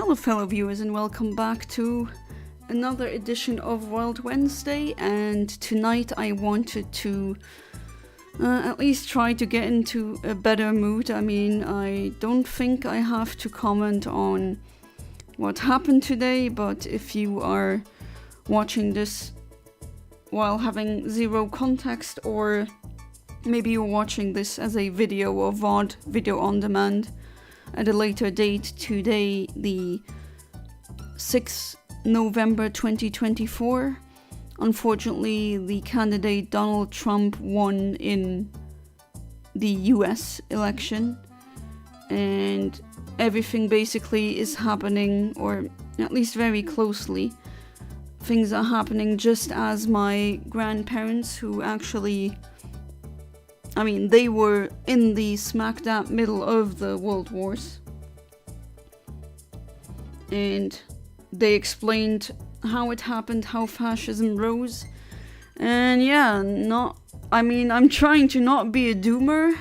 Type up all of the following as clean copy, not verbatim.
Hello fellow viewers and welcome back to another edition of World Wednesday, and tonight I wanted to at least try to get into a better mood. I mean, I don't think I have to comment on what happened today, but if you are watching this while having zero context, or maybe you're watching this as a video or VOD, video on demand, at a later date, today, the 6th November 2024. Unfortunately, the candidate Donald Trump won in the US election, and everything basically is happening, or at least very closely. Things are happening just as my grandparents, who actually, I mean, they were in the smack dab middle of the world wars, and they explained how it happened, how fascism rose. And yeah, I'm trying to not be a doomer,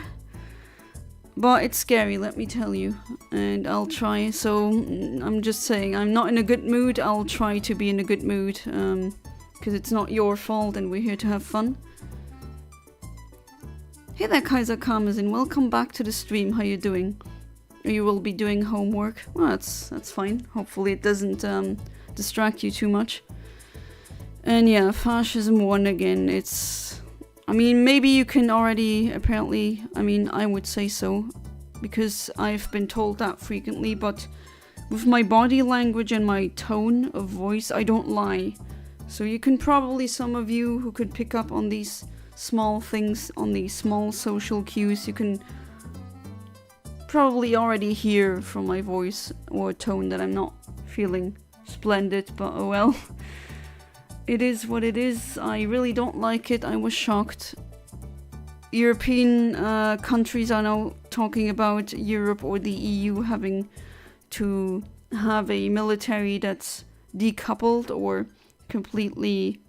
but it's scary, let me tell you, and I'll try. So I'm just saying, I'm not in a good mood. I'll try to be in a good mood, because it's not your fault and we're here to have fun. Hey there, Kaiser Karmazin, welcome back to the stream. How you doing? You will be doing homework. Well, that's fine. Hopefully it doesn't distract you too much. And yeah, fascism won again. Maybe you can already, apparently, I would say so, because I've been told that frequently, but with my body language and my tone of voice, I don't lie. So you can probably, some of you who could pick up on these small things, on these small social cues, you can probably already hear from my voice or tone that I'm not feeling splendid, but oh well. It is what it is. I really don't like it. I was shocked. European countries are now talking about Europe or the EU having to have a military that's decoupled or completely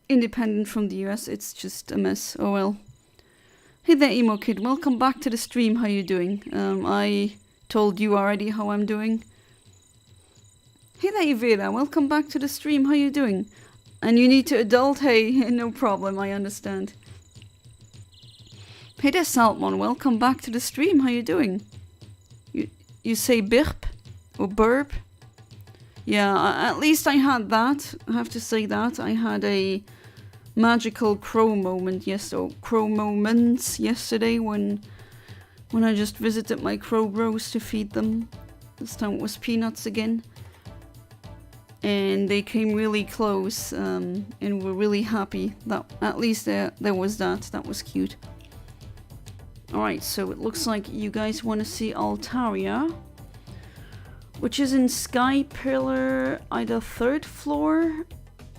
independent from the US. It's just a mess. Oh well. Hey there, Emo Kid. Welcome back to the stream. How you doing? I told you already how I'm doing. Hey there, Ivera. Welcome back to the stream. How you doing? And you need to adult? Hey, no problem. I understand. Hey there, Saltmon. Welcome back to the stream. How you doing? You say birp or burp? Yeah, at least I had that. I have to say that. I had a magical crow moment, crow moments yesterday when I just visited my crow bros to feed them. This time it was peanuts again. And they came really close, and were really happy that at least there was that. That was cute. Alright, so it looks like you guys want to see Altaria, which is in Sky Pillar, either 3rd floor?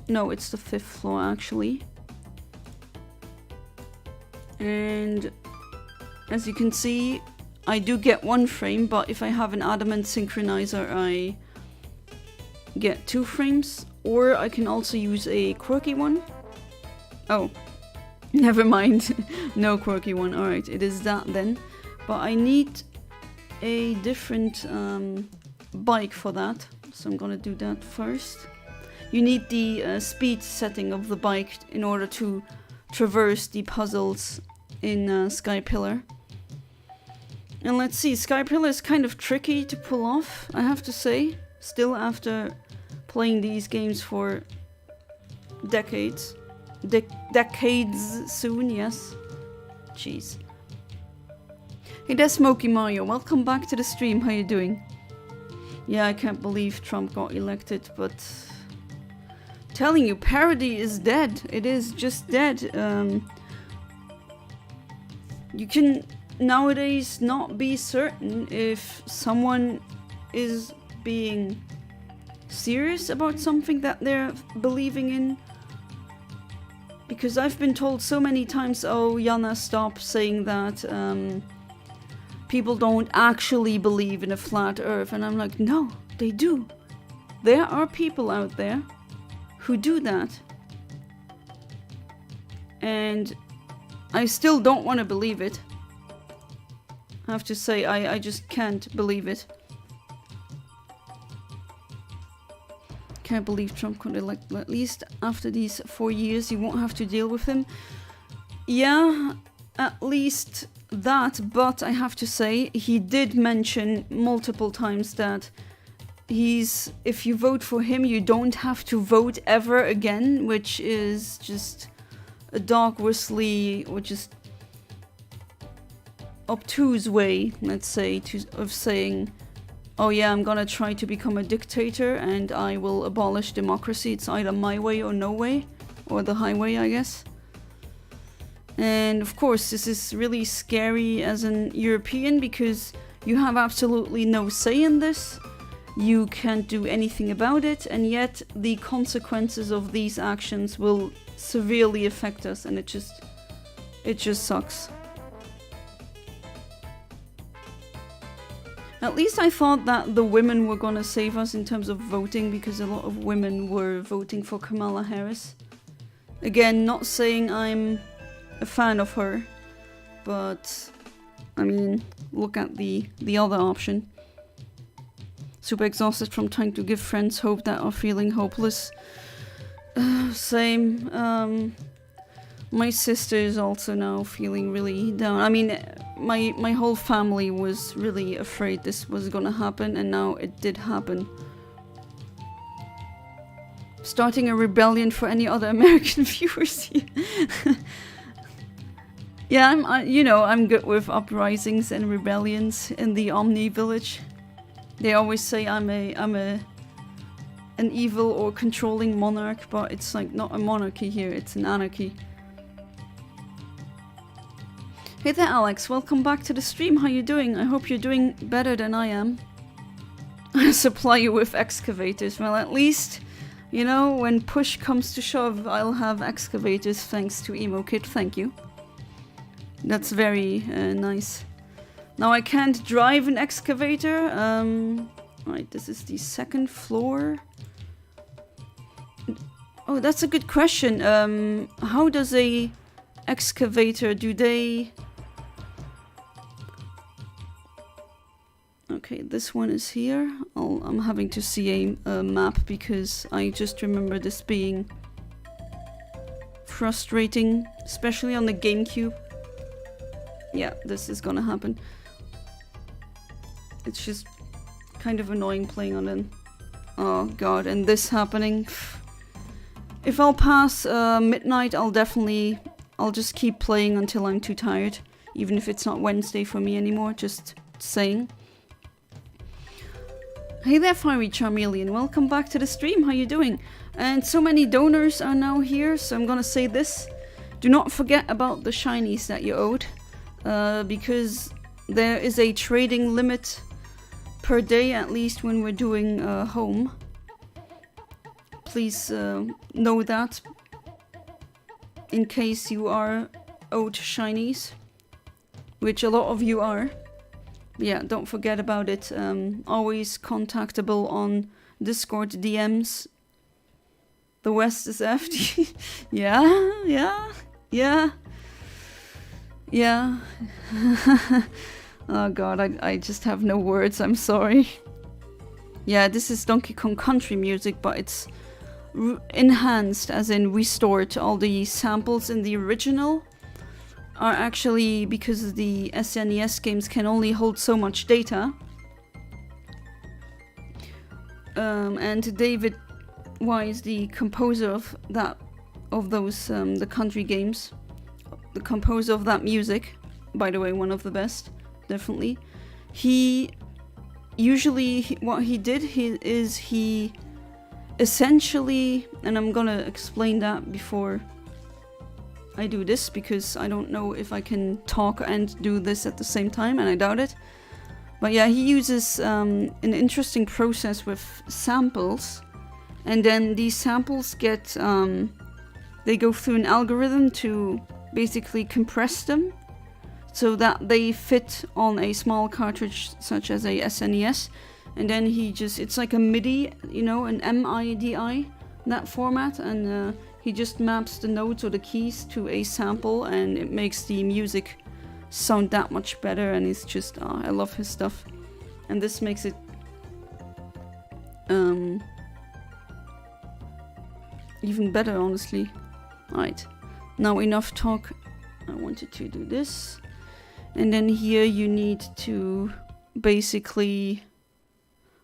No, it's the 5th floor actually. And as you can see, I do get 1 frame, but if I have an adamant synchronizer, I get 2 frames. Or I can also use a quirky one. Oh, never mind. No quirky one. Alright, it is that then. But I need a different bike for that, so I'm gonna do that first. You need the speed setting of the bike in order to traverse the puzzles in Sky Pillar. And let's see, Sky Pillar is kind of tricky to pull off, I have to say. Still, after playing these games for decades. Decades soon, yes. Jeez. Hey there, Smokey Mario. Welcome back to the stream. How you doing? Yeah, I can't believe Trump got elected, but telling you, parody is dead. It is just dead. You can nowadays not be certain if someone is being serious about something that they're believing in. Because I've been told so many times, oh, Yana, stop saying that. People don't actually believe in a flat earth. And I'm like, no, they do. There are people out there who do that. And I still don't want to believe it. I have to say, I just can't believe it. Can't believe Trump could elect, at least after these 4 years, you won't have to deal with him. Yeah, at least that, but I have to say, he did mention multiple times that if you vote for him, you don't have to vote ever again, which is just a dog whistly, or just obtuse way, let's say, of saying, oh yeah, I'm gonna try to become a dictator and I will abolish democracy. It's either my way or no way, or the highway, I guess. And of course, this is really scary as an European because you have absolutely no say in this. You can't do anything about it, and yet the consequences of these actions will severely affect us, and it just sucks. At least I thought that the women were gonna save us in terms of voting, because a lot of women were voting for Kamala Harris. Again, not saying I'm a fan of her, but I mean, look at the other option. Super exhausted from trying to give friends hope that are feeling hopeless. Same. My sister is also now feeling really down. I mean, my whole family was really afraid this was gonna happen, and now it did happen. Starting a rebellion for any other American viewers here. Yeah, I'm good with uprisings and rebellions in the Omni village. They always say I'm an evil or controlling monarch, but it's like not a monarchy here, it's an anarchy. Hey there, Alex, welcome back to the stream. How you doing? I hope you're doing better than I am. I supply you with excavators. Well, at least, you know, when push comes to shove, I'll have excavators thanks to Emo Kid. Thank you. That's very nice. Now I can't drive an excavator. Right, this is the second floor. Oh, that's a good question. How does a excavator, do they... Okay, this one is here. I'm having to see a map because I just remember this being frustrating, especially on the GameCube. Yeah, this is gonna happen. It's just kind of annoying playing on an... Oh god, and this happening. If I'll pass midnight, I'll just keep playing until I'm too tired. Even if it's not Wednesday for me anymore, just saying. Hey there, Fiery Charmeleon, welcome back to the stream, how you doing? And so many donors are now here, so I'm gonna say this. Do not forget about the Shinies that you owed. Because there is a trading limit per day, at least when we're doing home. Please know that, in case you are owed Shinies, which a lot of you are. Yeah, don't forget about it. Always contactable on Discord DMs. The West is FD. Yeah. Oh god, I just have no words, I'm sorry. Yeah, this is Donkey Kong Country music, but it's enhanced, as in restored. All the samples in the original are actually, because the SNES games can only hold so much data. And David Wise, the composer of those the country games, the composer of that music, by the way, one of the best, definitely. He essentially, and I'm gonna explain that before I do this, because I don't know if I can talk and do this at the same time, and I doubt it. But yeah, he uses an interesting process with samples, and then these samples get, they go through an algorithm to basically compress them so that they fit on a small cartridge such as a SNES, and then it's like a MIDI, you know, an MIDI, that format, and he just maps the notes or the keys to a sample, and it makes the music sound that much better, and he's just, I love his stuff. And this makes it even better, honestly. Alright, now enough talk. I wanted to do this. And then here you need to basically...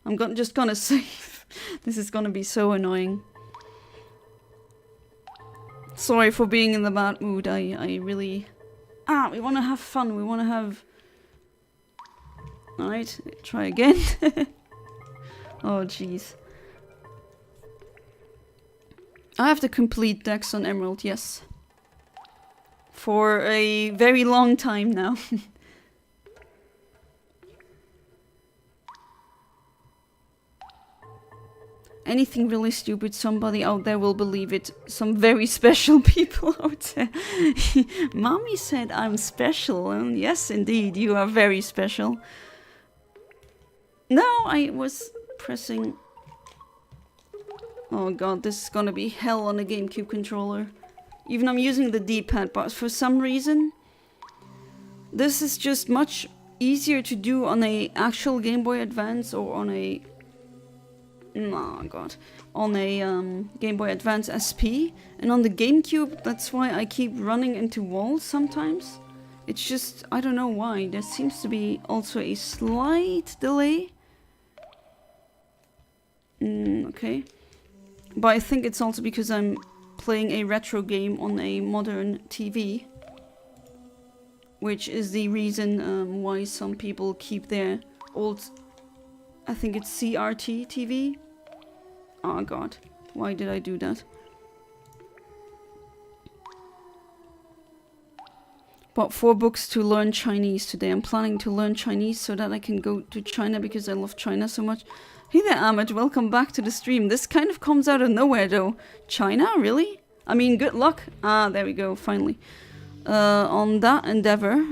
I'm just gonna save. This is gonna be so annoying. Sorry for being in the bad mood. I really... we wanna have fun. We wanna have... Alright, try again. Oh, jeez. I have the complete decks on Emerald, yes. For a very long time now. Anything really stupid, somebody out there will believe it. Some very special people out there. Mommy said I'm special. And yes, indeed, you are very special. No, I was pressing... Oh god, this is gonna be hell on a GameCube controller. Even I'm using the D-pad, but for some reason... This is just much easier to do on a actual Game Boy Advance or on a... Oh god. On a Game Boy Advance SP. And on the GameCube, that's why I keep running into walls sometimes. It's just, I don't know why. There seems to be also a slight delay. Okay. But I think it's also because I'm playing a retro game on a modern TV. Which is the reason why some people keep their old... I think it's CRT TV. Oh god, why did I do that? Bought 4 books to learn Chinese today. I'm planning to learn Chinese so that I can go to China because I love China so much. Hey there, Ahmed, welcome back to the stream. This kind of comes out of nowhere though. China, really? I mean, good luck. Ah, there we go, finally. On that endeavor,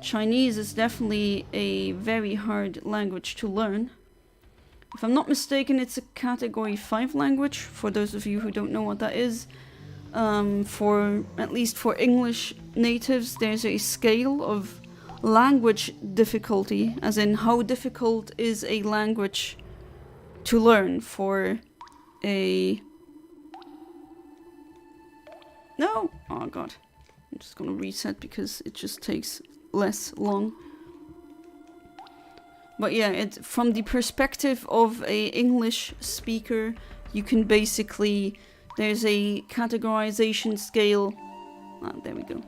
Chinese is definitely a very hard language to learn. If I'm not mistaken, it's a category 5 language, for those of you who don't know what that is. At least for English natives, there's a scale of language difficulty, as in how difficult is a language to learn for a... No! Oh god. I'm just gonna reset because it just takes less long. But yeah, from the perspective of a English speaker, you can basically... There's a categorization scale... there we go.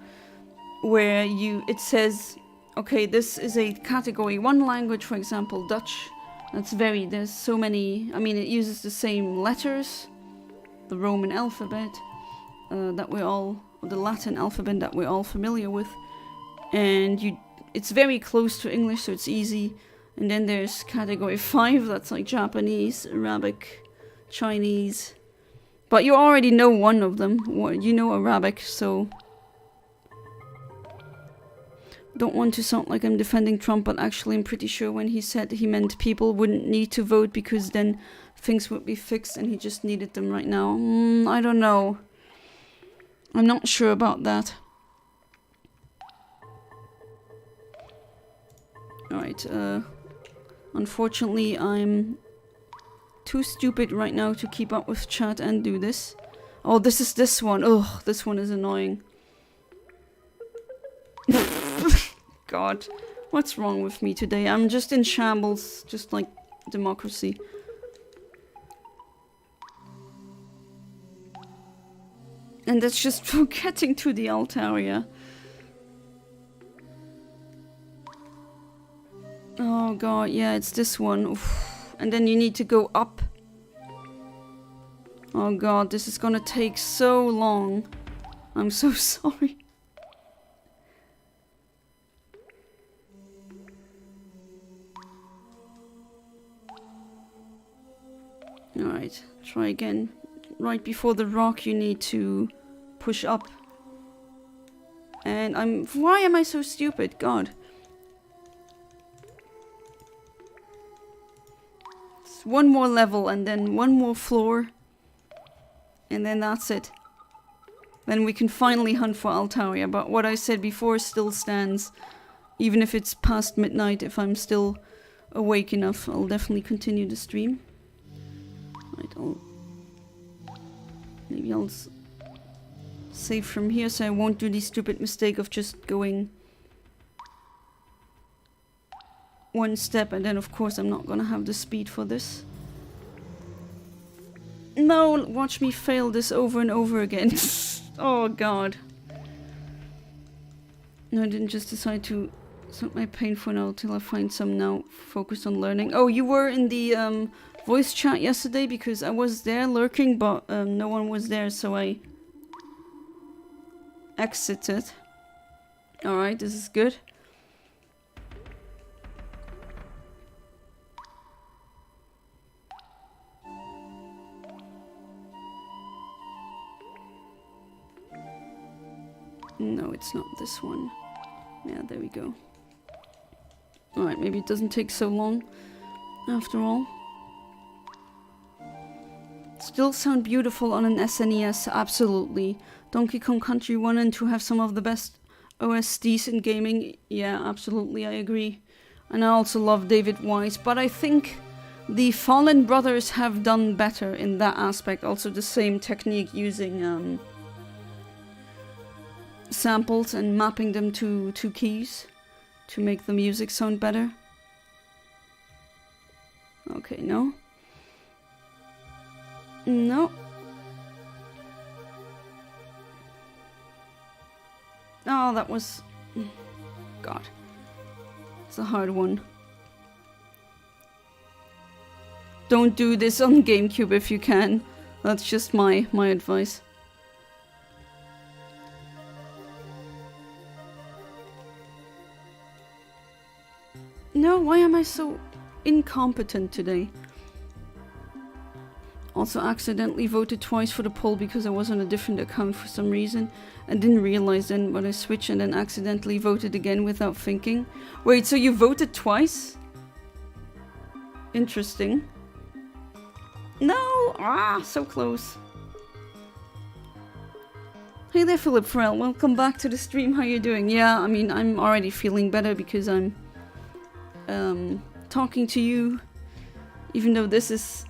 Where it says... Okay, this is a category 1 language, for example, Dutch. There's so many... I mean, it uses the same letters. The Roman alphabet. That we're all... the Latin alphabet that we're all familiar with. And it's very close to English, so it's easy. And then there's category 5, that's like Japanese, Arabic, Chinese. But you already know one of them. You know Arabic, so... Don't want to sound like I'm defending Trump, but actually I'm pretty sure when he said he meant people wouldn't need to vote because then things would be fixed and he just needed them right now. I don't know. I'm not sure about that. Alright, unfortunately I'm too stupid right now to keep up with chat and do this. Oh, this one. Ugh, this one is annoying. God, what's wrong with me today? I'm just in shambles, just like democracy. And that's just for getting to the Altaria. Oh god, yeah, it's this one. Oof. And then you need to go up. Oh god, this is gonna take so long. I'm so sorry. Alright, try again. Right before the rock you need to push up. And why am I so stupid? God. It's one more level and then one more floor. And then that's it. then we can finally hunt for Altaria. But what I said before still stands. Even if it's past midnight, if I'm still awake enough, I'll definitely continue the stream. Right, maybe I'll save from here so I won't do the stupid mistake of just going one step, and then of course I'm not gonna have the speed for this. No, watch me fail this over and over again. Oh god. No, I didn't just decide to stop my pain for now till I find some now. Focus on learning. Oh, you were in the voice chat yesterday because I was there lurking, but no one was there, so I exited. Alright, this is good. No, it's not this one. Yeah, there we go. Alright, maybe it doesn't take so long after all. Still sound beautiful on an SNES, absolutely. Donkey Kong Country 1 and 2 have some of the best OSTs in gaming. Yeah, absolutely, I agree. And I also love David Wise, but I think the Fallen Brothers have done better in that aspect. Also the same technique using samples and mapping them to keys to make the music sound better. Okay, no. No. Oh, that was... God. It's a hard one. Don't do this on GameCube if you can. That's just my advice. No, why am I so incompetent today? Also accidentally voted twice for the poll because I was on a different account for some reason. I didn't realize then, but I switched and then accidentally voted again without thinking. Wait, so you voted twice? Interesting. No! Ah, so close. Hey there, Philip Farrell. Welcome back to the stream. How you doing? Yeah, I mean, I'm already feeling better because I'm talking to you, even though this is...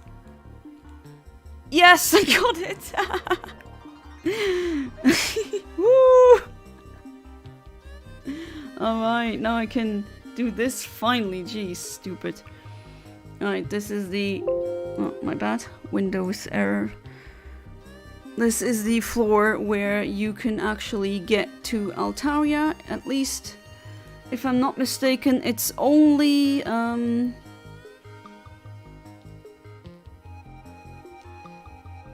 Yes, I got it! Woo! Alright, now I can do this finally. Jeez, stupid. Alright, this is the... Oh, my bad. Windows error. This is the floor where you can actually get to Altaria, at least... If I'm not mistaken, it's only,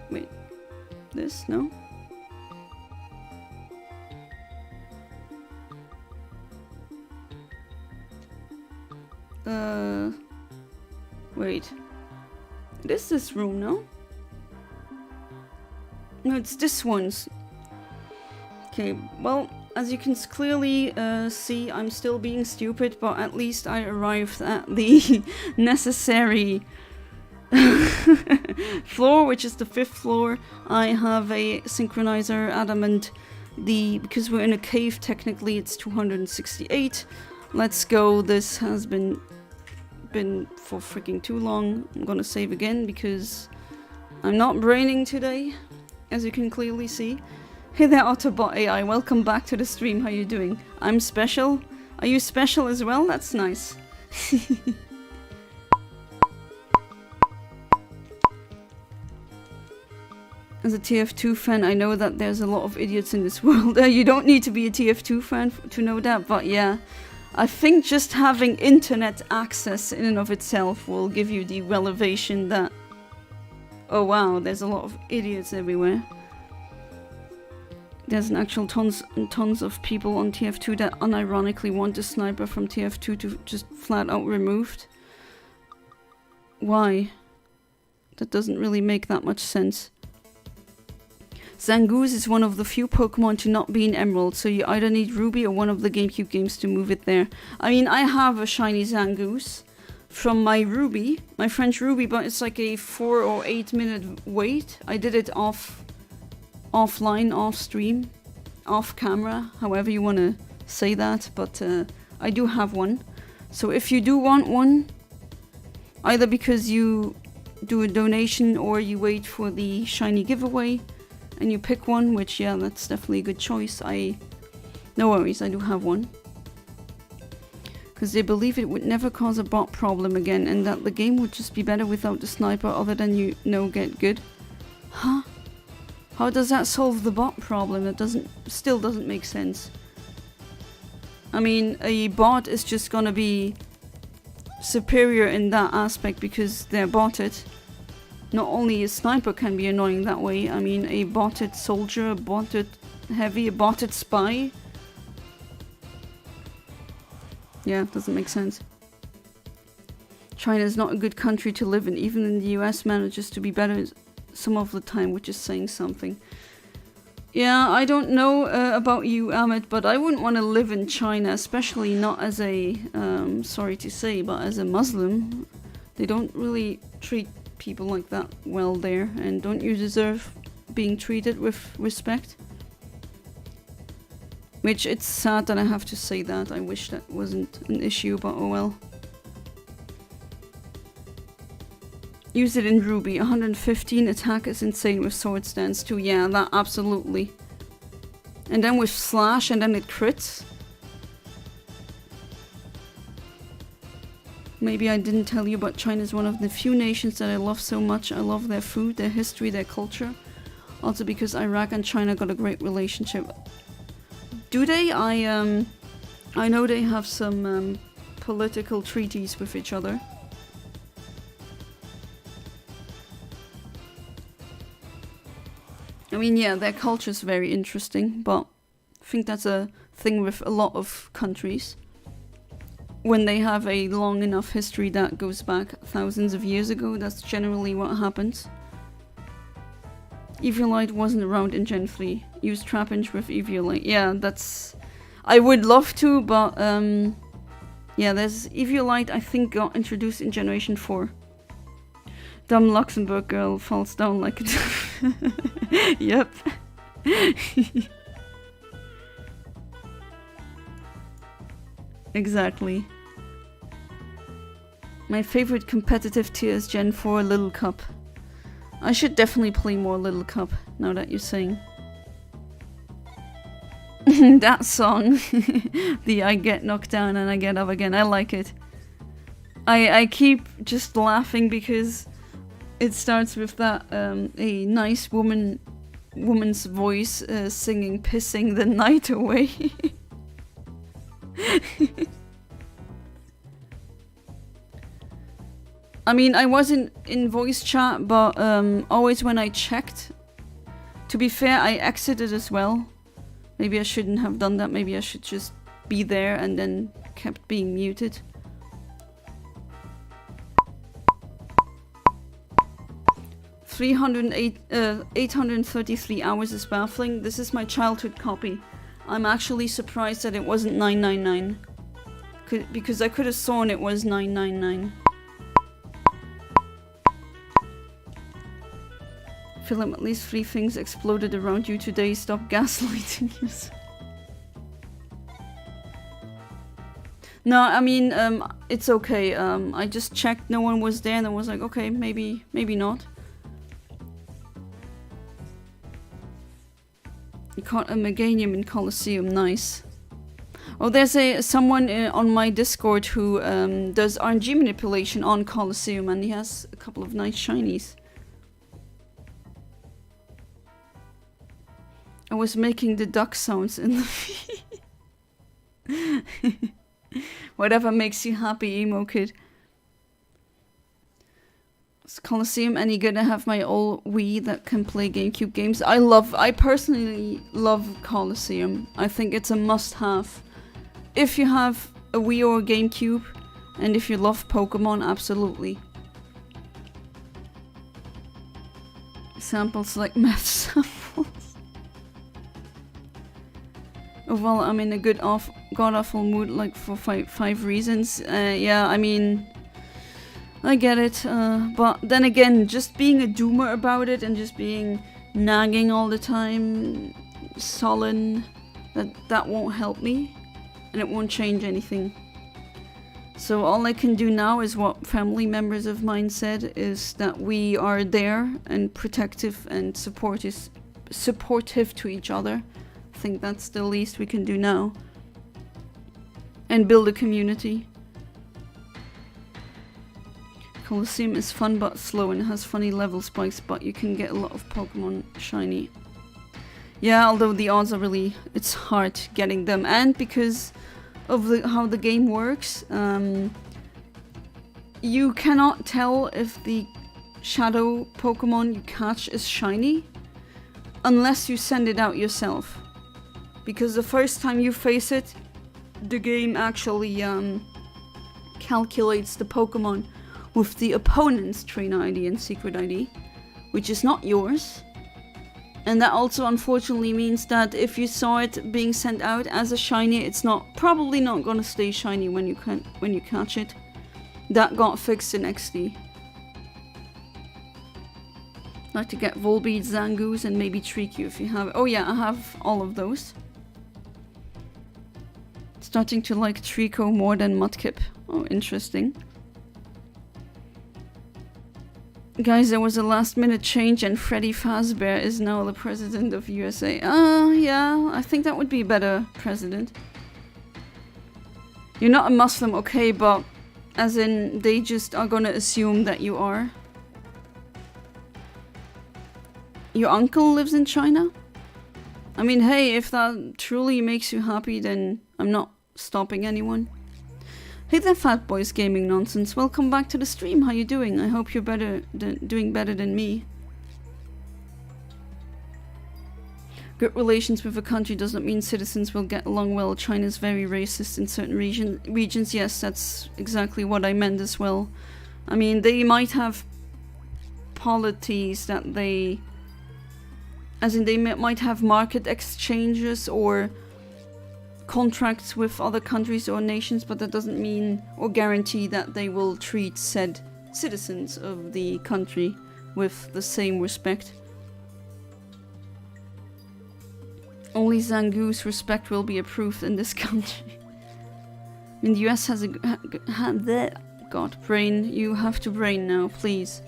wait, this? No? Wait. It is this room, no? No, it's this one's. Okay, well... As you can clearly see, I'm still being stupid, but at least I arrived at the necessary floor, which is the 5th floor. I have a synchronizer adamant. Because we're in a cave, technically it's 268. Let's go. This has been for freaking too long. I'm gonna save again because I'm not braining today, as you can clearly see. Hey there, Autobot AI, welcome back to the stream, how you doing? I'm special? Are you special as well? That's nice. As a TF2 fan, I know that there's a lot of idiots in this world. You don't need to be a TF2 fan to know that, but yeah. I think just having internet access in and of itself will give you the revelation that... Oh wow, there's a lot of idiots everywhere. There's an actual tons and tons of people on TF2 that unironically want the sniper from TF2 to just flat out removed. Why? That doesn't really make that much sense. Zangoose is one of the few Pokemon to not be in Emerald, so you either need Ruby or one of the GameCube games to move it there. I mean, I have a shiny Zangoose from my Ruby, my French Ruby, but it's like a 4 or 8 minute wait. I did it off offline, off stream, off camera, however you want to say that, but I do have one. So if you do want one, either because you do a donation or you wait for the shiny giveaway and you pick one, which yeah, that's definitely a good choice. No worries, I do have one. Because they believe it would never cause a bot problem again and that the game would just be better without the sniper other than get good. Huh? How does that solve the bot problem? That still doesn't make sense. I mean, a bot is just gonna be superior in that aspect because they're botted. Not only a sniper can be annoying that way, I mean a botted soldier, a botted heavy, a botted spy. Yeah, doesn't make sense. China is not a good country to live in. Even in the US manages to be better some of the time, which is saying something. Yeah, I don't know about you, Ahmed, but I wouldn't want to live in China, especially not as a, sorry to say, but as a Muslim. They don't really treat people like that well there, and don't you deserve being treated with respect? Which, it's sad that I have to say that. I wish that wasn't an issue, but oh well. Use it in Ruby. 115 attack is insane with sword stance too. Yeah, that absolutely. And then with slash and then it crits. Maybe I didn't tell you, but China is one of the few nations that I love so much. I love their food, their history, their culture. Also because Iraq and China got a great relationship. Do they? I know they have some political treaties with each other. I mean, yeah, their culture is very interesting, but I think that's a thing with a lot of countries. When they have a long enough history that goes back thousands of years ago, that's generally what happens. Eviolite wasn't around in Gen 3. Use Trapinch with Eviolite. Yeah, that's... I would love to, but yeah, there's Eviolite I think got introduced in Generation 4. Dumb Luxembourg girl falls down like a... Yep. Exactly. My favorite competitive tier is Gen 4 Little Cup. I should definitely play more Little Cup, now that you're saying. That song. The I get knocked down and I get up again. I like it. I keep just laughing because it starts with that a nice woman's voice singing Pissing the Night Away. I mean, I wasn't in voice chat, but always when I checked, to be fair, I exited as well. Maybe I shouldn't have done that. Maybe I should just be there and then kept being muted. $833 hours is baffling. This is my childhood copy. I'm actually surprised that it wasn't 999. Because I could have sworn it was 999. Philip, at least 3 things exploded around you today. Stop gaslighting yourself. No, I mean, it's okay. I just checked, no one was there, and I was like, okay, maybe not. You caught a Meganium in Colosseum, nice. Oh, there's someone on my Discord who does RNG manipulation on Colosseum, and he has a couple of nice shinies. I was making the duck sounds in the whatever makes you happy, emo kid. Is Colosseum any good? I have my old Wii that can play GameCube games. I personally love Colosseum. I think it's a must-have. If you have a Wii or a GameCube, and if you love Pokemon, absolutely. Samples like meth samples. Overall, I'm in a good god-awful mood, like for five reasons. Yeah, I mean, I get it. But then again, just being a doomer about it and just being nagging all the time, sullen, that won't help me, and it won't change anything. So all I can do now is what family members of mine said, is that we are there and protective and supportive to each other. I think that's the least we can do now. And build a community. Colosseum is fun but slow and has funny level spikes, but you can get a lot of Pokemon shiny. Yeah, although the odds are really, it's hard getting them, and because of how the game works, you cannot tell if the shadow Pokemon you catch is shiny unless you send it out yourself, because the first time you face it, the game actually calculates the Pokemon with the opponent's trainer ID and secret ID, which is not yours. And that also unfortunately means that if you saw it being sent out as a shiny, it's probably not gonna stay shiny when you catch it. That got fixed in XD. I'd like to get Volbeat, Zangoose, and maybe Tricky if you have. Oh yeah, I have all of those. Starting to like Trico more than Mudkip. Oh, interesting. Guys, there was a last-minute change and Freddy Fazbear is now the president of USA. Yeah, I think that would be a better president. You're not a Muslim, okay, but as in, they just are gonna assume that you are. Your uncle lives in China? I mean, hey, if that truly makes you happy, then I'm not stopping anyone. Hey there, Fat Boys Gaming Nonsense. Welcome back to the stream. How you doing? I hope you're doing better than me. Good relations with a country does not mean citizens will get along well. China's very racist in certain regions. Yes, that's exactly what I meant as well. I mean, they might have polities that they... As in, they might have market exchanges or contracts with other countries or nations, but that doesn't mean or guarantee that they will treat said citizens of the country with the same respect. Only Zangoose respect will be approved in this country. I mean, the US has a... God, brain. You have to brain now, please.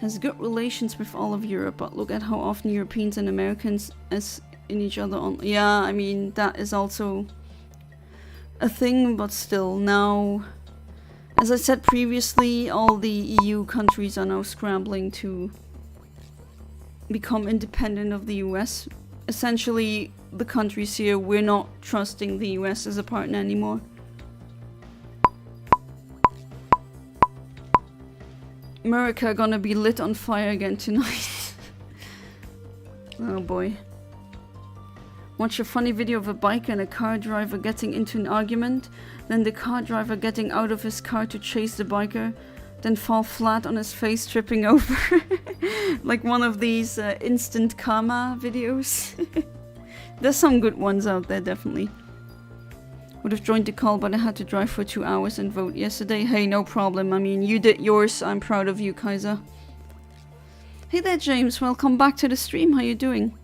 Has good relations with all of Europe, but look at how often Europeans and Americans as in each other on... Yeah, I mean, that is also a thing, but still, now... As I said previously, all the EU countries are now scrambling to become independent of the US. Essentially, the countries here, we're not trusting the US as a partner anymore. America gonna be lit on fire again tonight. Oh boy. Watch a funny video of a biker and a car driver getting into an argument, then the car driver getting out of his car to chase the biker, then fall flat on his face tripping over. Like one of these instant karma videos. There's some good ones out there, definitely. Would have joined the call, but I had to drive for 2 hours and vote yesterday. Hey, no problem. I mean, you did yours. I'm proud of you, Kaiser. Hey there, James. Welcome back to the stream. How you doing?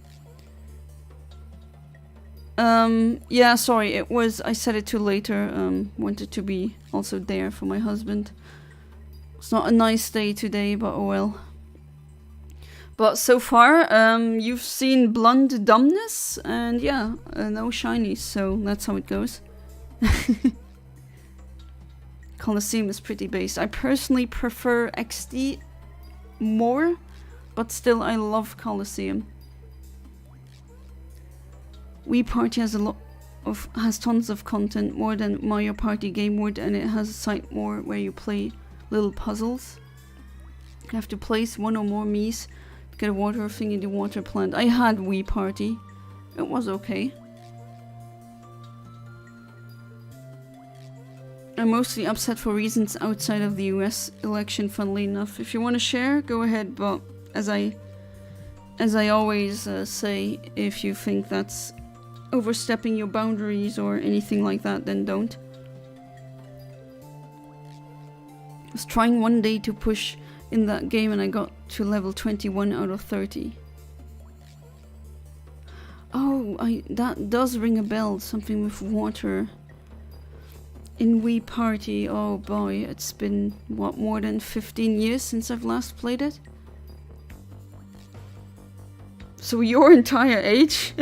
Yeah, sorry. It was... I said it too later. Wanted to be also there for my husband. It's not a nice day today, but oh well. But so far, you've seen Blonde Dumbness, and yeah, no shinies, so that's how it goes. Colosseum is pretty based. I personally prefer XD more, but still I love Colosseum. Wii Party has tons of content, more than Mario Party Game World, and it has a site more where you play little puzzles. You have to place one or more Miis to get a water thing in the water plant. I had Wii Party. It was okay. I'm mostly upset for reasons outside of the US election, funnily enough. If you want to share, go ahead, but as I always say, if you think that's overstepping your boundaries or anything like that, then don't. I was trying one day to push in that game and I got to level 21 out of 30. Oh, that does ring a bell. Something with water. In Wii Party. Oh boy, it's been, what, more than 15 years since I've last played it? So your entire age?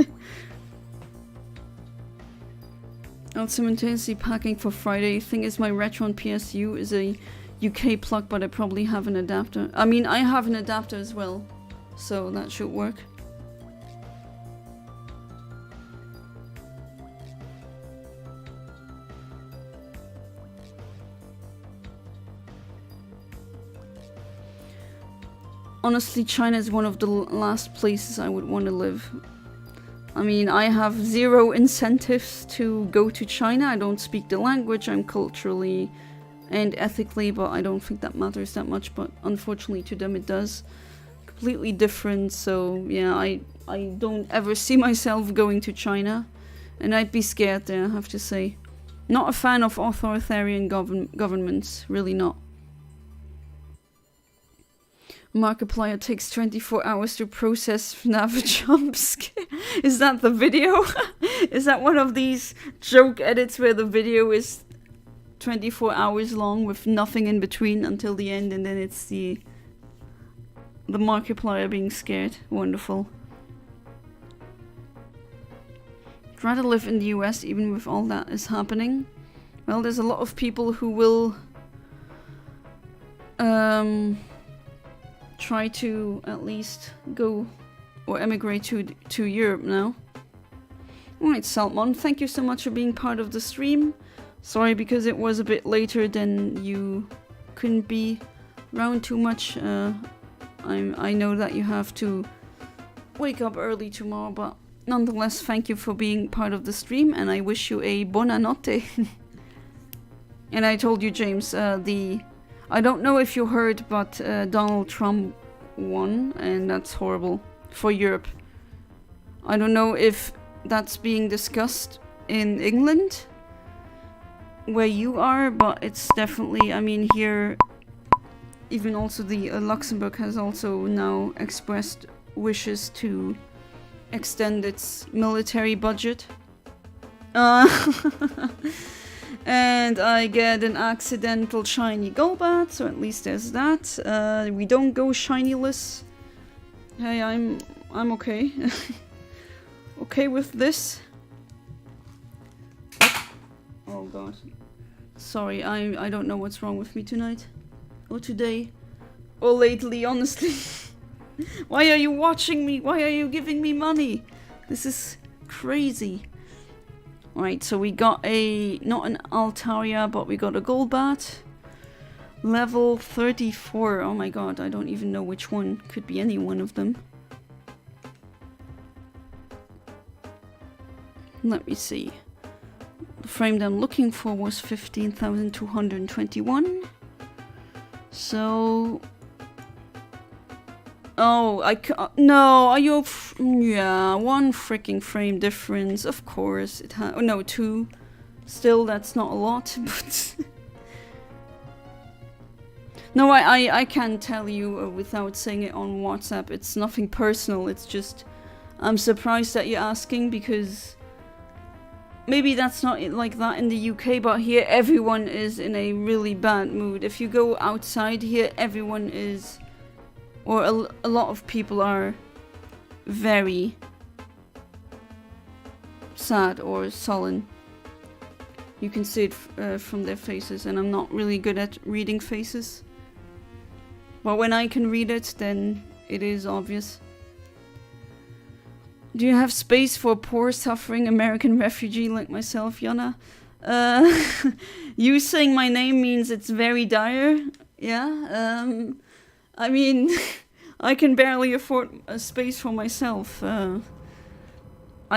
I'm simultaneously packing for Friday. Thing is, my Retron PSU is a UK plug, but I probably have an adapter. I mean, I have an adapter as well, so that should work. Honestly, China is one of the last places I would want to live. I mean, I have zero incentives to go to China. I don't speak the language. I'm culturally and ethically, but I don't think that matters that much. But unfortunately to them it does. Completely different, so yeah, I don't ever see myself going to China. And I'd be scared there, I have to say. Not a fan of authoritarian governments, really not. Markiplier takes 24 hours to process FNAF jumps. Is that the video? Is that one of these joke edits where the video is 24 hours long with nothing in between until the end, and then it's the Markiplier being scared? Wonderful. I'd rather live in the US even with all that is happening. Well, there's a lot of people who will try to at least go or emigrate to Europe now. Alright, Salmon, thank you so much for being part of the stream. Sorry because it was a bit later than you couldn't be around too much. I know that you have to wake up early tomorrow, but nonetheless, thank you for being part of the stream, and I wish you a buonanotte. And I told you, James, I don't know if you heard, but Donald Trump won, and that's horrible for Europe. I don't know if that's being discussed in England, where you are, but it's definitely, I mean, here, even also the Luxembourg has also now expressed wishes to extend its military budget. And I get an accidental shiny Golbat, so at least there's that. We don't go shinyless. Hey, I'm okay. Okay with this. Oh god. Sorry, I don't know what's wrong with me tonight. Or today. Or lately, honestly. Why are you watching me? Why are you giving me money? This is crazy. Right, so we got not an Altaria, but we got a Golbat. Level 34. Oh my god, I don't even know which one. Could be any one of them. Let me see. The frame that I'm looking for was 15,221. So... Oh, no, are you... Yeah, one freaking frame difference, of course. It oh, no, two. Still, that's not a lot, but... No, I can't tell you without saying it on WhatsApp. It's nothing personal, it's just... I'm surprised that you're asking, because... Maybe that's not like that in the UK, but here everyone is in a really bad mood. If you go outside here, everyone is... Or a lot of people are very sad or sullen. You can see it from their faces, and I'm not really good at reading faces. But when I can read it, then it is obvious. Do you have space for a poor, suffering American refugee like myself, Yana? You saying my name means it's very dire. Yeah, I mean, I can barely afford a space for myself. I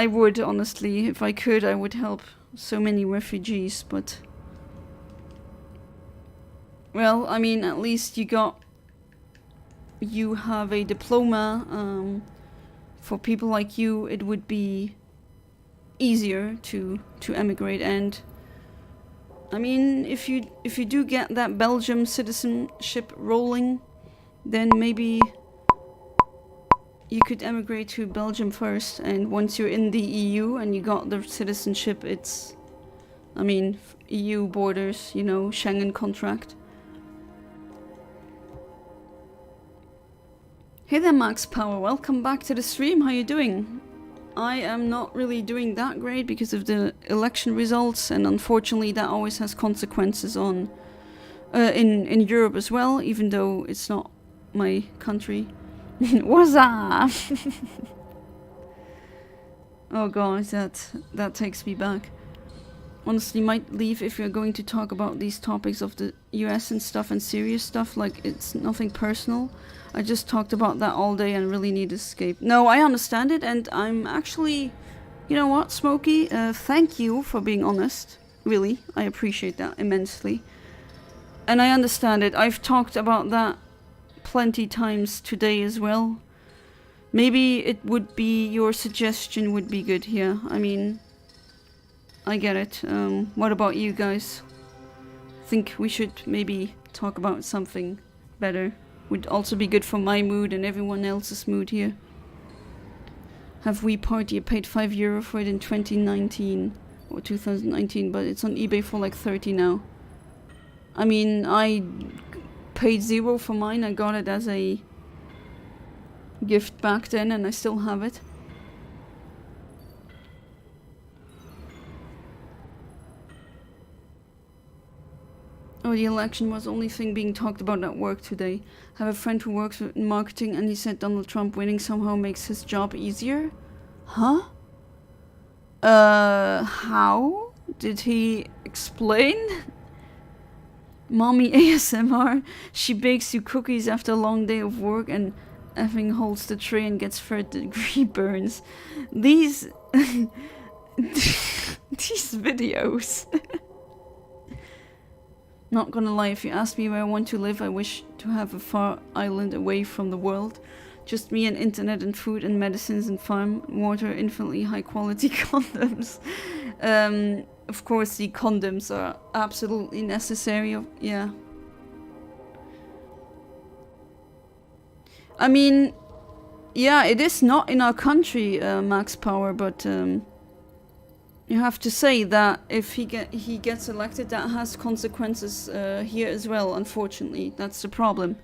would, honestly, if I could, I would help so many refugees, but... Well, I mean, at least you have a diploma. For people like you, it would be easier to emigrate, and... I mean, if you do get that Belgium citizenship rolling, then maybe you could emigrate to Belgium first, and once you're in the EU and you got the citizenship, it's, I mean, EU borders, you know, Schengen contract. Hey there, Max Power, welcome back to the stream, how you doing? I am not really doing that great because of the election results, and unfortunately that always has consequences on in Europe as well, even though it's not my country. What's up? Oh god, that takes me back. Honestly, might leave if you're going to talk about these topics of the US and stuff and serious stuff, like it's nothing personal. I just talked about that all day and really need to escape. No, I understand it, and I'm actually, you know what, Smokey, thank you for being honest. Really, I appreciate that immensely. And I understand it. I've talked about that plenty times today as well. Maybe it would be, your suggestion would be good here. I mean, I get it. What about you guys? Think we should maybe talk about something better. Would also be good for my mood and everyone else's mood here. Have We Party, I paid €5 for it in 2019 or 2019, but it's on eBay for like 30 now. I mean, I paid $0 for mine. I got it as a gift back then and I still have it. Oh, the election was the only thing being talked about at work today. I have a friend who works in marketing and he said Donald Trump winning somehow makes his job easier. Huh? How? Did he explain? Mommy ASMR. She bakes you cookies after a long day of work and effing holds the tray and gets third-degree burns. These... these videos... Not gonna lie, if you ask me where I want to live, I wish to have a far island away from the world. Just me and internet and food and medicines and farm, water, infinitely high quality condoms. Of course the condoms are absolutely necessary, yeah. I mean, yeah, it is not in our country, Max Power, but you have to say that if he gets elected, that has consequences here as well, unfortunately. That's the problem.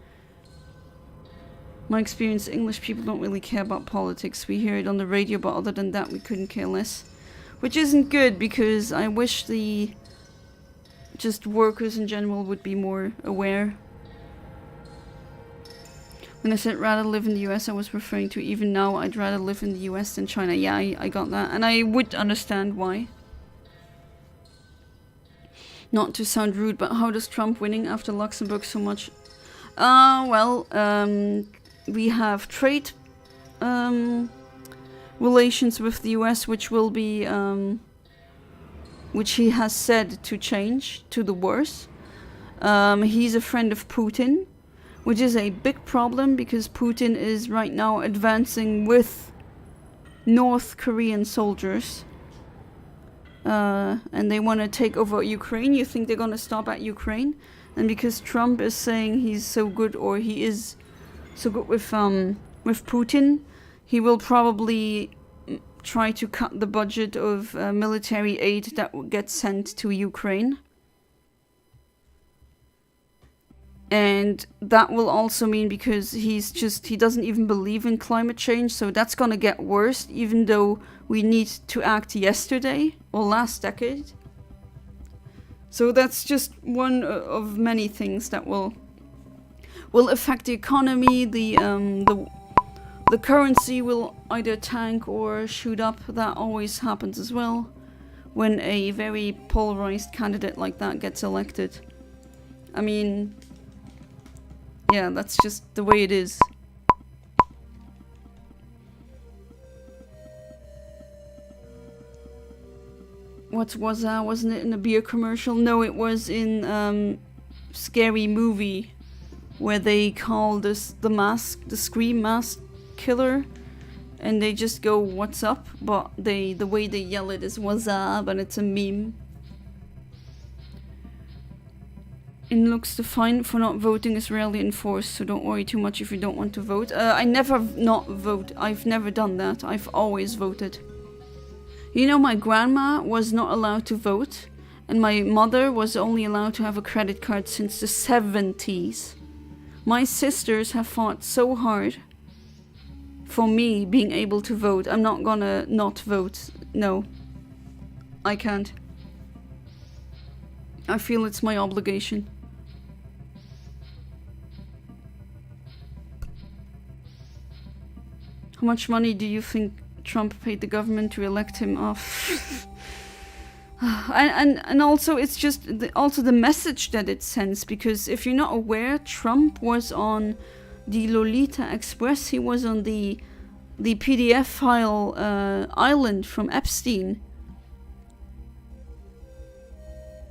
My experience, English people don't really care about politics. We hear it on the radio, but other than that, we couldn't care less. Which isn't good, because I wish the just workers in general would be more aware. When I said rather live in the US, I was referring to even now I'd rather live in the US than China. Yeah, I got that. And I would understand why. Not to sound rude, but how does Trump winning after Luxembourg so much? We have trade relations with the US, which will be, which he has said to change to the worse. He's a friend of Putin, which is a big problem because Putin is right now advancing with North Korean soldiers. And they want to take over Ukraine. You think they're going to stop at Ukraine? And because Trump is saying he's so good, or he is so good with Putin, he will probably try to cut the budget of military aid that gets sent to Ukraine. And that will also mean, because he doesn't even believe in climate change, so that's gonna get worse, even though we need to act yesterday or last decade. So that's just one of many things that will affect the economy. The currency will either tank or shoot up. That always happens as well when a very polarized candidate like that gets elected. I mean, yeah, that's just the way it is. What was that? Wasn't it in a beer commercial? No, it was in Scary Movie, where they call this the Scream Mask Killer, and they just go, "What's up?" But the way they yell it is "What's up?" and it's a meme. In looks, the fine for not voting is rarely enforced, so don't worry too much if you don't want to vote. I never not vote. I've never done that. I've always voted. You know, my grandma was not allowed to vote, and my mother was only allowed to have a credit card since the 70s. My sisters have fought so hard for me being able to vote. I'm not gonna not vote. No. I can't. I feel it's my obligation. How much money do you think Trump paid the government to elect him off? and also it's just also the message that it sends, because if you're not aware, Trump was on the Lolita Express. He was on the PDF file island from Epstein.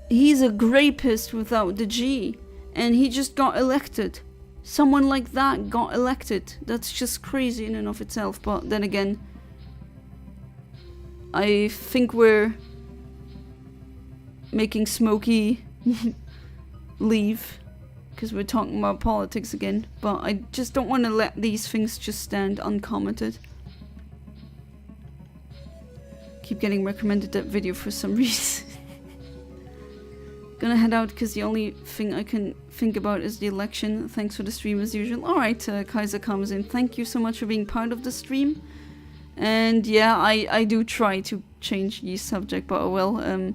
He's a rapist without the G, and he just got elected. Someone like that got elected. That's just crazy in and of itself. But then again, I think we're making Smokey leave because we're talking about politics again. But I just don't want to let these things just stand uncommented. Keep getting recommended that video for some reason. Gonna head out because the only thing I can think about is the election. Thanks for the stream as usual. Alright, Kaiser comes in. Thank you so much for being part of the stream. And yeah, I do try to change the subject, but oh well.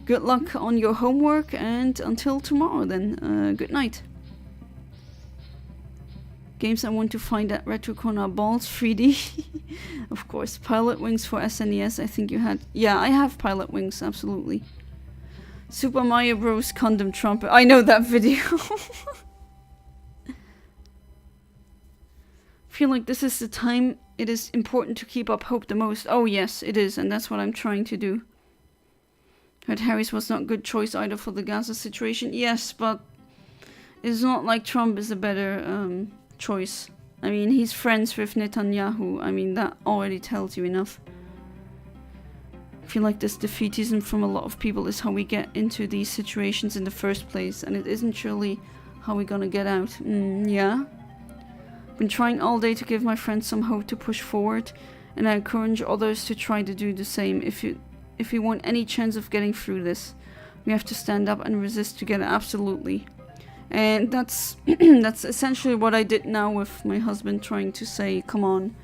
Good luck on your homework, and until tomorrow then. Good night. Games I want to find at Retrocon are Balls 3D. Of course. Pilot Wings for SNES, I think you had. Yeah, I have Pilot Wings, absolutely. Super Mario Bros. Condom Trumpet. I know that video. Feel like this is the time it is important to keep up hope the most. Oh yes, it is, and that's what I'm trying to do. Heard Harris was not a good choice either for the Gaza situation. Yes, but it's not like Trump is a better choice. I mean, he's friends with Netanyahu. I mean, that already tells you enough. I feel like this defeatism from a lot of people is how we get into these situations in the first place, and it isn't surely how we're gonna get out. Yeah. Been trying all day to give my friends some hope to push forward, and I encourage others to try to do the same. If you want any chance of getting through this, we have to stand up and resist together. Absolutely. And that's that's essentially what I did now with my husband, trying to say, come on,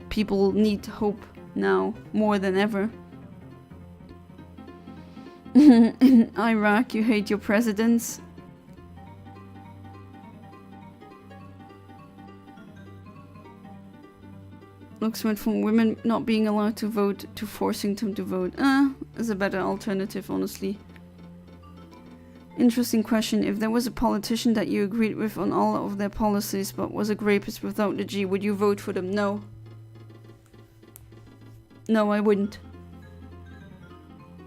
people need hope now more than ever. In Iraq, you hate your presidents. Looks went from women not being allowed to vote to forcing them to vote. Is a better alternative, honestly. Interesting question. If there was a politician that you agreed with on all of their policies but was a rapist without the G, would you vote for them? No. No, I wouldn't.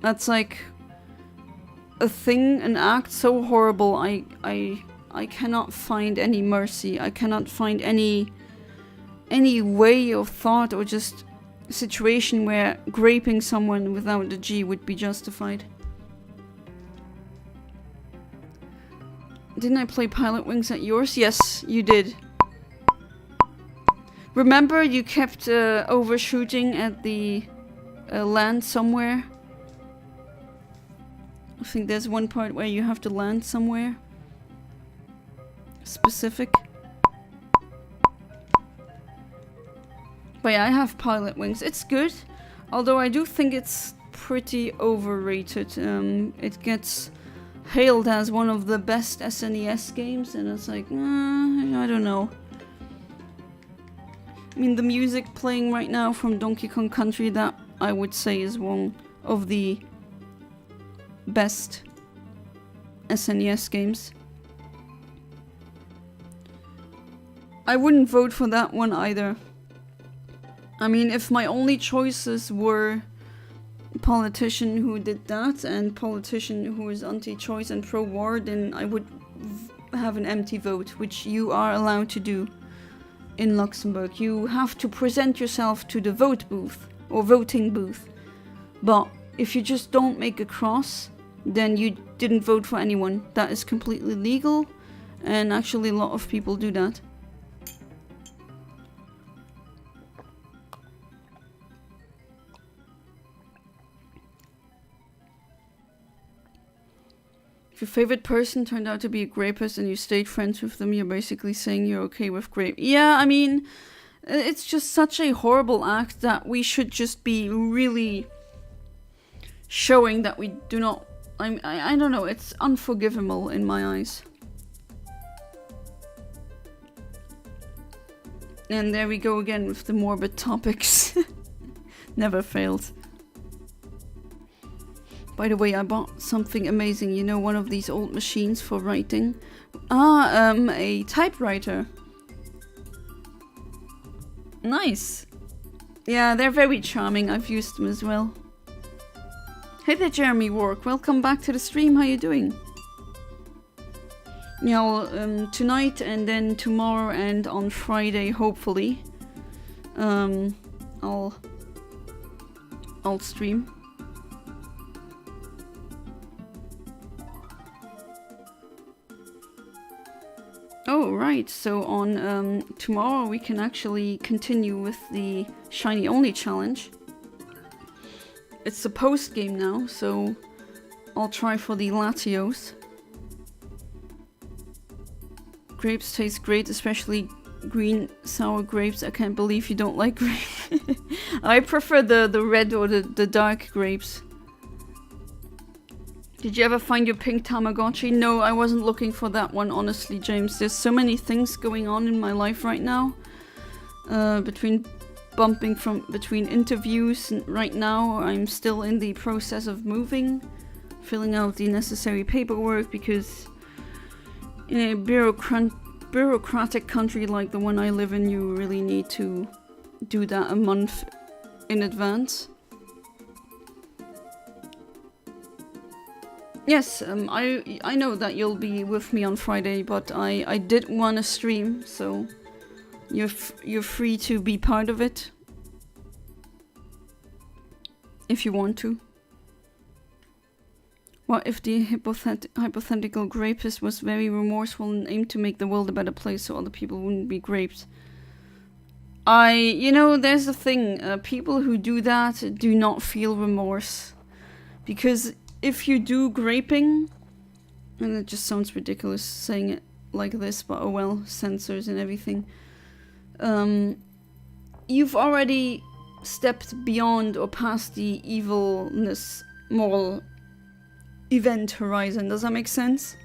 That's like a thing, an act so horrible. I cannot find any mercy. I cannot find any way of thought or just situation where raping someone without the G would be justified. Didn't I play Pilot Wings at yours? Yes, you did. Remember you kept overshooting at the land somewhere? I think there's one part where you have to land somewhere specific. But yeah, I have Pilot Wings. It's good, although I do think it's pretty overrated. It gets hailed as one of the best SNES games, and it's like, I don't know. I mean, the music playing right now from Donkey Kong Country, that I would say is one of the best SNES games. I wouldn't vote for that one either. I mean, if my only choices were politician who did that and politician who is anti-choice and pro-war, then I would have an empty vote, which you are allowed to do in Luxembourg. You have to present yourself to the vote booth or voting booth. But if you just don't make a cross, then you didn't vote for anyone. That is completely legal, and actually a lot of people do that. If your favorite person turned out to be a grapist and you stayed friends with them, you're basically saying you're okay with grape. Yeah, I mean, it's just such a horrible act that we should just be really showing that we do not... I don't know, it's unforgivable in my eyes. And there we go again with the morbid topics. Never failed. By the way, I bought something amazing. You know, one of these old machines for writing. A typewriter. Nice. Yeah, they're very charming. I've used them as well. Hey there, Jeremy Wark. Welcome back to the stream. How you doing? Yeah, well, tonight and then tomorrow and on Friday, hopefully, I'll stream. Oh, right. So on tomorrow we can actually continue with the Shiny Only challenge. It's the post game now, so I'll try for the Latios. Grapes taste great, especially green sour grapes. I can't believe you don't like grapes. I prefer the red or the dark grapes. Did you ever find your pink Tamagotchi? No, I wasn't looking for that one, honestly, James. There's so many things going on in my life right now. Between interviews, and right now I'm still in the process of moving, filling out the necessary paperwork, because in a bureaucratic country like the one I live in, you really need to do that a month in advance. Yes, I know that you'll be with me on Friday, but I did want to stream, so you're free to be part of it if you want to. What if the hypothetical grapist was very remorseful and aimed to make the world a better place so other people wouldn't be grapes? You know, there's the thing, people who do that do not feel remorse, because if you do graping, and it just sounds ridiculous saying it like this, but oh well, censors and everything, you've already stepped beyond or past the evilness moral event horizon. Does that make sense?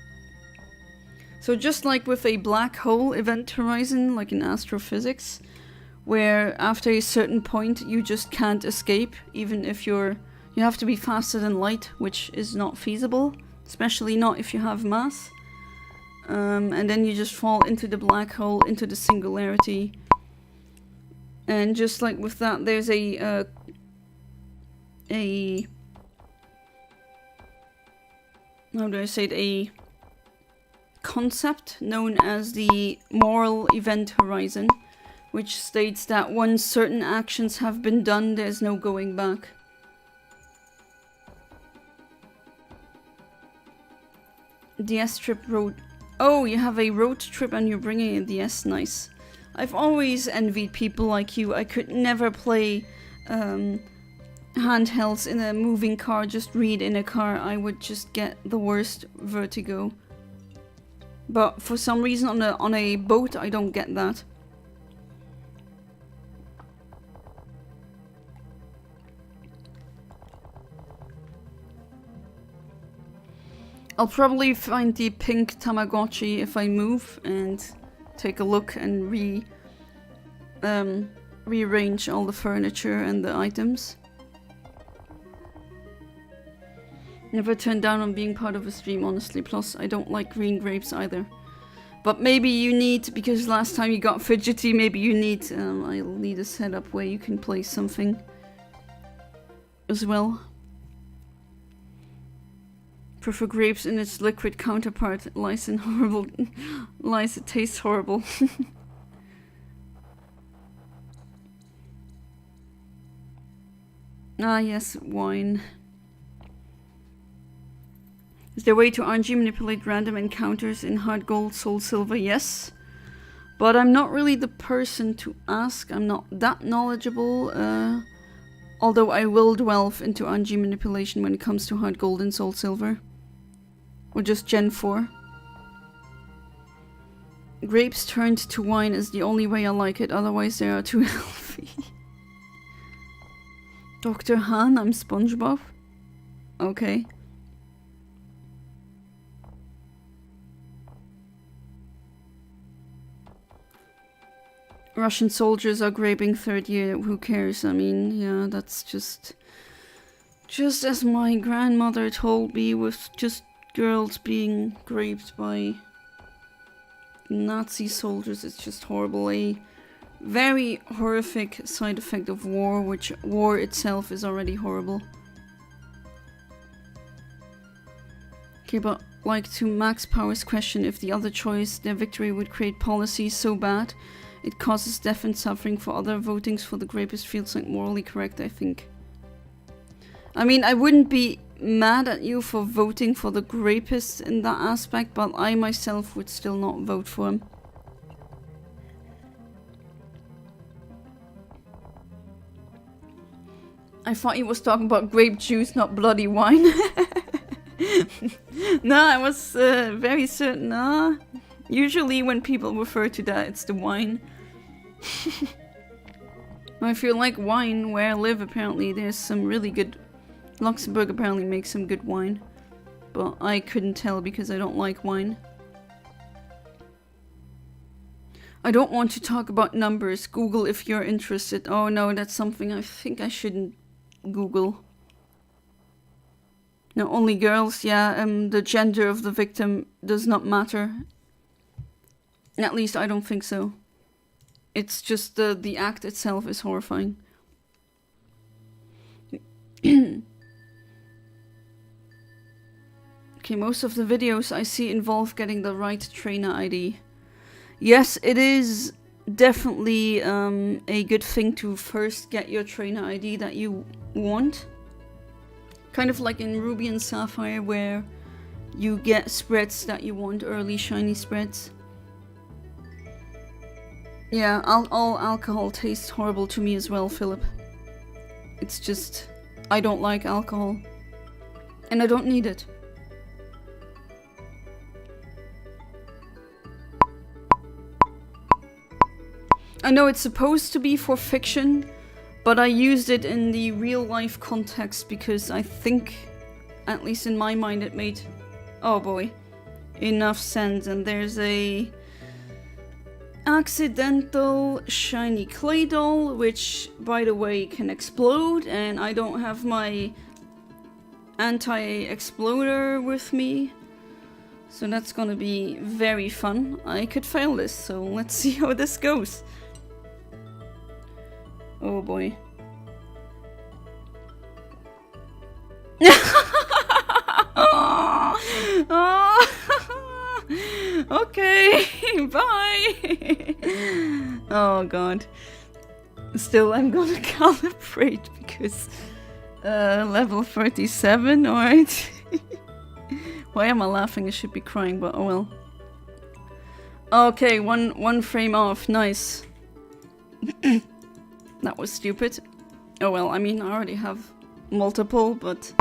So just like with a black hole event horizon, like in astrophysics, where after a certain point you just can't escape, even if you have to be faster than light, which is not feasible, especially not if you have mass. And then you just fall into the black hole, into the singularity. And just like with that, there's a how do I say it? A concept known as the moral event horizon, which states that once certain actions have been done, there's no going back. DS trip road. Oh, you have a road trip and you're bringing a DS. Nice. I've always envied people like you. I could never play handhelds in a moving car, just read in a car. I would just get the worst vertigo. But for some reason on a boat, I don't get that. I'll probably find the pink Tamagotchi if I move and take a look and rearrange all the furniture and the items. Never turned down on being part of a stream, honestly. Plus, I don't like green grapes either. But maybe you need, because last time you got fidgety, maybe you need, I'll need a setup where you can play something as well. Prefer grapes in its liquid counterpart. Lies in horrible... lies, it tastes horrible. Ah yes, wine. Is there a way to RNG manipulate random encounters in hard gold, soul silver? Yes. But I'm not really the person to ask. I'm not that knowledgeable. Although I will delve into RNG manipulation when it comes to hard gold and soul silver. Or just Gen 4. Grapes turned to wine is the only way I like it. Otherwise they are too healthy. Dr. Han, I'm SpongeBob. Okay. Russian soldiers are graping third year. Who cares? I mean, yeah, that's just as my grandmother told me, with just girls being raped by Nazi soldiers. It's just horrible. A very horrific side effect of war, which war itself is already horrible. Okay, but like to Max Power's question, if the other choice, their victory would create policies so bad it causes death and suffering for other votings for the grapist feels like morally correct, I think. I mean, I wouldn't be mad at you for voting for the grapist in that aspect, but I myself would still not vote for him. I thought he was talking about grape juice, not bloody wine. No, I was very certain. Nah. Usually when people refer to that, it's the wine. If you like wine, where I live apparently there's some really good... Luxembourg apparently makes some good wine. But I couldn't tell because I don't like wine. I don't want to talk about numbers. Google if you're interested. Oh no, that's something I think I shouldn't Google. No, only girls, yeah, the gender of the victim does not matter. At least I don't think so. It's just the act itself is horrifying. Okay, most of the videos I see involve getting the right trainer ID. Yes, it is definitely a good thing to first get your trainer ID that you want. Kind of like in Ruby and Sapphire, where you get spreads that you want, early shiny spreads. Yeah, all alcohol tastes horrible to me as well, Philip. It's just... I don't like alcohol. And I don't need it. I know it's supposed to be for fiction, but I used it in the real life context because I think, at least in my mind, it made, oh boy, enough sense. And there's a accidental shiny clay doll, which, by the way, can explode, and I don't have my anti-exploder with me. So that's gonna be very fun. I could fail this, so let's see how this goes. Oh boy. Oh. Okay, bye. Oh god. Still, I'm gonna calibrate because level 37, alright. Why am I laughing? I should be crying, but oh well. Okay, one frame off, nice. That was stupid. Oh well, I mean, I already have multiple, but...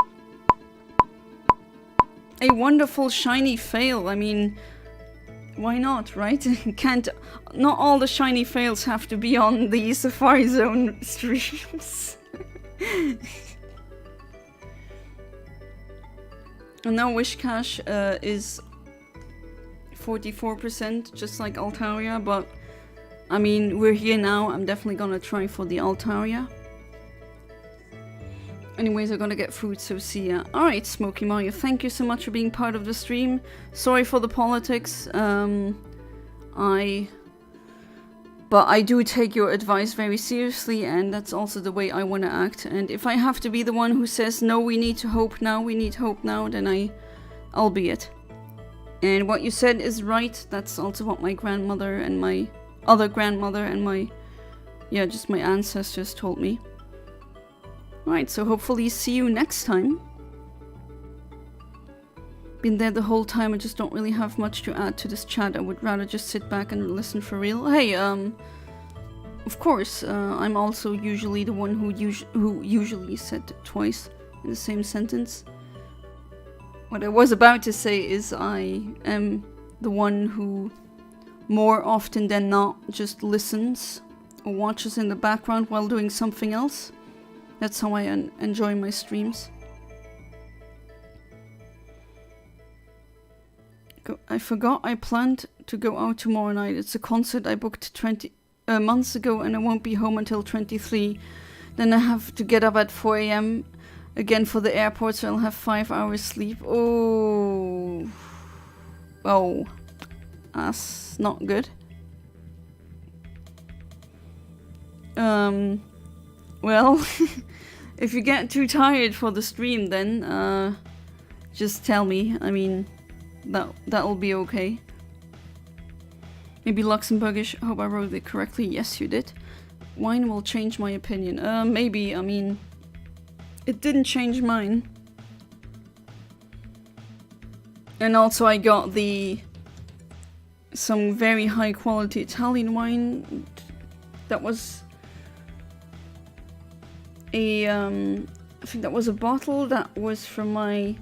A wonderful shiny fail, I mean... Why not, right? Not all the shiny fails have to be on the Safari Zone streams. And now Wish Cash is 44%, just like Altaria, but... I mean, we're here now, I'm definitely gonna try for the Altaria. Anyways, I'm gonna get food, so see ya. Alright, Smokey Mario, thank you so much for being part of the stream. Sorry for the politics, but I do take your advice very seriously, and that's also the way I want to act. And if I have to be the one who says, no, we need to hope now, we need hope now, then I'll be it. And what you said is right, that's also what my grandmother and my other grandmother and my ancestors told me. Right, so hopefully see you next time. been there the whole time. I just don't really have much to add to this chat. I would rather just sit back and listen for real. Hey, of course, I'm also usually the one who usually said twice in the same sentence. What I was about to say is I am the one who more often than not just listens or watches in the background while doing something else. That's how I enjoy my streams. I forgot I planned to go out tomorrow night. It's a concert I booked 20 months ago and I won't be home until 23. Then I have to get up at 4 AM again for the airport, so I'll have 5 hours sleep. Oh, that's not good. Well, if you get too tired for the stream, then just tell me. I mean, that'll be okay. Maybe Luxembourgish. Hope I wrote it correctly. Yes, you did. Wine will change my opinion. Maybe. I mean, it didn't change mine. And also, I got some very high quality Italian wine. That was I think that was a bottle that was from my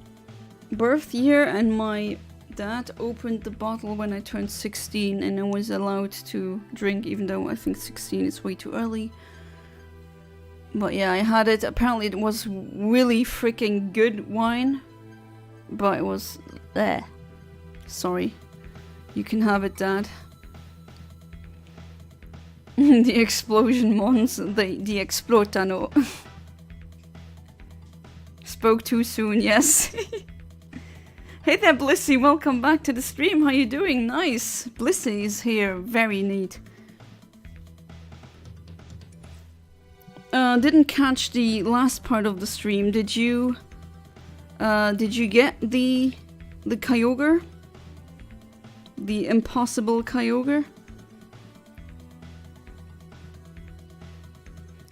birth year, and my dad opened the bottle when I turned 16 and I was allowed to drink, even though I think 16 is way too early. But yeah, I had it. Apparently it was really freaking good wine, but it was sorry. You can have it, Dad. The explosion mons, the explotano. Spoke too soon, yes. Hey there, Blissy, welcome back to the stream. How you doing? Nice. Blissy is here, very neat. Didn't catch the last part of the stream. Did you get the Kyogre? The impossible Kyogre?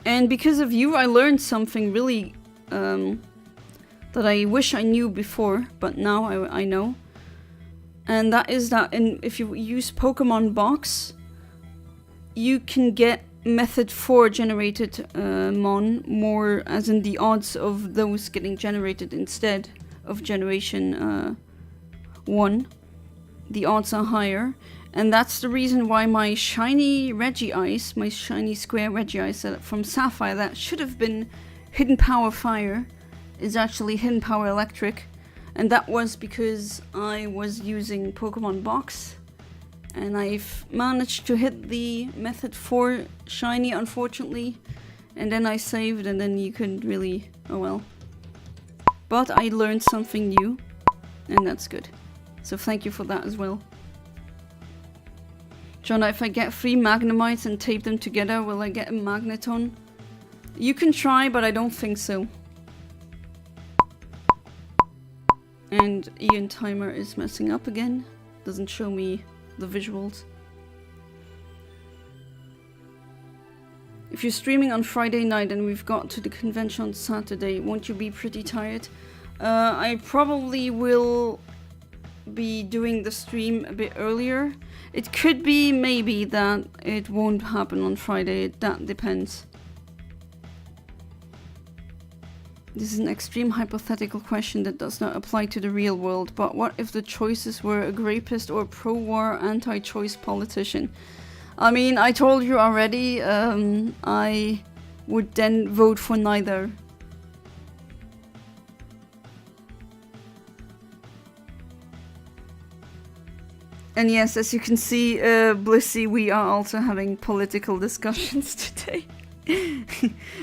And because of you, I learned something really that I wish I knew before, but now I know. And that is that if you use Pokemon Box, you can get Method 4 generated Mon, more as in the odds of those getting generated instead of Generation 1. The odds are higher. And that's the reason why my shiny Regice, my shiny square Regice from Sapphire, that should have been Hidden Power Fire, is actually Hidden Power Electric. And that was because I was using Pokemon Box. And I've managed to hit the Method 4 shiny, unfortunately. And then I saved, and then you couldn't really... oh well. But I learned something new, and that's good. So thank you for that as well. Jonna, if I get 3 Magnemites and tape them together, will I get a Magneton? You can try, but I don't think so. And Eontimer is messing up again. Doesn't show me the visuals. If you're streaming on Friday night and we've got to the convention on Saturday, won't you be pretty tired? I probably will be doing the stream a bit earlier. It could be maybe that it won't happen on Friday. That depends. This is an extreme hypothetical question that does not apply to the real world, but what if the choices were a rapist or pro-war anti-choice politician? I mean, I told you already, I would then vote for neither. And yes, as you can see, Blissy, we are also having political discussions today.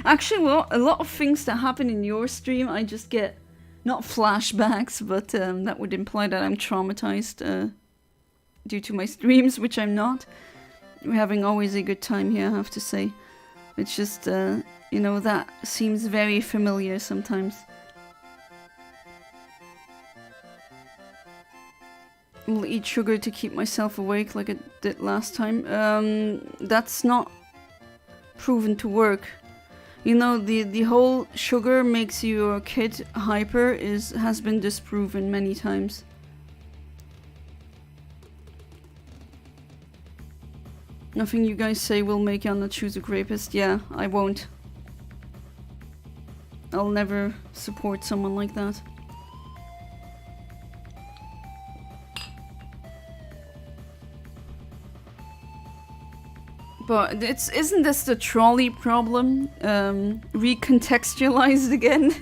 Actually, well, a lot of things that happen in your stream, I just get, not flashbacks, but that would imply that I'm traumatized due to my streams, which I'm not. We're having always a good time here, I have to say. It's just, you know, that seems very familiar sometimes. I'll eat sugar to keep myself awake like I did last time. That's not proven to work. You know, the whole sugar makes your kid hyper has been disproven many times. Nothing you guys say will make Anna choose a rapist. Yeah, I won't. I'll never support someone like that. But isn't this the trolley problem? Recontextualized again?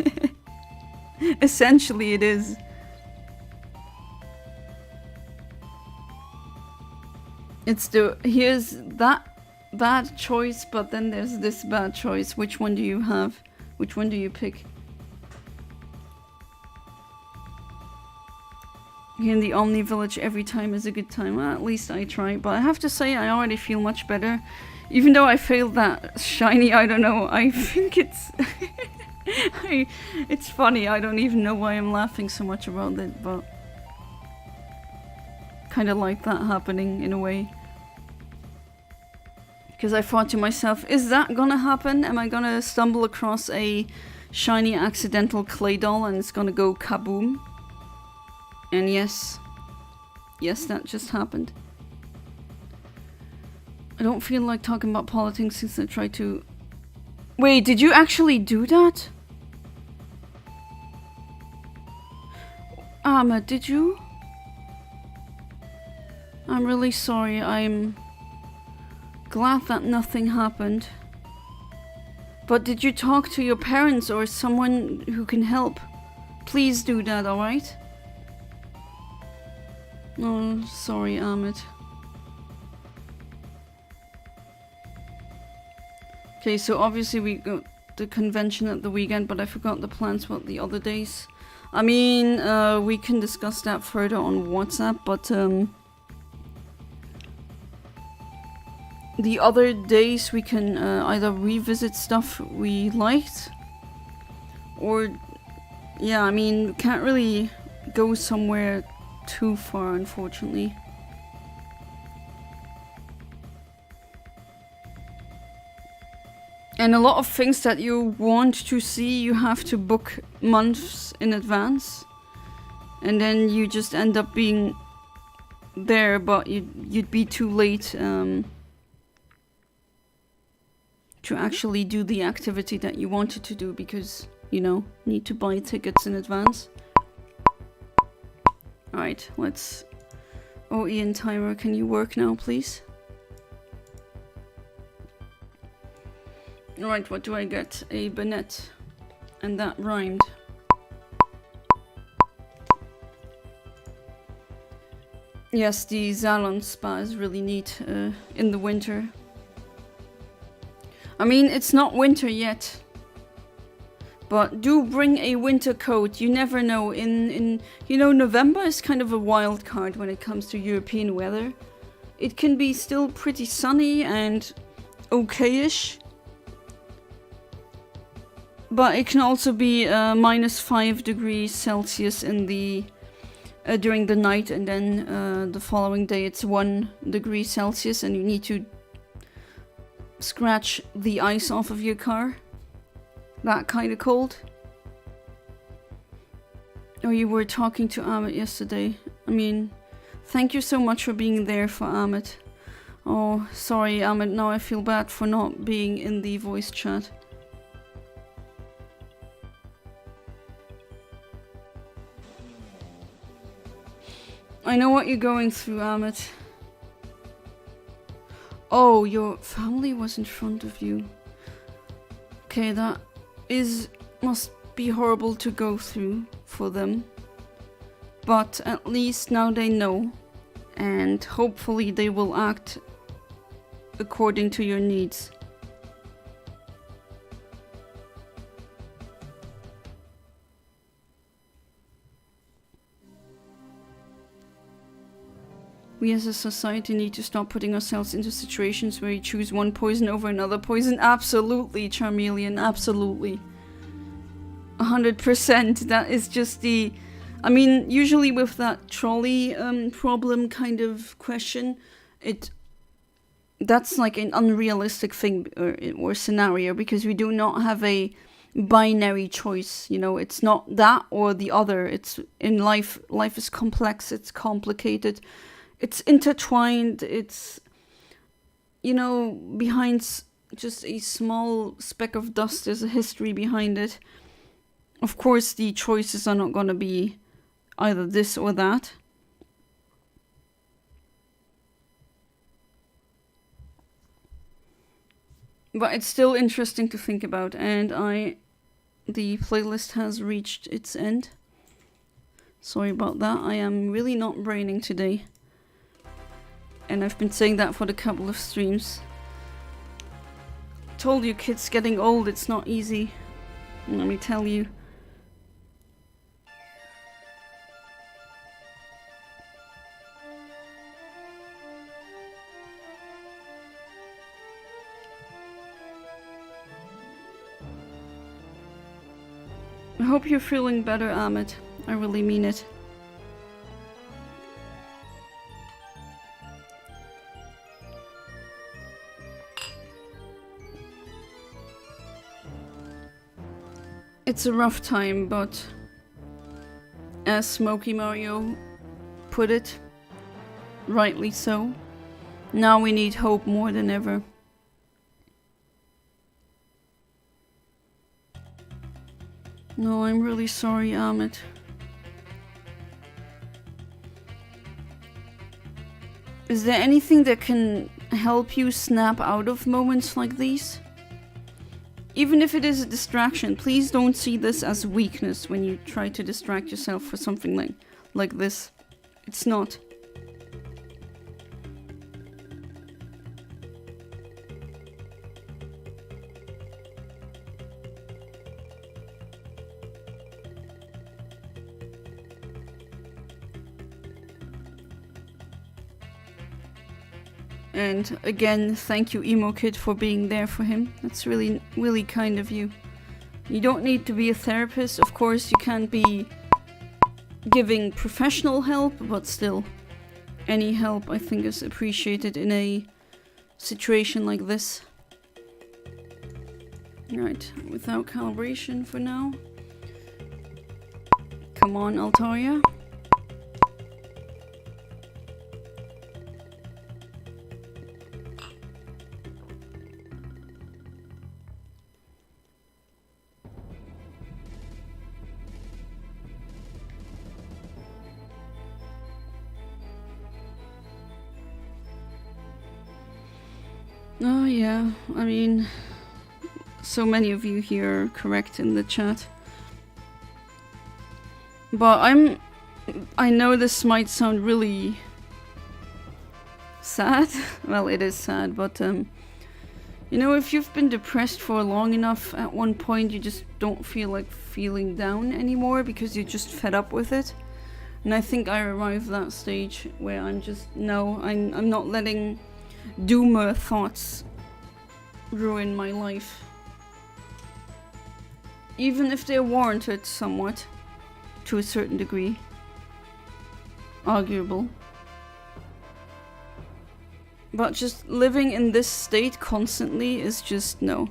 Essentially it is. It's here's that bad choice, but then there's this bad choice. Which one do you have? Which one do you pick? Here in the Omni Village, every time is a good time. Well, at least I try. But I have to say, I already feel much better. Even though I failed that shiny, I don't know. I think it's... it's funny. I don't even know why I'm laughing so much about it, but... kind of like that happening in a way. Because I thought to myself, is that gonna happen? Am I gonna stumble across a shiny accidental clay doll and it's gonna go kaboom? And yes, that just happened. I don't feel like talking about politics since I tried to... Wait, did you actually do that? Ahmed, did you? I'm really sorry. I'm glad that nothing happened. But did you talk to your parents or someone who can help? Please do that, alright? Oh, sorry, Ahmed. Okay, so obviously we got the convention at the weekend, but I forgot the plans for the other days. I mean, we can discuss that further on WhatsApp, but the other days we can either revisit stuff we liked, or, yeah, I mean, we can't really go somewhere too far, unfortunately. And a lot of things that you want to see, you have to book months in advance. And then you just end up being there, but you'd be too late to actually do the activity that you wanted to do because, you know, need to buy tickets in advance. Alright, let's... Oh, Eontimer, can you work now, please? Alright, what do I get? A bonnet. And that rhymed. Yes, the Zalon spa is really neat in the winter. I mean, it's not winter yet. But do bring a winter coat. You never know. You know, November is kind of a wild card when it comes to European weather. It can be still pretty sunny and okay-ish. But it can also be -5 degrees Celsius in the during the night, and then the following day it's 1 degree Celsius, and you need to scratch the ice off of your car. That kind of cold. Oh, you were talking to Amit yesterday. I mean, thank you so much for being there for Amit. Oh, sorry Amit, now I feel bad for not being in the voice chat. I know what you're going through, Amit. Oh, your family was in front of you. Okay, that must be horrible to go through for them. But at least now they know. And hopefully they will act according to your needs. We as a society need to stop putting ourselves into situations where you choose one poison over another poison. Absolutely, Charmeleon, absolutely. 100%. That is just the... I mean, usually with that trolley problem kind of question, that's like an unrealistic thing or scenario, because we do not have a binary choice, you know. It's not that or the other. It's in life is complex, it's complicated. It's intertwined, it's you know, behind just a small speck of dust, there's a history behind it. Of course, the choices are not gonna be either this or that. But it's still interesting to think about, and the playlist has reached its end. Sorry about that, I am really not braining today. And I've been saying that for a couple of streams. Told you, kids getting old, it's not easy. Let me tell you. I hope you're feeling better, Ahmed. I really mean it. It's a rough time, but as Smokey Mario put it, rightly so, now we need hope more than ever. No, I'm really sorry, Ahmed. Is there anything that can help you snap out of moments like these? Even if it is a distraction, please don't see this as weakness when you try to distract yourself for something like this. It's not. And again, thank you, Emo Kid, for being there for him. That's really, really kind of you. You don't need to be a therapist. Of course, you can't be giving professional help, but still, any help I think is appreciated in a situation like this. Right, without calibration for now. Come on, Altaria. Oh yeah, I mean, so many of you here are correct in the chat. But I know this might sound really sad. Well, it is sad, but you know, if you've been depressed for long enough, at one point you just don't feel like feeling down anymore because you're just fed up with it. And I think I arrived at that stage where I'm just, no, I'm not letting doomer thoughts ruin my life. Even if they're warranted somewhat, to a certain degree. Arguable. But just living in this state constantly is just no.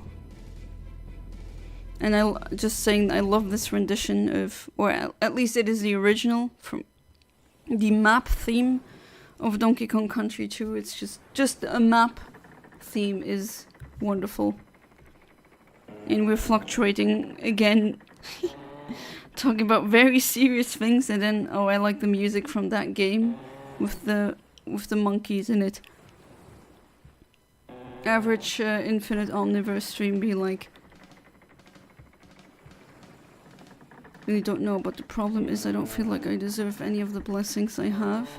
And just saying I love this rendition of, or at least it is the original from the map theme of Donkey Kong Country 2. It's just a map theme is wonderful. And we're fluctuating again, talking about very serious things, and then oh, I like the music from that game with the monkeys in it. Average Infinite Omniverse stream be like, really don't know, but the problem is I don't feel like I deserve any of the blessings I have.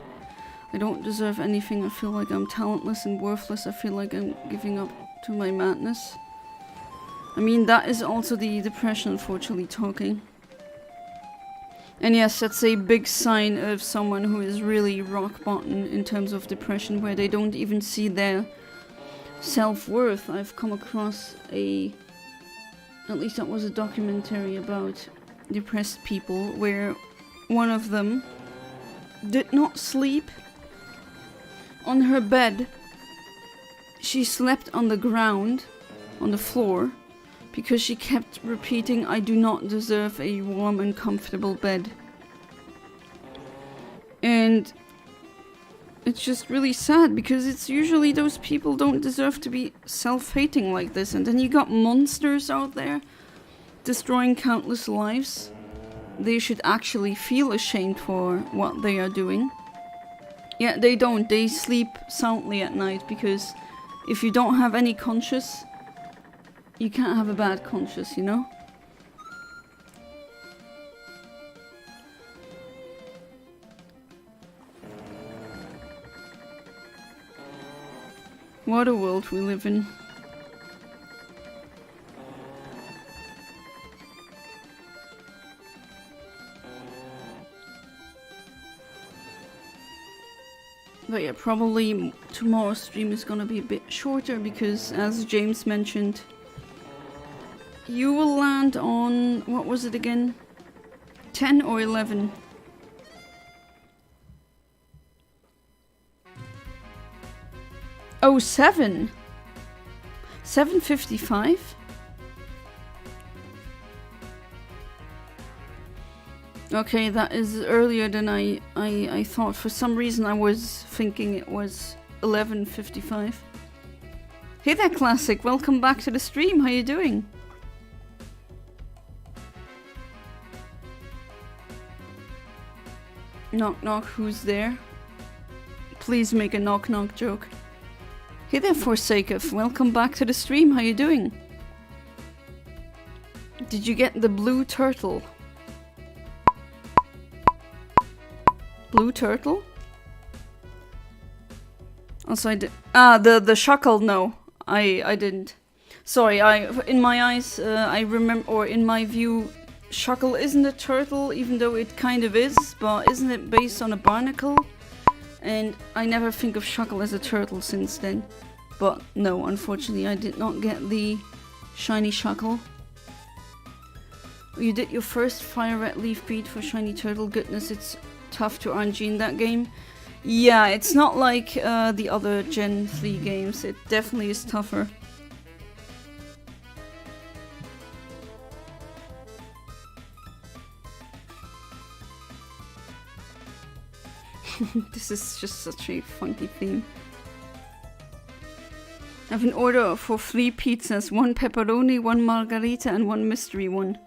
I don't deserve anything. I feel like I'm talentless and worthless. I feel like I'm giving up to my madness. I mean, that is also the depression, unfortunately, talking. And yes, that's a big sign of someone who is really rock bottom in terms of depression, where they don't even see their self-worth. I've come across at least that was a documentary about depressed people, where one of them did not sleep on her bed. She slept on the ground, on the floor, because she kept repeating, I do not deserve a warm and comfortable bed. And It's just really sad because it's usually those people don't deserve to be self-hating like this, and then you got monsters out there destroying countless lives. They should actually feel ashamed for what they are doing. Yeah, they don't. They sleep soundly at night because if you don't have any conscience, you can't have a bad conscience, you know? What a world we live in. But yeah, probably tomorrow's stream is gonna be a bit shorter because, as James mentioned, you will land on, what was it again? 10 or 11? Oh, 7? 7:55? Okay, that is earlier than I thought. For some reason I was thinking it was 11:55. Hey there, Classic! Welcome back to the stream, how you doing? Knock knock, who's there? Please make a knock knock joke. Hey there, Forsaketh, welcome back to the stream, how you doing? Did you get the blue turtle? Blue turtle? Also I did. Ah, the shackle, no. I didn't. Sorry, in my eyes, I remember, or in my view, shackle isn't a turtle, even though it kind of is, but isn't it based on a barnacle? And I never think of shackle as a turtle since then. But no, unfortunately I did not get the shiny shackle. You did your first fire red leaf beat for shiny turtle. Goodness, it's tough to RNG in that game. Yeah, it's not like the other Gen 3 games. It definitely is tougher. This is just such a funky theme. I have an order for 3 pizzas, 1 pepperoni, 1 margarita and 1 mystery one.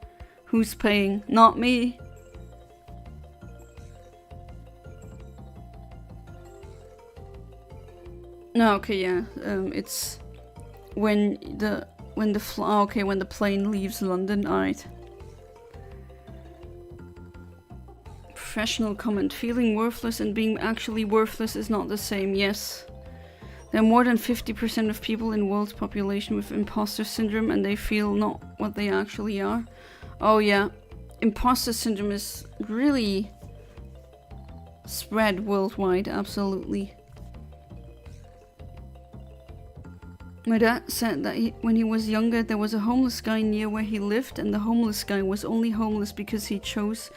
Who's paying? Not me. No, okay, yeah. It's when the plane leaves London. Alright. Professional comment. Feeling worthless and being actually worthless is not the same. Yes. There are more than 50% of people in the world's population with imposter syndrome and they feel not what they actually are. Oh yeah. Imposter syndrome is really spread worldwide, absolutely. My dad said that when he was younger there was a homeless guy near where he lived, and the homeless guy was only homeless because he chose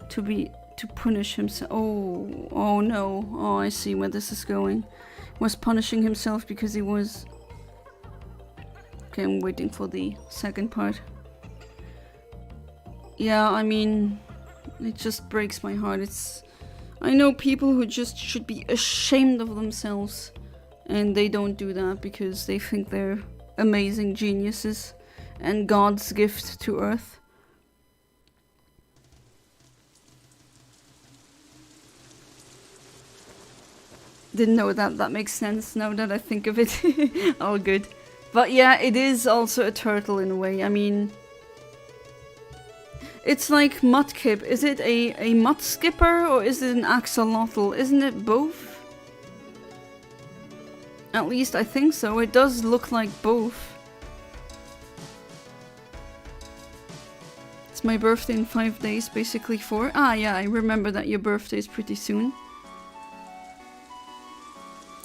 to punish himself. Oh no. Oh, I see where this is going. He was punishing himself because he was... Okay, I'm waiting for the second part. Yeah, I mean, it just breaks my heart. I know people who just should be ashamed of themselves. And they don't do that because they think they're amazing geniuses and God's gift to Earth. Didn't know that. That makes sense now that I think of it. All good. But yeah, it is also a turtle in a way. I mean, it's like Mudkip. Is it a mud skipper or is it an axolotl? Isn't it both? At least I think so. It does look like both. It's my birthday in 5 days, basically 4. Ah, yeah, I remember that your birthday is pretty soon.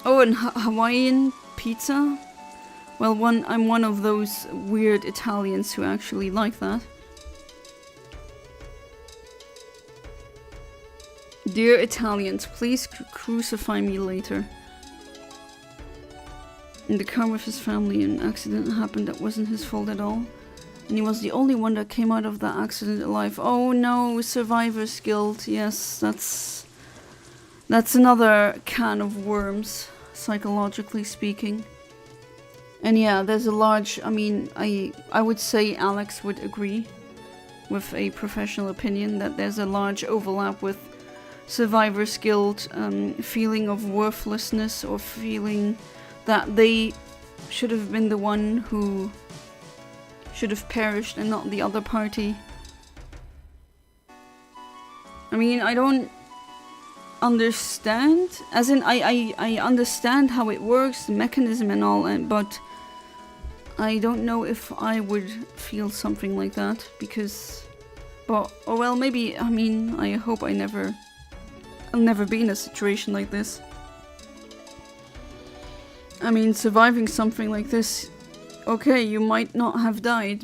Oh, and Hawaiian pizza? Well, I'm one of those weird Italians who actually like that. Dear Italians, please crucify me later. In the car with his family, an accident happened that wasn't his fault at all. And he was the only one that came out of that accident alive. Oh no, survivor's guilt. Yes, that's That's another can of worms, psychologically speaking. And yeah, there's a large, I mean, I would say Alex would agree with a professional opinion that there's a large overlap with survivor's guilt, feeling of worthlessness or feeling that they should have been the one who should have perished and not the other party. I mean, I don't understand, as in I understand how it works, the mechanism and all, but I don't know if I would feel something like that, because, but, oh well, maybe, I mean, I hope I'll never be in a situation like this. I mean, surviving something like this, okay, you might not have died,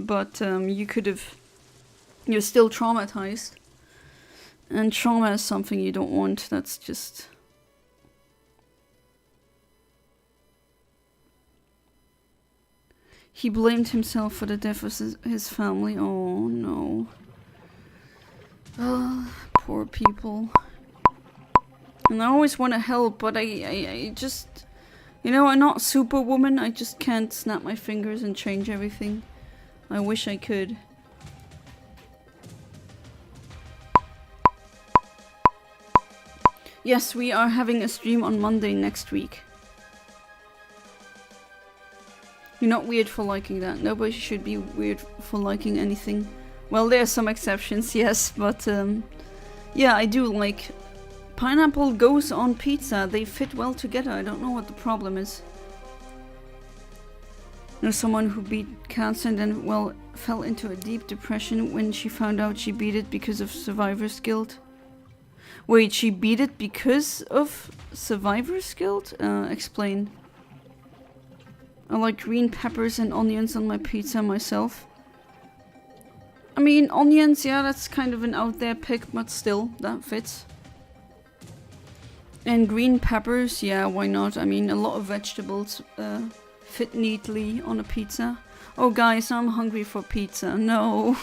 but you could have, you're still traumatized. And trauma is something you don't want, that's just... He blamed himself for the death of his family. Oh no. Oh, poor people. And I always want to help, but I just... You know, I'm not Superwoman, I just can't snap my fingers and change everything. I wish I could. Yes, we are having a stream on Monday next week. You're not weird for liking that. Nobody should be weird for liking anything. Well, there are some exceptions, yes, but yeah, I do like... Pineapple goes on pizza. They fit well together. I don't know what the problem is. There's someone who beat cancer and then, well, fell into a deep depression when she found out she beat it because of survivor's guilt. Wait, she beat it because of survivor's guilt? Explain. I like green peppers and onions on my pizza myself. I mean, onions, yeah, that's kind of an out there pick, but still, that fits. And green peppers, yeah, why not? I mean, a lot of vegetables fit neatly on a pizza. Oh guys, I'm hungry for pizza. No.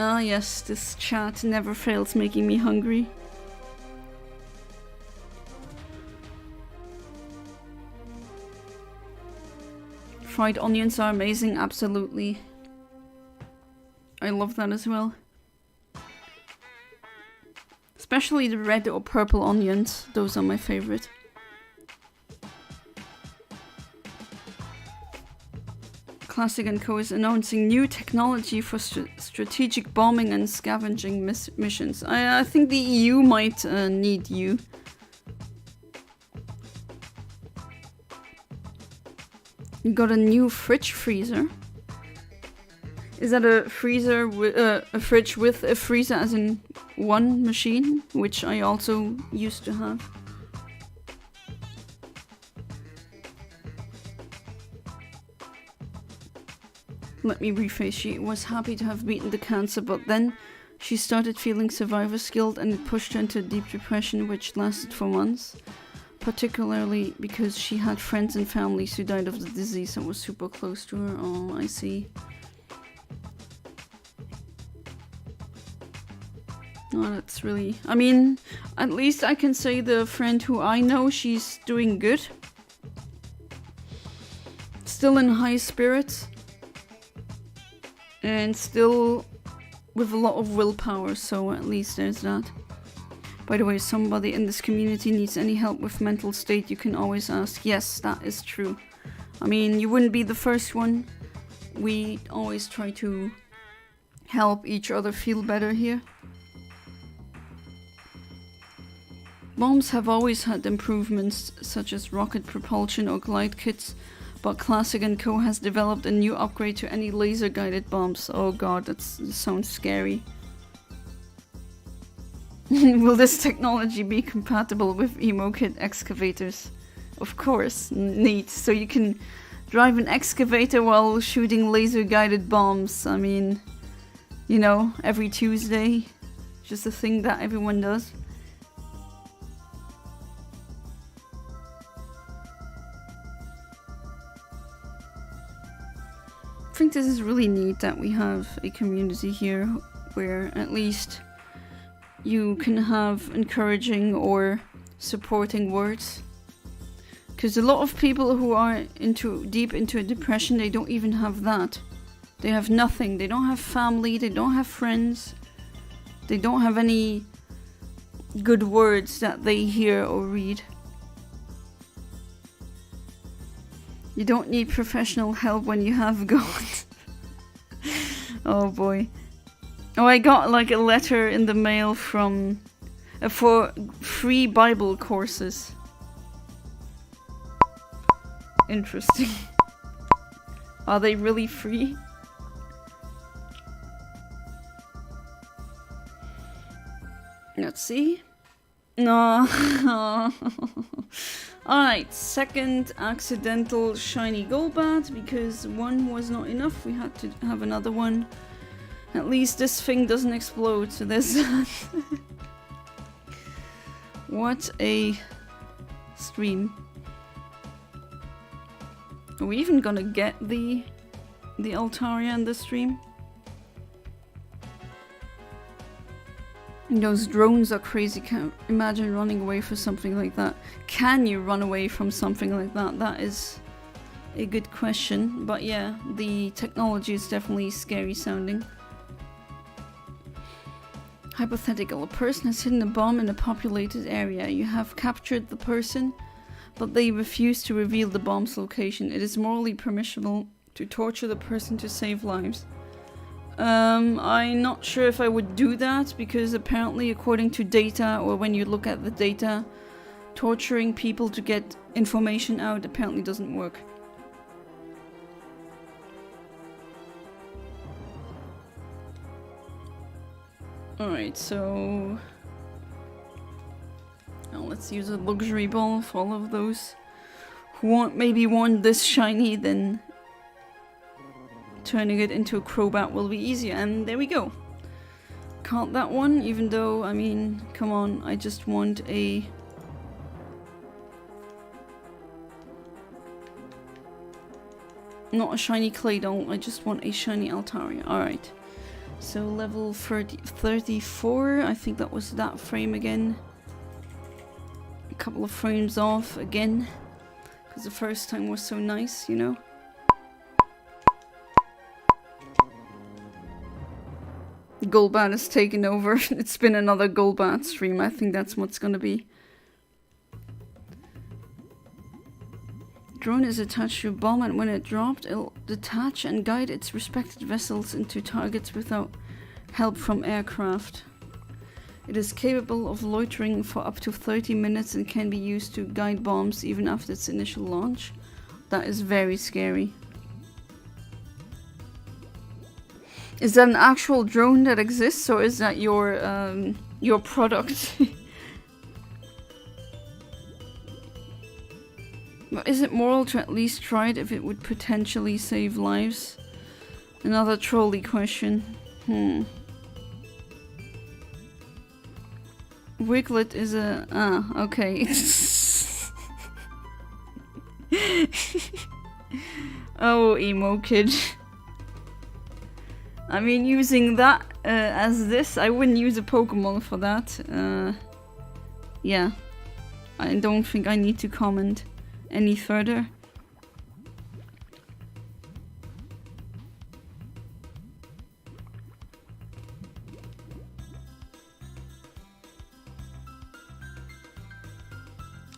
Ah yes, this chat never fails making me hungry. Fried onions are amazing, absolutely. I love that as well. Especially the red or purple onions, those are my favorite. Classic & Co is announcing new technology for strategic bombing and scavenging missions. I think the EU might need you. You got a new fridge freezer. Is that a freezer with a fridge with a freezer as in one machine, which I also used to have? Let me rephrase. She was happy to have beaten the cancer, but then she started feeling survivor's guilt and it pushed her into a deep depression which lasted for months. Particularly because she had friends and families who died of the disease and was super close to her. Oh, I see. Oh, that's really... I mean, at least I can say the friend who I know, she's doing good. Still in high spirits. And still with a lot of willpower, so at least there's that. By the way, if somebody in this community needs any help with mental state, you can always ask. Yes, that is true. I mean, you wouldn't be the first one. We always try to help each other feel better here. Bombs have always had improvements, such as rocket propulsion or glide kits, but Classic & Co has developed a new upgrade to any laser-guided bombs. Oh god, that sounds scary. Will this technology be compatible with EmoKit excavators? Of course, neat. So you can drive an excavator while shooting laser-guided bombs. I mean, you know, every Tuesday. Just a thing that everyone does. think this is really neat that we have a community here where at least you can have encouraging or supporting words. Because a lot of people who are deep into a depression, they don't even have that. They have nothing. They don't have family. They don't have friends. They don't have any good words that they hear or read. You don't need professional help when you have God. Oh boy. Oh, I got like a letter in the mail from for free Bible courses. Interesting. Are they really free? Let's see. No. Alright, second accidental shiny Golbat, because one was not enough, we had to have another one. At least this thing doesn't explode, so there's that. What a stream. Are we even gonna get the Altaria in this stream? Those drones are crazy. Can't imagine running away from something like that. Can you run away from something like that? That is a good question. But yeah, the technology is definitely scary sounding. Hypothetical. A person has hidden a bomb in a populated area. You have captured the person, but they refuse to reveal the bomb's location. It is morally permissible to torture the person to save lives. I'm not sure if I would do that, because apparently according to data, or when you look at the data, torturing people to get information out apparently doesn't work. Alright, so now let's use a luxury ball for all of those who maybe want this shiny, then turning it into a Crobat will be easier, and there we go. Can't that one, even though, I mean, come on, I just want a... not a shiny Claydol, I just want a shiny Altaria. Alright, so level 34, I think that was that frame again. A couple of frames off again, because the first time was so nice, you know? Golbat has taken over. It's been another Golbat stream. I think that's what's gonna be. Drone is attached to a bomb, and when it dropped, it'll detach and guide its respected vessels into targets without help from aircraft. It is capable of loitering for up to 30 minutes and can be used to guide bombs even after its initial launch. That is very scary. Is that an actual drone that exists, or is that your product? But is it moral to at least try it if it would potentially save lives? Another trolley question. Wiglet is a... okay. Oh, emo kid. I mean, using that as this, I wouldn't use a Pokemon for that. Yeah. I don't think I need to comment any further.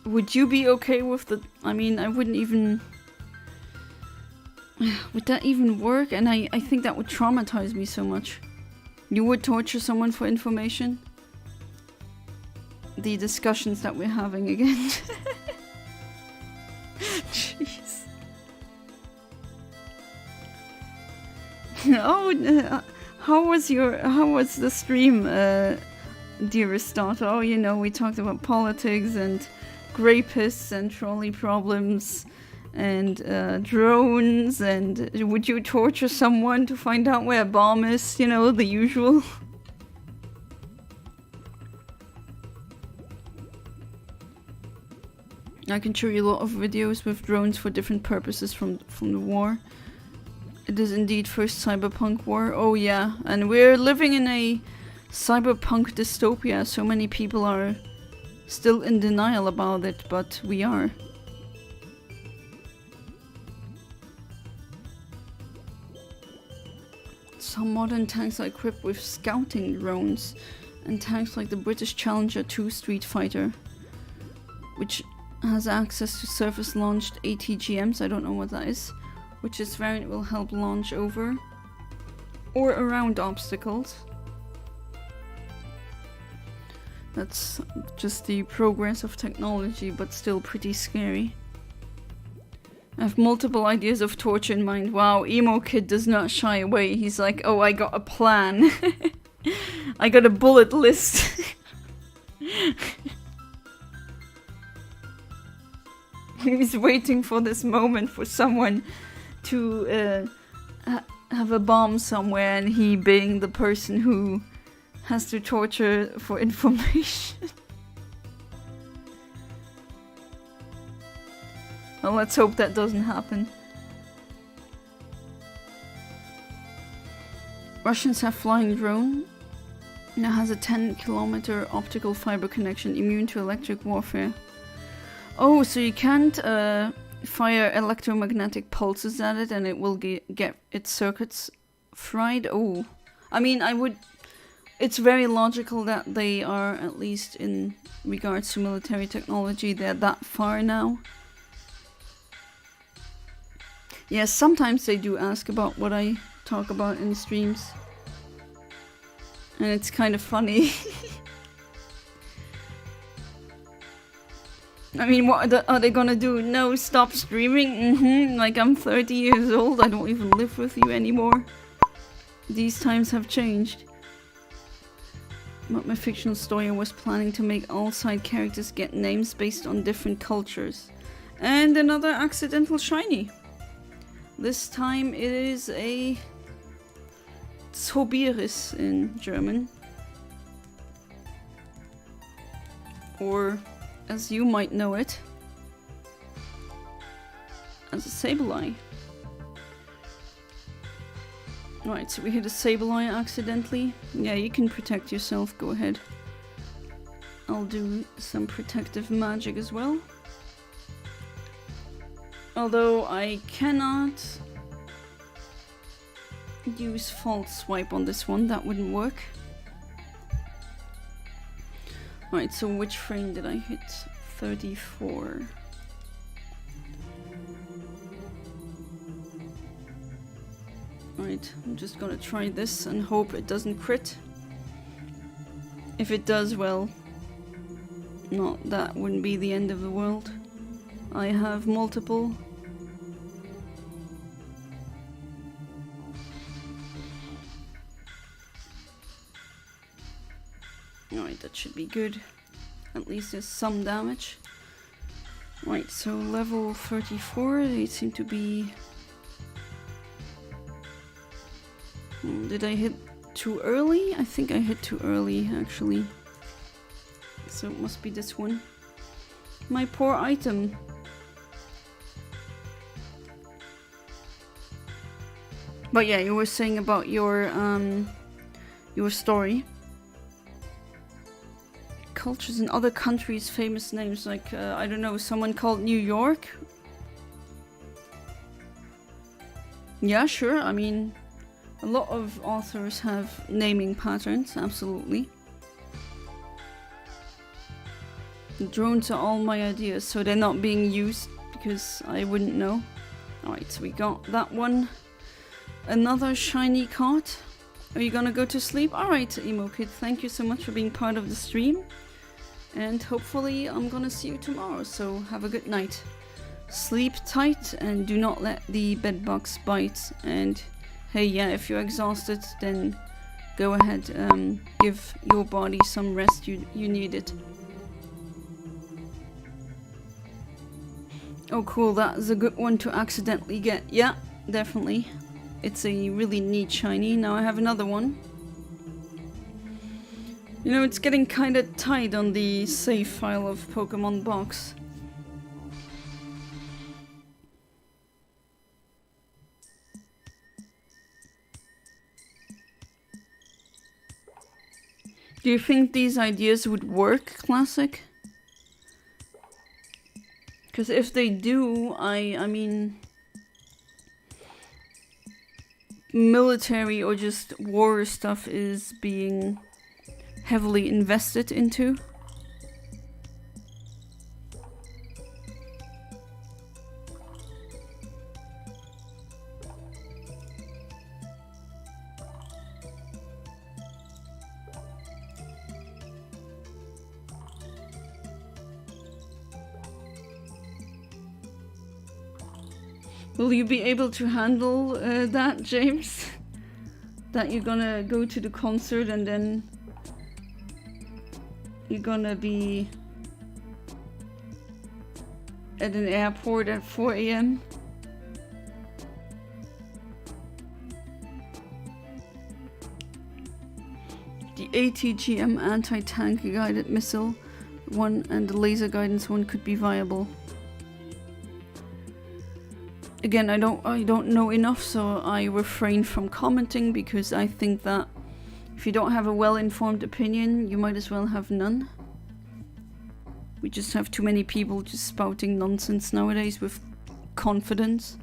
Would you be okay with the... I mean, I wouldn't even... Would that even work? And I think that would traumatize me so much. You would torture someone for information? The discussions that we're having again. Jeez. Oh, how was the stream, dearest daughter? Oh, you know, we talked about politics and grapists and trolley problems and drones, and would you torture someone to find out where a bomb is? You know, the usual. I can show you a lot of videos with drones for different purposes from the war. It is indeed first cyberpunk war. Oh yeah, and we're living in a cyberpunk dystopia. So many people are still in denial about it, but we are. Some modern tanks are equipped with scouting drones, and tanks like the British Challenger 2 Street Fighter, which has access to surface-launched ATGMs, I don't know what that is, which this variant will help launch over or around obstacles. That's just the progress of technology, but still pretty scary. I have multiple ideas of torture in mind. Wow, Emo Kid does not shy away. He's like, oh, I got a plan. I got a bullet list. He's waiting for this moment for someone to have a bomb somewhere, and he being the person who has to torture for information. Well, let's hope that doesn't happen. Russians have flying drone. It has a 10-kilometer optical fiber connection, immune to electric warfare. Oh, so you can't fire electromagnetic pulses at it and it will get its circuits fried? Oh, I mean, it's very logical that they are, at least in regards to military technology, they're that far now. Yes, sometimes they do ask about what I talk about in streams. And it's kind of funny. I mean, what are they gonna do? No, stop streaming? Like, I'm 30 years old, I don't even live with you anymore. These times have changed. But my fictional story was planning to make all side characters get names based on different cultures. And another accidental shiny. This time it is a Zobiris in German. Or, as you might know it, as a Sableye. Right, so we hit a Sableye accidentally. Yeah, you can protect yourself, go ahead. I'll do some protective magic as well. Although I cannot use false swipe on this one, that wouldn't work. Right, so which frame did I hit? 34. Right, I'm just gonna try this and hope it doesn't crit. If it does, well, that wouldn't be the end of the world. I have multiple. Alright, that should be good. At least there's some damage. Right, so level 34, they seem to be... Did I hit too early? I think I hit too early, actually. So it must be this one. My poor item. But yeah, you were saying about your story. Cultures in other countries, famous names like, I don't know, someone called New York? Yeah, sure, I mean, a lot of authors have naming patterns, absolutely. The drones are all my ideas, so they're not being used because I wouldn't know. Alright, so we got that one. Another shiny card. Are you gonna go to sleep? Alright, Emo Kid, thank you so much for being part of the stream. And hopefully I'm gonna see you tomorrow, so have a good night. Sleep tight and do not let the bedbugs bite. And hey, yeah, if you're exhausted, then go ahead, give your body some rest, you need it. Oh cool, that is a good one to accidentally get. Yeah, definitely. It's a really neat shiny. Now I have another one. You know, it's getting kinda tight on the save file of Pokemon Box. Do you think these ideas would work, Classic? Because if they do, I mean... military or just war stuff is being heavily invested into. Will you be able to handle that, James? That you're gonna go to the concert and then you're gonna be at an airport at 4 AM? The ATGM anti-tank guided missile one and the laser guidance one could be viable. Again, I don't know enough, so I refrain from commenting because I think that if you don't have a well-informed opinion, you might as well have none. We just have too many people just spouting nonsense nowadays with confidence.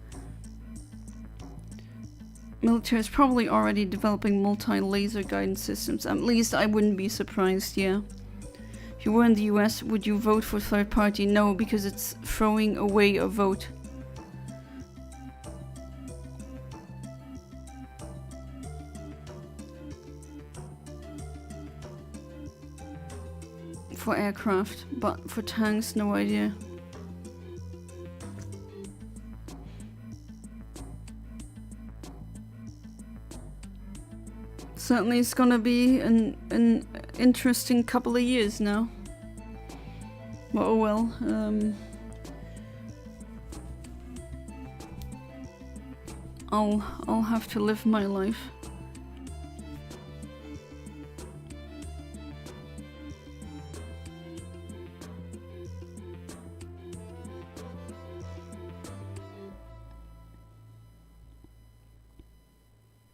Military is probably already developing multi-laser guidance systems. At least I wouldn't be surprised, yeah. If you were in the US, would you vote for third party? No, because it's throwing away a vote. For aircraft, but for tanks, no idea. Certainly it's gonna be an interesting couple of years now. But oh well. I'll have to live my life.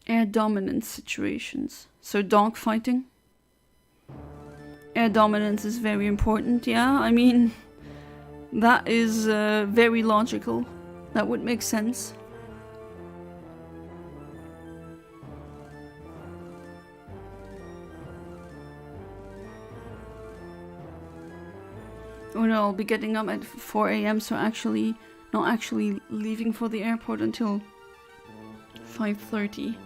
Air dominance situations. So dogfighting. Air dominance is very important, yeah. I mean, that is very logical. That would make sense. Oh no, I'll be getting up at 4 AM, so actually, not actually leaving for the airport until 5:30.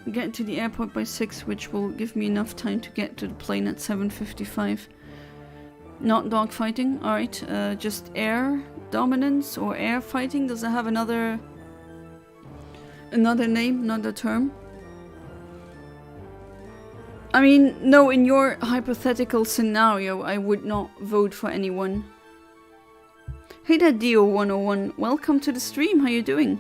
I get to the airport by 6, which will give me enough time to get to the plane at 7:55. Not dogfighting, alright. Just air dominance or air fighting. Does it have another name, another term? I mean, no, in your hypothetical scenario, I would not vote for anyone. Hey there, Dio101. Welcome to the stream. How you doing?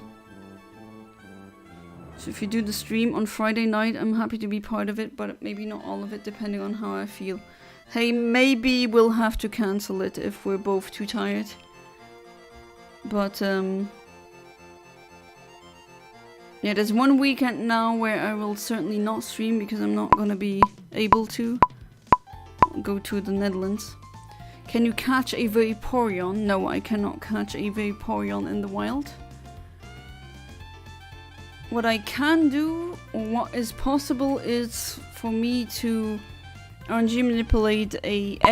So if you do the stream on Friday night, I'm happy to be part of it, but maybe not all of it, depending on how I feel. Hey, maybe we'll have to cancel it if we're both too tired. But, yeah, there's one weekend now where I will certainly not stream because I'm not gonna be able to go to the Netherlands. Can you catch a Vaporeon? No, I cannot catch a Vaporeon in the wild. What I can do, or what is possible, is for me to RNG manipulate an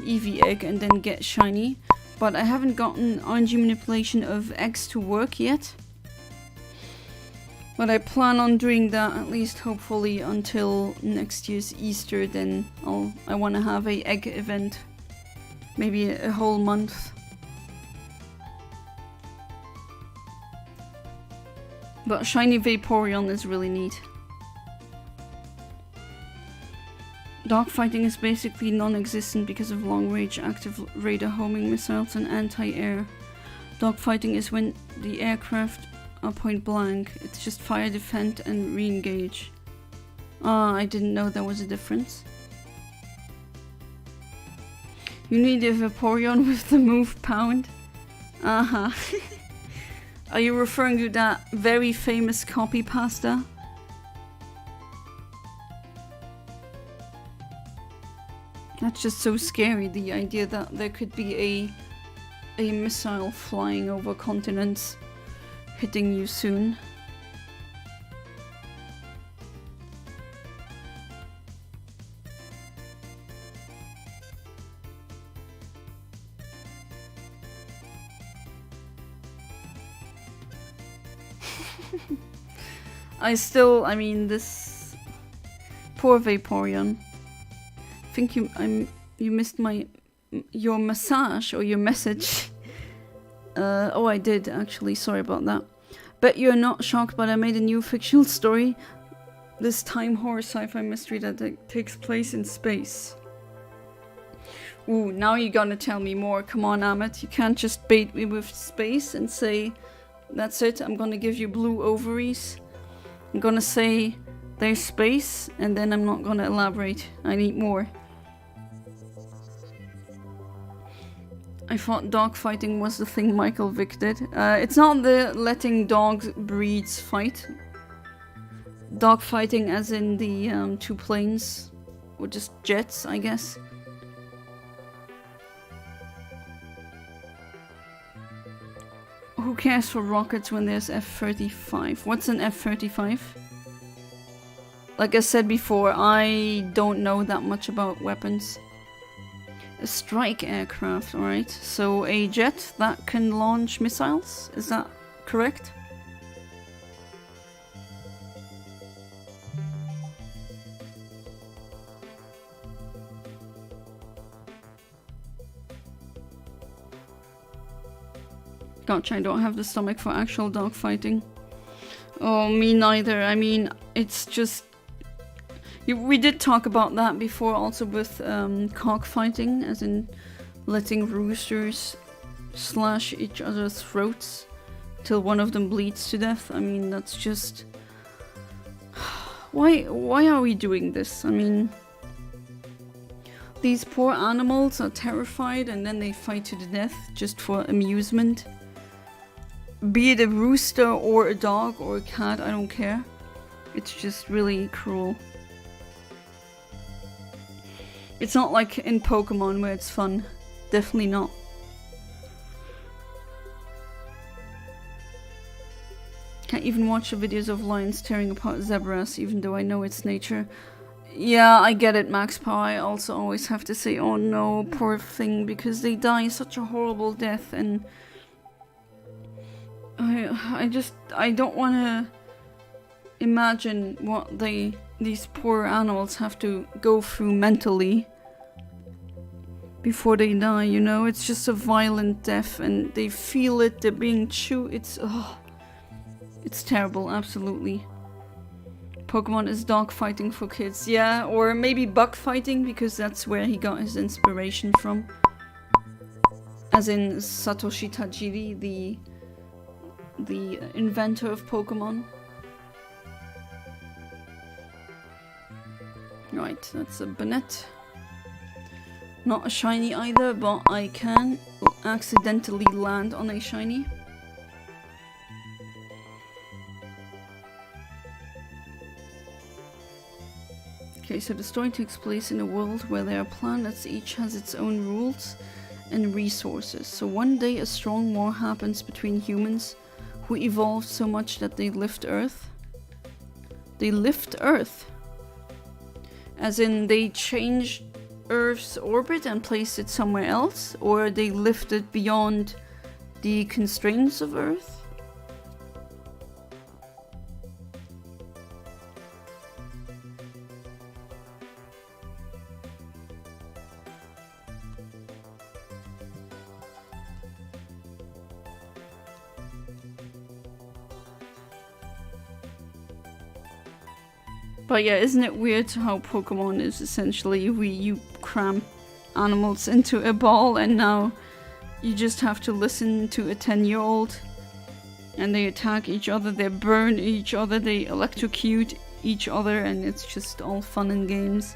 EV egg, and then get shiny. But I haven't gotten RNG manipulation of eggs to work yet. But I plan on doing that at least hopefully until next year's Easter. Then I want to have a egg event, maybe a whole month. But shiny Vaporeon is really neat. Dogfighting is basically non-existent because of long-range active radar homing missiles and anti-air. Dogfighting is when the aircraft are point blank. It's just fire, defend and re-engage. Ah, I didn't know there was a difference. You need a Vaporeon with the move pound. Uh-huh. Are you referring to that very famous copy pasta? That's just so scary, the idea that there could be a missile flying over continents, hitting you soon. I mean, this poor Vaporeon. I think you missed your massage or your message. Oh, I did actually. Sorry about that. Bet you're not shocked, but I made a new fictional story. This time horror sci-fi mystery that takes place in space. Ooh, now you're gonna tell me more. Come on, Amit. You can't just bait me with space and say, that's it, I'm gonna give you blue ovaries. I'm gonna say there's space, and then I'm not gonna elaborate. I need more. I thought dogfighting was the thing Michael Vick did. It's not the letting dogs breeds fight. Dogfighting as in the 2 planes, or just jets, I guess. Who cares for rockets when there's F-35? What's an F-35? Like I said before, I don't know that much about weapons. A strike aircraft, alright. So a jet that can launch missiles? Is that correct? Gotcha, I don't have the stomach for actual dogfighting. Oh, me neither. I mean, it's just... We did talk about that before also with cockfighting, as in letting roosters slash each other's throats till one of them bleeds to death. I mean, that's just... Why are we doing this? I mean... These poor animals are terrified and then they fight to the death just for amusement. Be it a rooster or a dog or a cat, I don't care. It's just really cruel. It's not like in Pokemon where it's fun. Definitely not. Can't even watch the videos of lions tearing apart zebras, even though I know it's nature. Yeah, I get it, Max Power. I also always have to say, oh no, poor thing, because they die such a horrible death, and I don't want to imagine what these poor animals have to go through mentally before they die, you know? It's just a violent death and they feel it, they're being chewed, it's terrible, absolutely. Pokemon is dog fighting for kids, yeah, or maybe bug fighting, because that's where he got his inspiration from. As in Satoshi Tajiri, the inventor of Pokemon. Right, that's a Banette. Not a shiny either, but I can accidentally land on a shiny. Okay, so the story takes place in a world where there are planets, each has its own rules and resources. So one day a strong war happens between humans who evolved so much that they lift Earth. They lift Earth. As in they changed Earth's orbit and placed it somewhere else, or they lifted beyond the constraints of Earth. But yeah, isn't it weird how Pokemon is essentially you cram animals into a ball and now you just have to listen to a 10-year-old and they attack each other, they burn each other, they electrocute each other, and it's just all fun and games.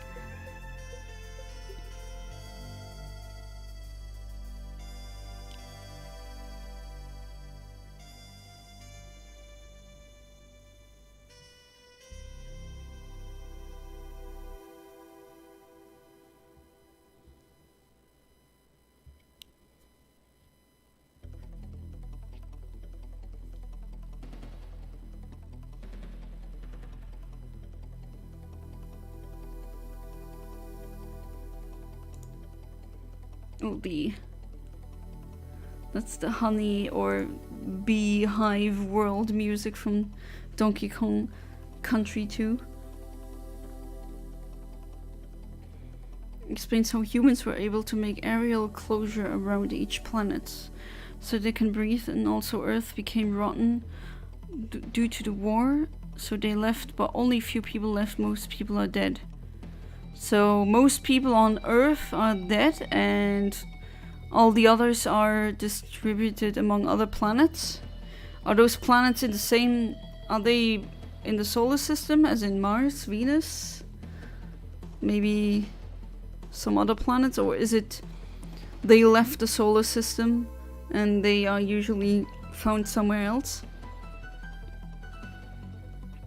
will be... That's the honey or beehive world music from Donkey Kong Country 2. Explains how humans were able to make aerial closure around each planet so they can breathe, and also Earth became rotten due to the war, so they left, but only few people left. Most people are dead. So most people on Earth are dead and all the others are distributed among other planets. Are those planets in the same... Are they in the solar system, as in Mars, Venus? Maybe some other planets? Or is it they left the solar system and they are usually found somewhere else?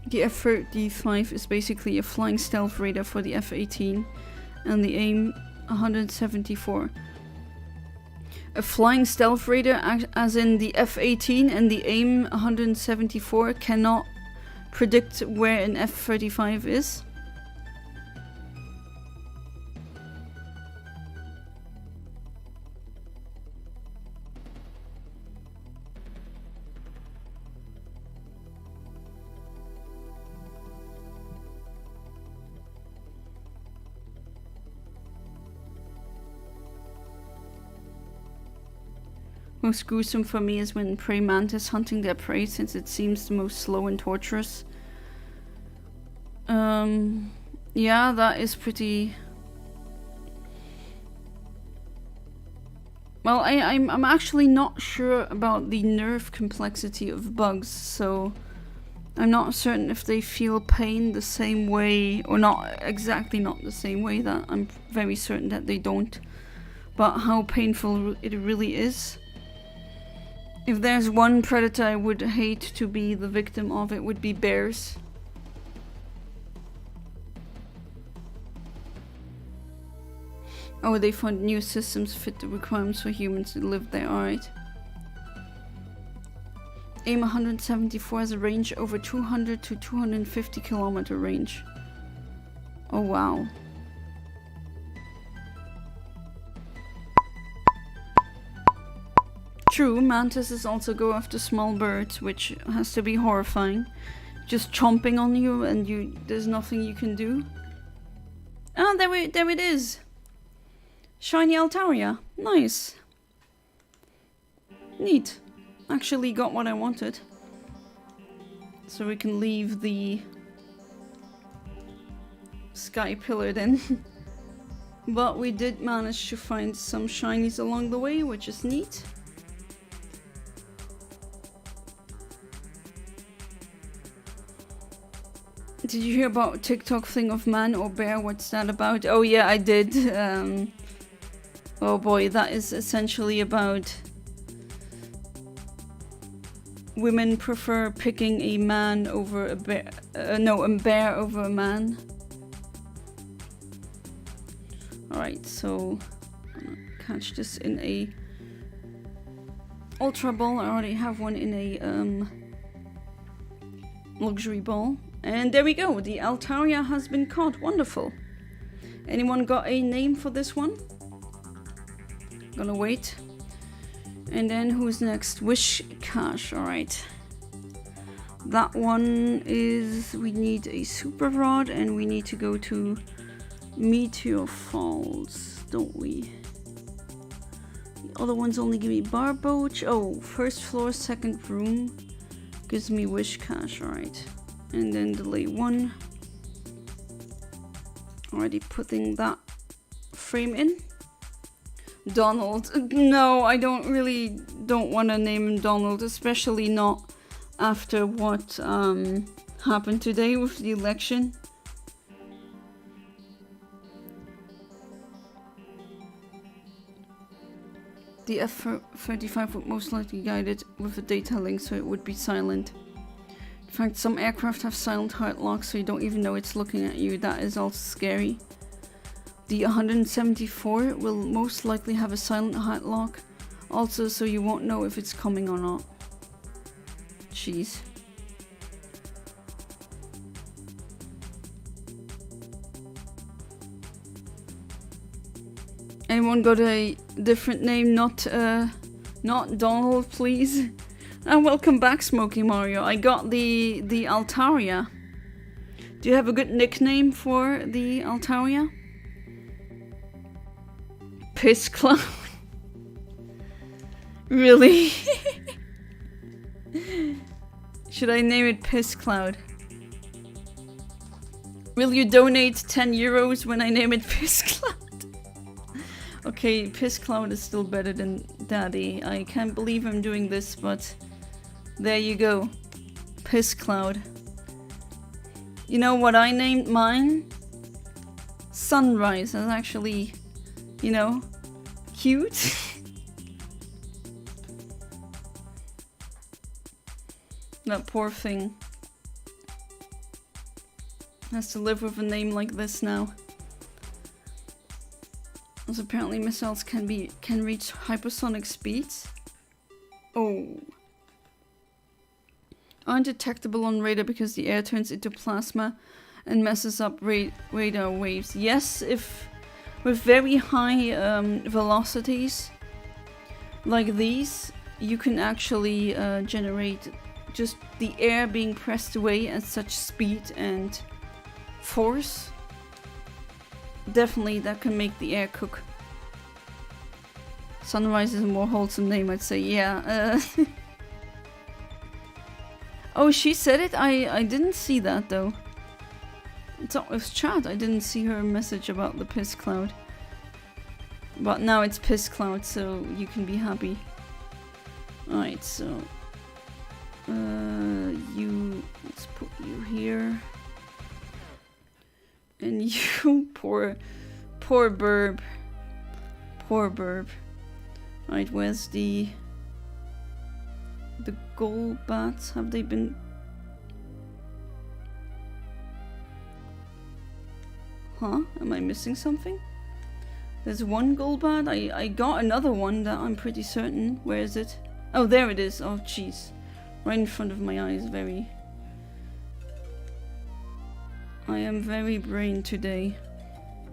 The F-35 is basically a flying stealth radar for the F-18 and the AIM-174. A flying stealth radar, as in the F-18 and the AIM-174, cannot predict where an F-35 is. Most gruesome for me is when prey mantis hunting their prey, since it seems the most slow and torturous. Yeah, that is pretty... Well, I'm actually not sure about the nerve complexity of bugs, so I'm not certain if they feel pain the same way, or not exactly not the same way. That I'm very certain that they don't, but how painful it really is. If there's one predator I would hate to be the victim of, it would be bears. Oh, they found new systems fit the requirements for humans to live there, alright. AIM-174 has a range over 200 to 250 kilometer range. Oh wow. True, mantises also go after small birds, which has to be horrifying. Just chomping on you and there's nothing you can do. Ah, there it is! Shiny Altaria. Nice. Neat. Actually got what I wanted. So we can leave the sky pillar then. But we did manage to find some shinies along the way, which is neat. Did you hear about TikTok thing of man or bear? What's that about? Oh yeah, I did. Oh boy, that is essentially about women prefer picking a man over a bear. No, a bear over a man. Alright, so I'm gonna catch this in a Ultra Ball. I already have one in a luxury ball. And there we go, the Altaria has been caught. Wonderful. Anyone got a name for this one? Gonna wait. And then who's next? Wish Cash, alright. That one is... we need a Super Rod and we need to go to Meteor Falls, don't we? The other ones only give me Barboach. Oh, first floor, second room. Gives me Wish Cash, alright. And then delay one. Already putting that frame in. Donald. No, I don't want to name him Donald, especially not after what happened today with the election. The F-35 would most likely guide it with a data link, so it would be silent. In fact, some aircraft have silent heart locks, so you don't even know it's looking at you. That is also scary. The 174 will most likely have a silent heart lock, also so you won't know if it's coming or not. Jeez. Anyone got a Different name, not Donald, please. And welcome back, Smokey Mario. I got the Altaria. Do you have a good nickname for the Altaria? Piss Cloud. Really? Should I name it Piss Cloud? Will you donate 10 euros when I name it Piss Cloud? Okay, Piss Cloud is still better than Daddy. I can't believe I'm doing this, but there you go. Piss Cloud. You know what I named mine? Sunrise. That's actually, you know, cute. That poor thing has to live with a name like this now. As apparently missiles can reach hypersonic speeds. Oh. Aren't detectable on radar because the air turns into plasma and messes up radar waves. Yes, if with very high velocities like these, you can actually generate just the air being pressed away at such speed and force. Definitely that can make the air cook. Sunrise is a more wholesome name, I'd say. Yeah. Oh, she said it? I didn't see that though. It was chat. I didn't see her message about the Piss Cloud. But now it's Piss Cloud, so you can be happy. Alright, so let's put you here. And you poor burb. Poor burb. Alright, where's the Golbats? Have they been... Huh? Am I missing something? There's one Golbat. I got another one that I'm pretty certain. Where is it? Oh, there it is. Oh, jeez. Right in front of my eyes. I am very brain today.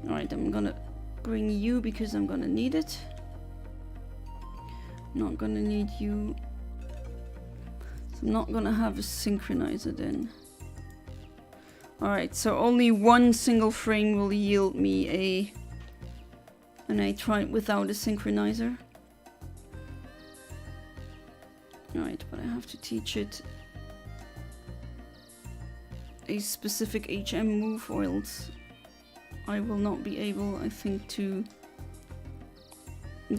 Alright, I'm gonna bring you because I'm gonna need it. Not gonna need you. So I'm not gonna have a synchronizer then. Alright, so only one single frame will yield me and I try it without a synchronizer. Alright, but I have to teach it a specific HM move or else I will not be able, I think, to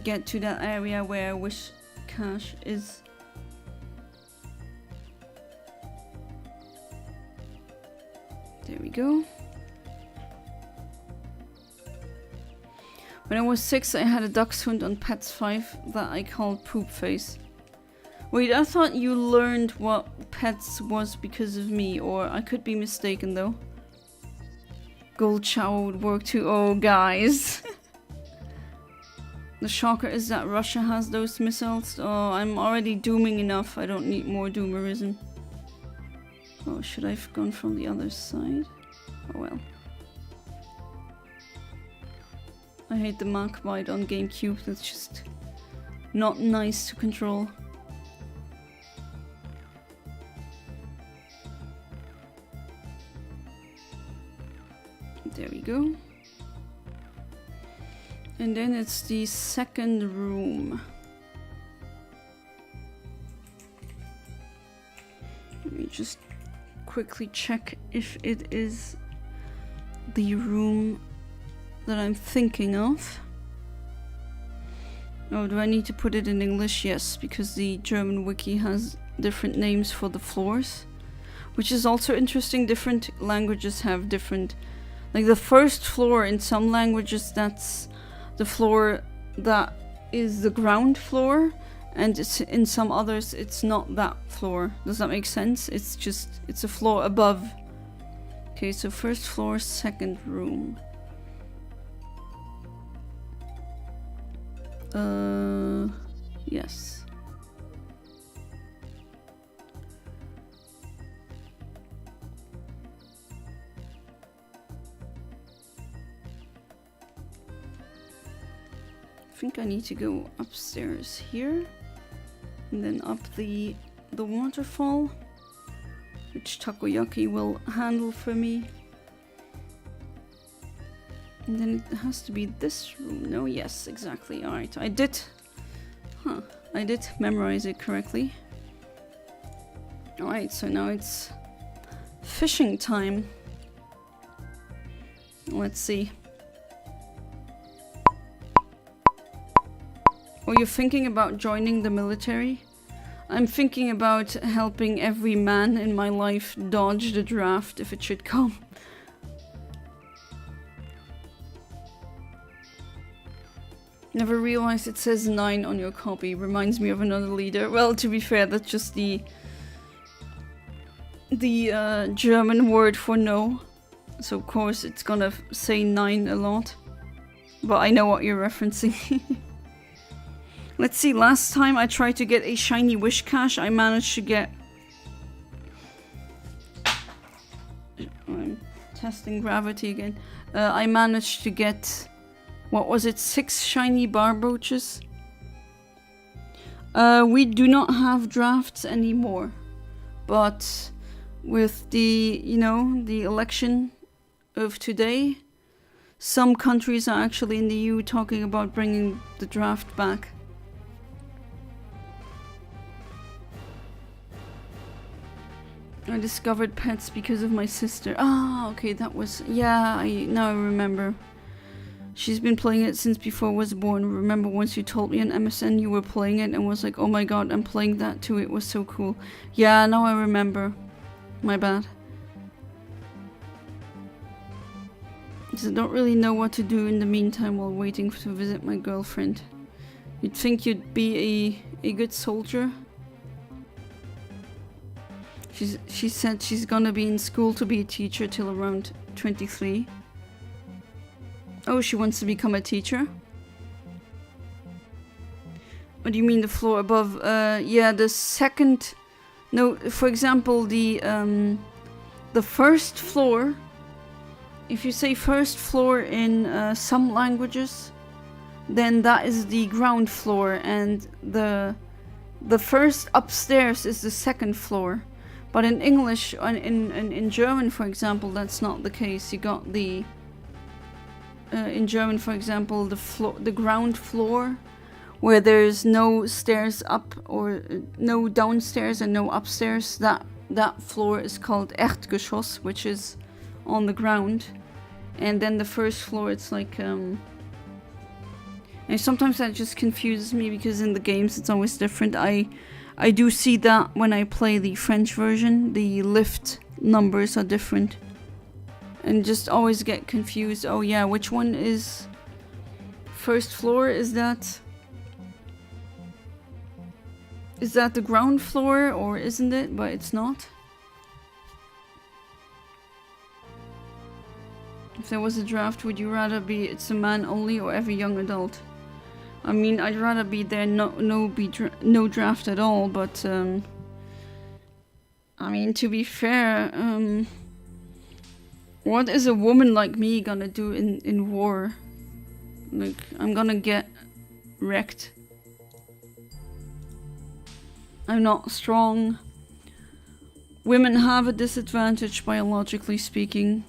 get to that area where Wish Cache is. There we go. When I was 6, I had a dachshund on Pets 5 that I called Poop Face. Wait, I thought you learned what Pets was because of me, or I could be mistaken though. Gold Shower would work too. Oh, guys. The shocker is that Russia has those missiles. Oh, I'm already dooming enough. I don't need more doomerism. Oh, should I have gone from the other side? Oh well. I hate the Mach Bite on GameCube. That's just not nice to control. There we go. And then it's the second room. Let me just quickly check if it is the room that I'm thinking of. Oh, do I need to put it in English? Yes, because the German wiki has different names for the floors. Which is also interesting. Different languages have different... Like the first floor in some languages, that's the floor that is the ground floor, and in some others it's not that floor. Does that make sense? It's a floor above. Okay, so first floor, second room. Yes. I think I need to go upstairs here. And then up the waterfall. Which Takoyaki will handle for me. And then it has to be this room. No, yes, exactly. Alright, I did memorize it correctly. Alright, so now it's fishing time. Let's see. Oh, you're thinking about joining the military? I'm thinking about helping every man in my life dodge the draft if it should come. Never realized it says 9 on your copy. Reminds me of another leader. Well, to be fair, that's just the German word for no. So of course it's gonna say 9 a lot. But I know what you're referencing. Let's see, last time I tried to get a shiny wish cache, I managed to get... I'm testing gravity again. I managed to get... What was it? 6 shiny bar brooches? We do not have drafts anymore. But with the, you know, the election of today, some countries are actually in the EU talking about bringing the draft back. I discovered pets because of my sister. Ah, okay, that was... Yeah, now I remember. She's been playing it since before I was born. Remember once you told me on MSN you were playing it and was like, oh my god, I'm playing that too. It was so cool. Yeah, now I remember. My bad. Because I don't really know what to do in the meantime while waiting to visit my girlfriend. You'd think you'd be a good soldier. She said she's gonna be in school to be a teacher till around 23. Oh, she wants to become a teacher? What do you mean the floor above? Yeah, the second... No, for example, the first floor... If you say first floor in some languages, then that is the ground floor, and the first upstairs is the second floor. But in English, in German, for example, that's not the case. You got the... in German, for example, the ground floor, where there's no stairs up or no downstairs and no upstairs, that floor is called Erdgeschoss, which is on the ground. And then the first floor, it's like... And sometimes that just confuses me because in the games it's always different. I do see that when I play the French version, the lift numbers are different. And just always get confused. Oh yeah, which one is first floor? Is that the ground floor or isn't it? But it's not. If there was a draft, would you rather be it's a man only or every young adult? I mean, I'd rather be there no draft at all, but I mean, to be fair, what is a woman like me gonna do in war? Like, I'm gonna get wrecked. I'm not strong. Women have a disadvantage biologically speaking.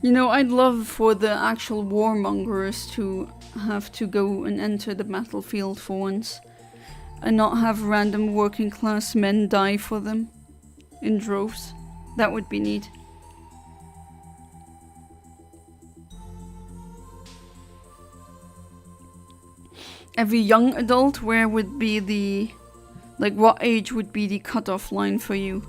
You know, I'd love for the actual warmongers to have to go and enter the battlefield for once. And not have random working class men die for them in droves. That would be neat. Every young adult, where would be the... Like, what age would be the cutoff line for you?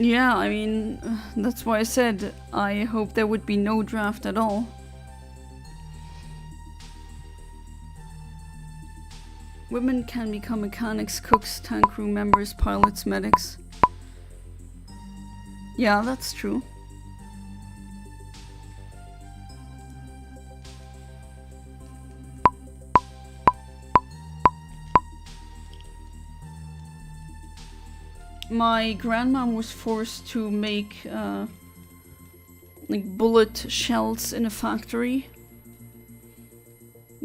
Yeah, I mean, that's why I said I hope there would be no draft at all. Women can become mechanics, cooks, tank crew members, pilots, medics. Yeah, that's true. my grandmom was forced to make like bullet shells in a factory.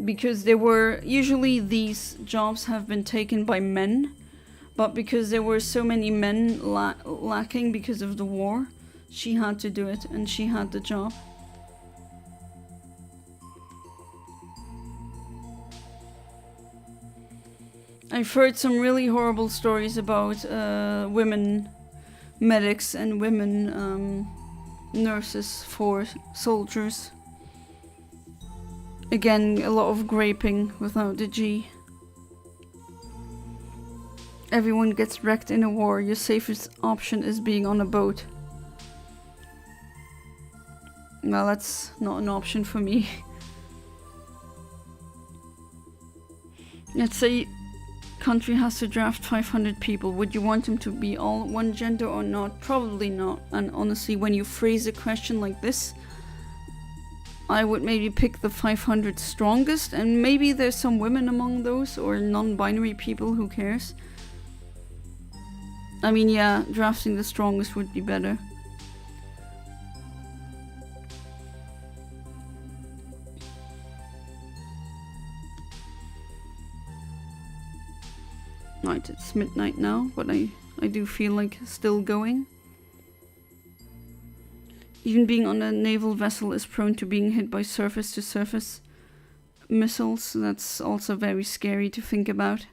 Because there were, usually these jobs have been taken by men, but because there were so many men lacking because of the war, she had to do it and she had the job. I've heard some really horrible stories about women medics and women nurses for soldiers. Again, a lot of graping without the G. Everyone gets wrecked in a war. Your safest option is being on a boat. Well, that's not an option for me. Let's say country has to draft 500 people. Would you want them to be all one gender or not? Probably not. And honestly, when you phrase a question like this, I would maybe pick the 500 strongest, and maybe there's some women among those, or non-binary people, who cares? I mean, yeah, drafting the strongest would be better. Right, it's midnight now, but I do feel like still going. Even being on a naval vessel is prone to being hit by surface-to-surface missiles. That's also very scary to think about.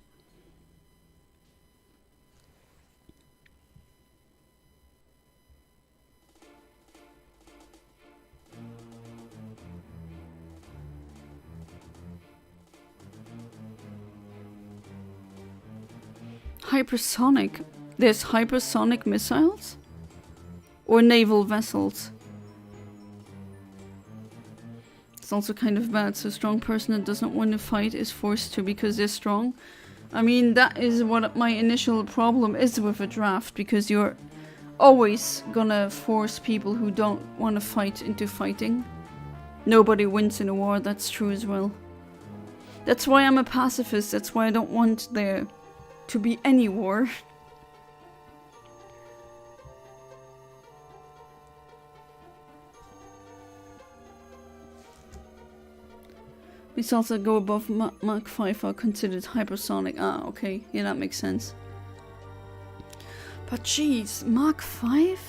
Hypersonic? There's hypersonic missiles? Or naval vessels? It's also kind of bad, so a strong person that doesn't want to fight is forced to because they're strong. I mean, that is what my initial problem is with a draft, because you're always gonna force people who don't want to fight into fighting. Nobody wins in a war, that's true as well. That's why I'm a pacifist, that's why I don't want there to be any war. Missiles that go above Mach 5 are considered hypersonic. Ah, okay. Yeah, that makes sense. But jeez, Mach 5?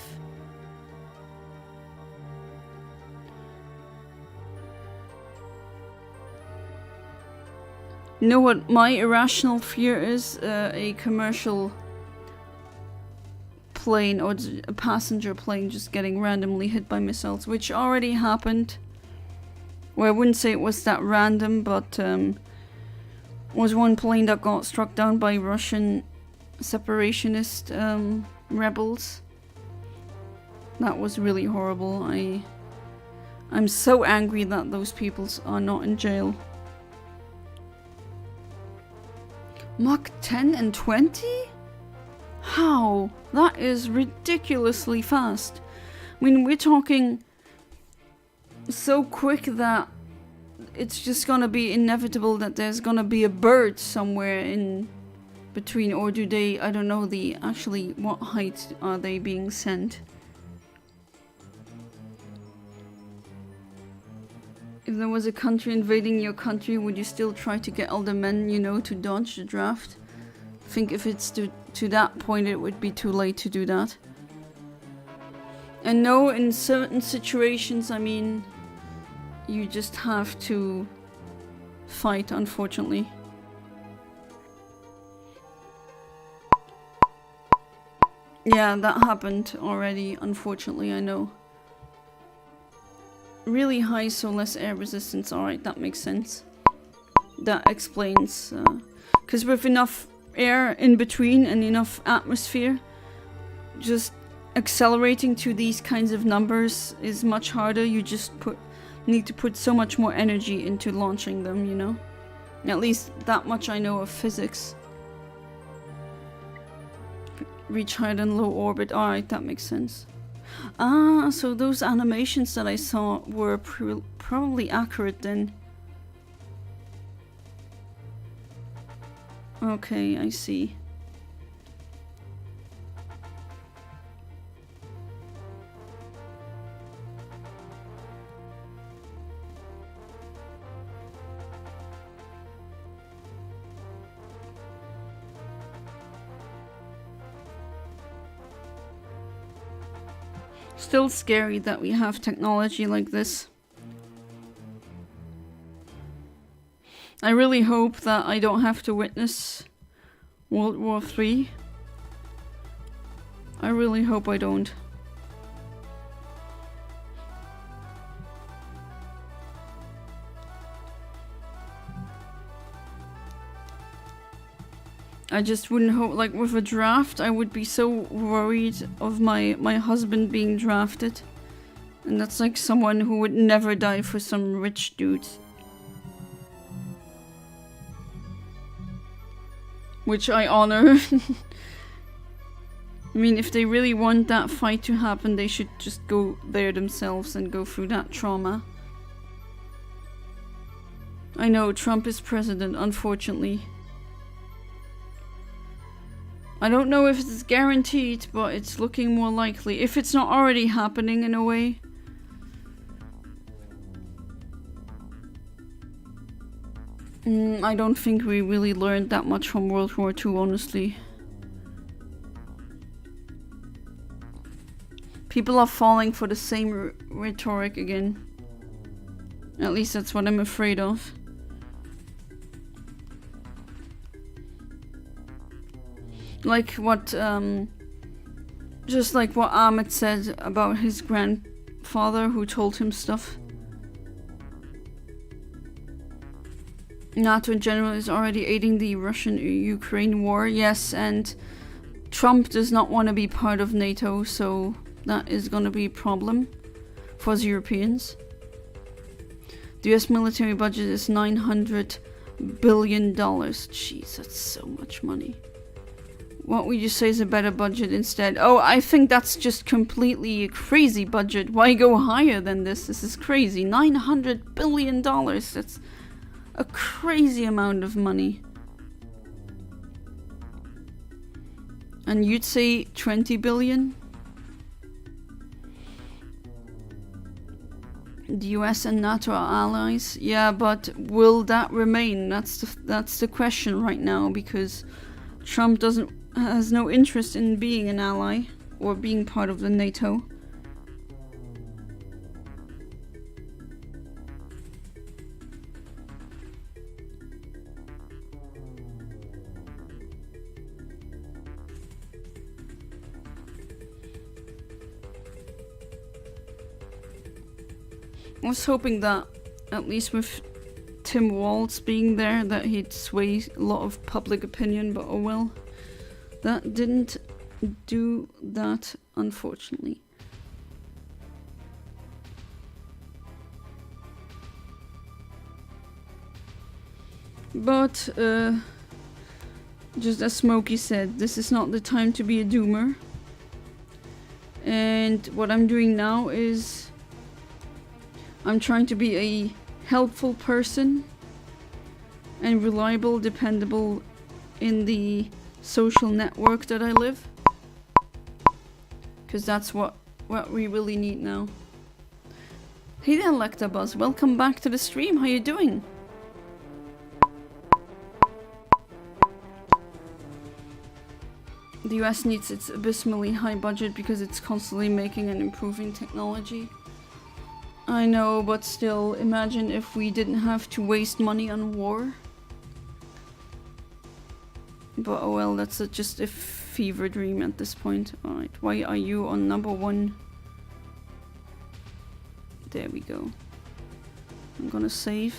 You know what my irrational fear is? A commercial plane or a passenger plane just getting randomly hit by missiles, which already happened. Well, I wouldn't say it was that random, but was one plane that got struck down by Russian separationist rebels. That was really horrible. I'm so angry that those people are not in jail. Mach 10 and 20? How? That is ridiculously fast. I mean, we're talking so quick that it's just gonna be inevitable that there's gonna be a bird somewhere in between, or do they, I don't know, actually what height are they being sent? If there was a country invading your country, would you still try to get all the men you know to dodge the draft? I think if it's to that point, it would be too late to do that. And no, in certain situations, I mean, you just have to fight, unfortunately. Yeah, that happened already, unfortunately, I know. Really high, so less air resistance. Alright, that makes sense. That explains. Because with enough air in between and enough atmosphere, just accelerating to these kinds of numbers is much harder. You just need to put so much more energy into launching them, you know? At least that much I know of physics. Reach higher than low orbit. Alright, that makes sense. Ah, so those animations that I saw were probably accurate then. Okay, I see. Still scary that we have technology like this. I really hope that I don't have to witness World War III. I really hope I don't. I just wouldn't hope, like with a draft, I would be so worried of my husband being drafted. And that's like someone who would never die for some rich dude. Which I honor. I mean, if they really want that fight to happen, they should just go there themselves and go through that trauma. I know, Trump is president, unfortunately. I don't know if it's guaranteed, but it's looking more likely. If it's not already happening in a way. I don't think we really learned that much from World War II, honestly. People are falling for the same rhetoric again. At least that's what I'm afraid of. Like what, just like what Ahmed said about his grandfather who told him stuff. NATO in general is already aiding the Russian-Ukraine war, yes, and Trump does not want to be part of NATO, so that is gonna be a problem for the Europeans. The US military budget is $900 billion. Jeez, that's so much money. What would you say is a better budget instead? Oh, I think that's just completely a crazy budget. Why go higher than this? This is crazy. $900 billion. That's a crazy amount of money. And you'd say 20 billion? The US and NATO are allies. Yeah, but will that remain? That's the question right now, because Trump has no interest in being an ally or being part of the NATO. I was hoping that, at least with Tim Walz being there, that he'd sway a lot of public opinion, but oh well. That didn't do that, unfortunately. But, just as Smokey said, this is not the time to be a doomer. And what I'm doing now is I'm trying to be a helpful person and reliable, dependable in the social network that I live. Because that's what we really need now. Hey there, Lectabuzz. Welcome back to the stream. How you doing? The US needs its abysmally high budget because it's constantly making and improving technology. I know, but still, imagine if we didn't have to waste money on war. But oh well, that's just a fever dream at this point. Alright, why are you on number 1? There we go. I'm gonna save,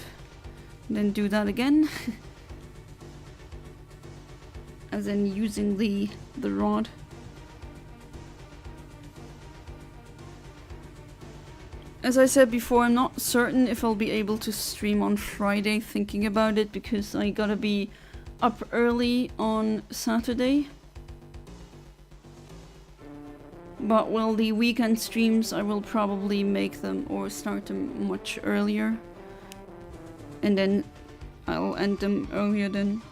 then do that again. As in using the rod. As I said before, I'm not certain if I'll be able to stream on Friday, thinking about it, because I gotta be up early on Saturday. But well, the weekend streams, I will probably make them or start them much earlier. And then I'll end them earlier then.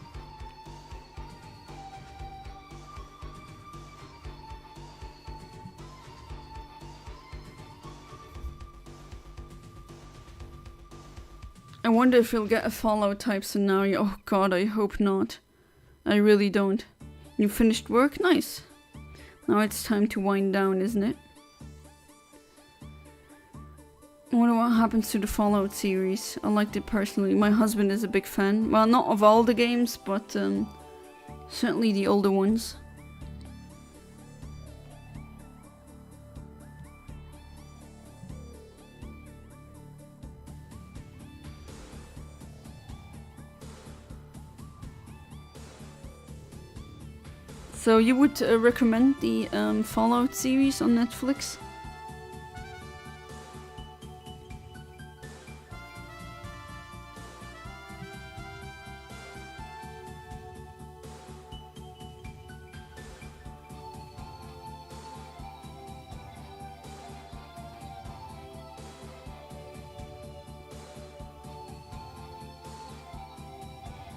I wonder if we'll get a Fallout type scenario. Oh god, I hope not. I really don't. You finished work? Nice. Now it's time to wind down, isn't it? I wonder what happens to the Fallout series. I liked it personally. My husband is a big fan. Well, not of all the games, but certainly the older ones. So you would recommend the Fallout series on Netflix?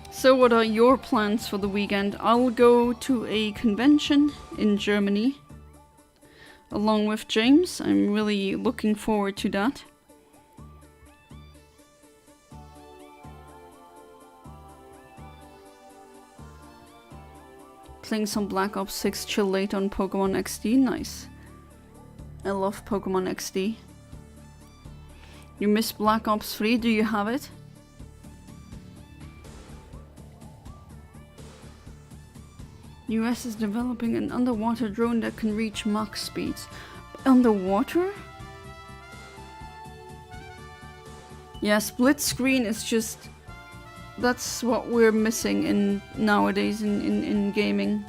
So what are your plans for the weekend? I'll go to a convention in Germany along with James. I'm really looking forward to that. Playing some Black Ops 6 chill late on Pokémon XD. Nice. I love Pokémon XD. You miss Black Ops 3? Do you have it? US is developing an underwater drone that can reach Mach speeds. Underwater? Yeah, split screen is just... That's what we're missing in nowadays in gaming.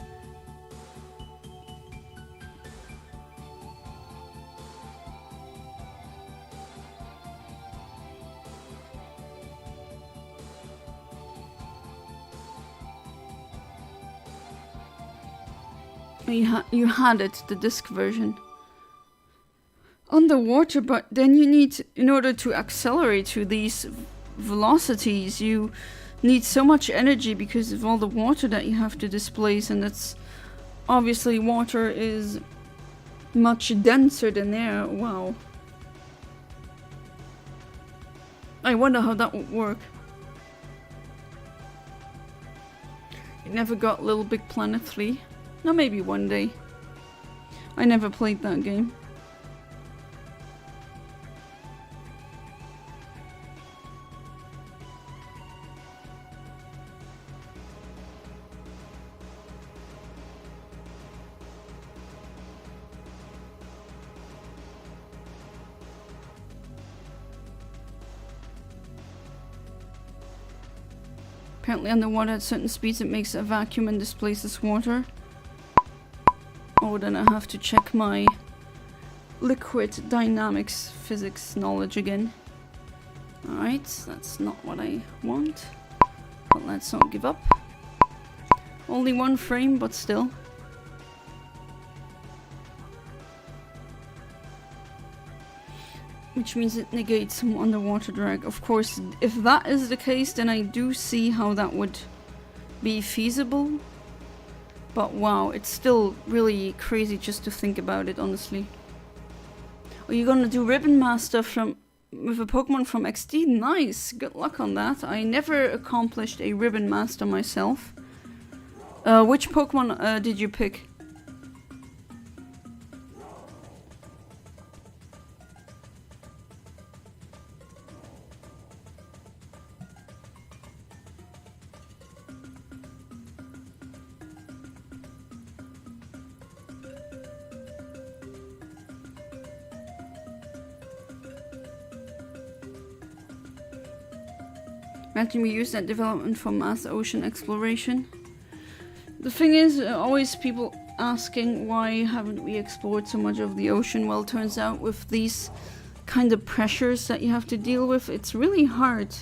You had it, the disc version. Underwater, but then you need, in order to accelerate to these velocities, you need so much energy because of all the water that you have to displace, and that's obviously water is much denser than air. Wow. I wonder how that would work. You never got Little Big Planet 3? No, maybe one day. I never played that game. Apparently underwater at certain speeds it makes a vacuum and displaces water. Oh, then I have to check my liquid dynamics physics knowledge again. Alright, that's not what I want. But let's not give up. Only one frame, but still. Which means it negates some underwater drag. Of course, if that is the case, then I do see how that would be feasible. But wow, it's still really crazy just to think about it, honestly. Are you gonna do Ribbon Master with a Pokemon from XD? Nice, good luck on that. I never accomplished a Ribbon Master myself. Which Pokemon did you pick? Imagine we use that development for mass ocean exploration. The thing is, always people asking why haven't we explored so much of the ocean. Well, it turns out with these kind of pressures that you have to deal with, it's really hard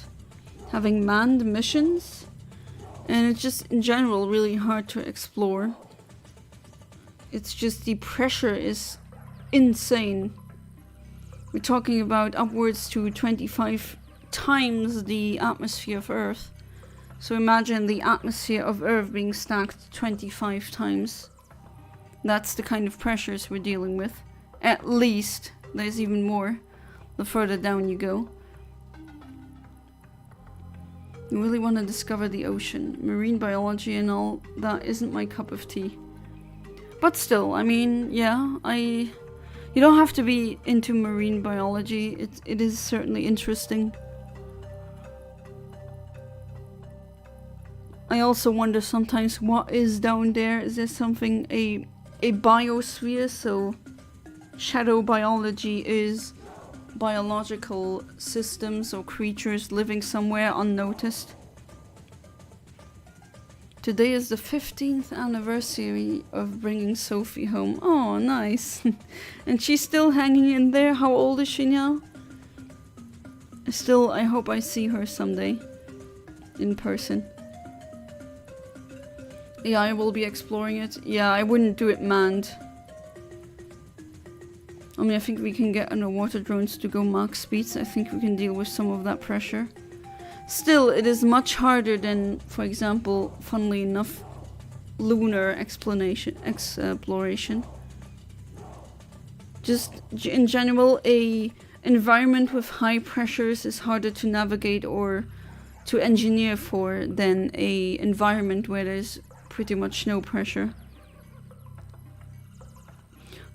having manned missions. And it's just in general really hard to explore. It's just the pressure is insane. We're talking about upwards to 25 times the atmosphere of Earth. So imagine the atmosphere of Earth being stacked 25 times. That's the kind of pressures we're dealing with. At least. There's even more the further down you go. You really want to discover the ocean. Marine biology and all that isn't my cup of tea. But still, I mean, yeah, You don't have to be into marine biology. It is certainly interesting. I also wonder sometimes what is down there. Is there something, a biosphere? So shadow biology is biological systems or creatures living somewhere unnoticed. Today is the 15th anniversary of bringing Sophie home. Oh, nice. And she's still hanging in there. How old is she now? Still, I hope I see her someday in person. Yeah, I will be exploring it. Yeah, I wouldn't do it manned. I mean, I think we can get underwater drones to go max speeds. I think we can deal with some of that pressure. Still, it is much harder than, for example, funnily enough, lunar exploration. Just in general, a environment with high pressures is harder to navigate or to engineer for than a environment where there's pretty much no pressure.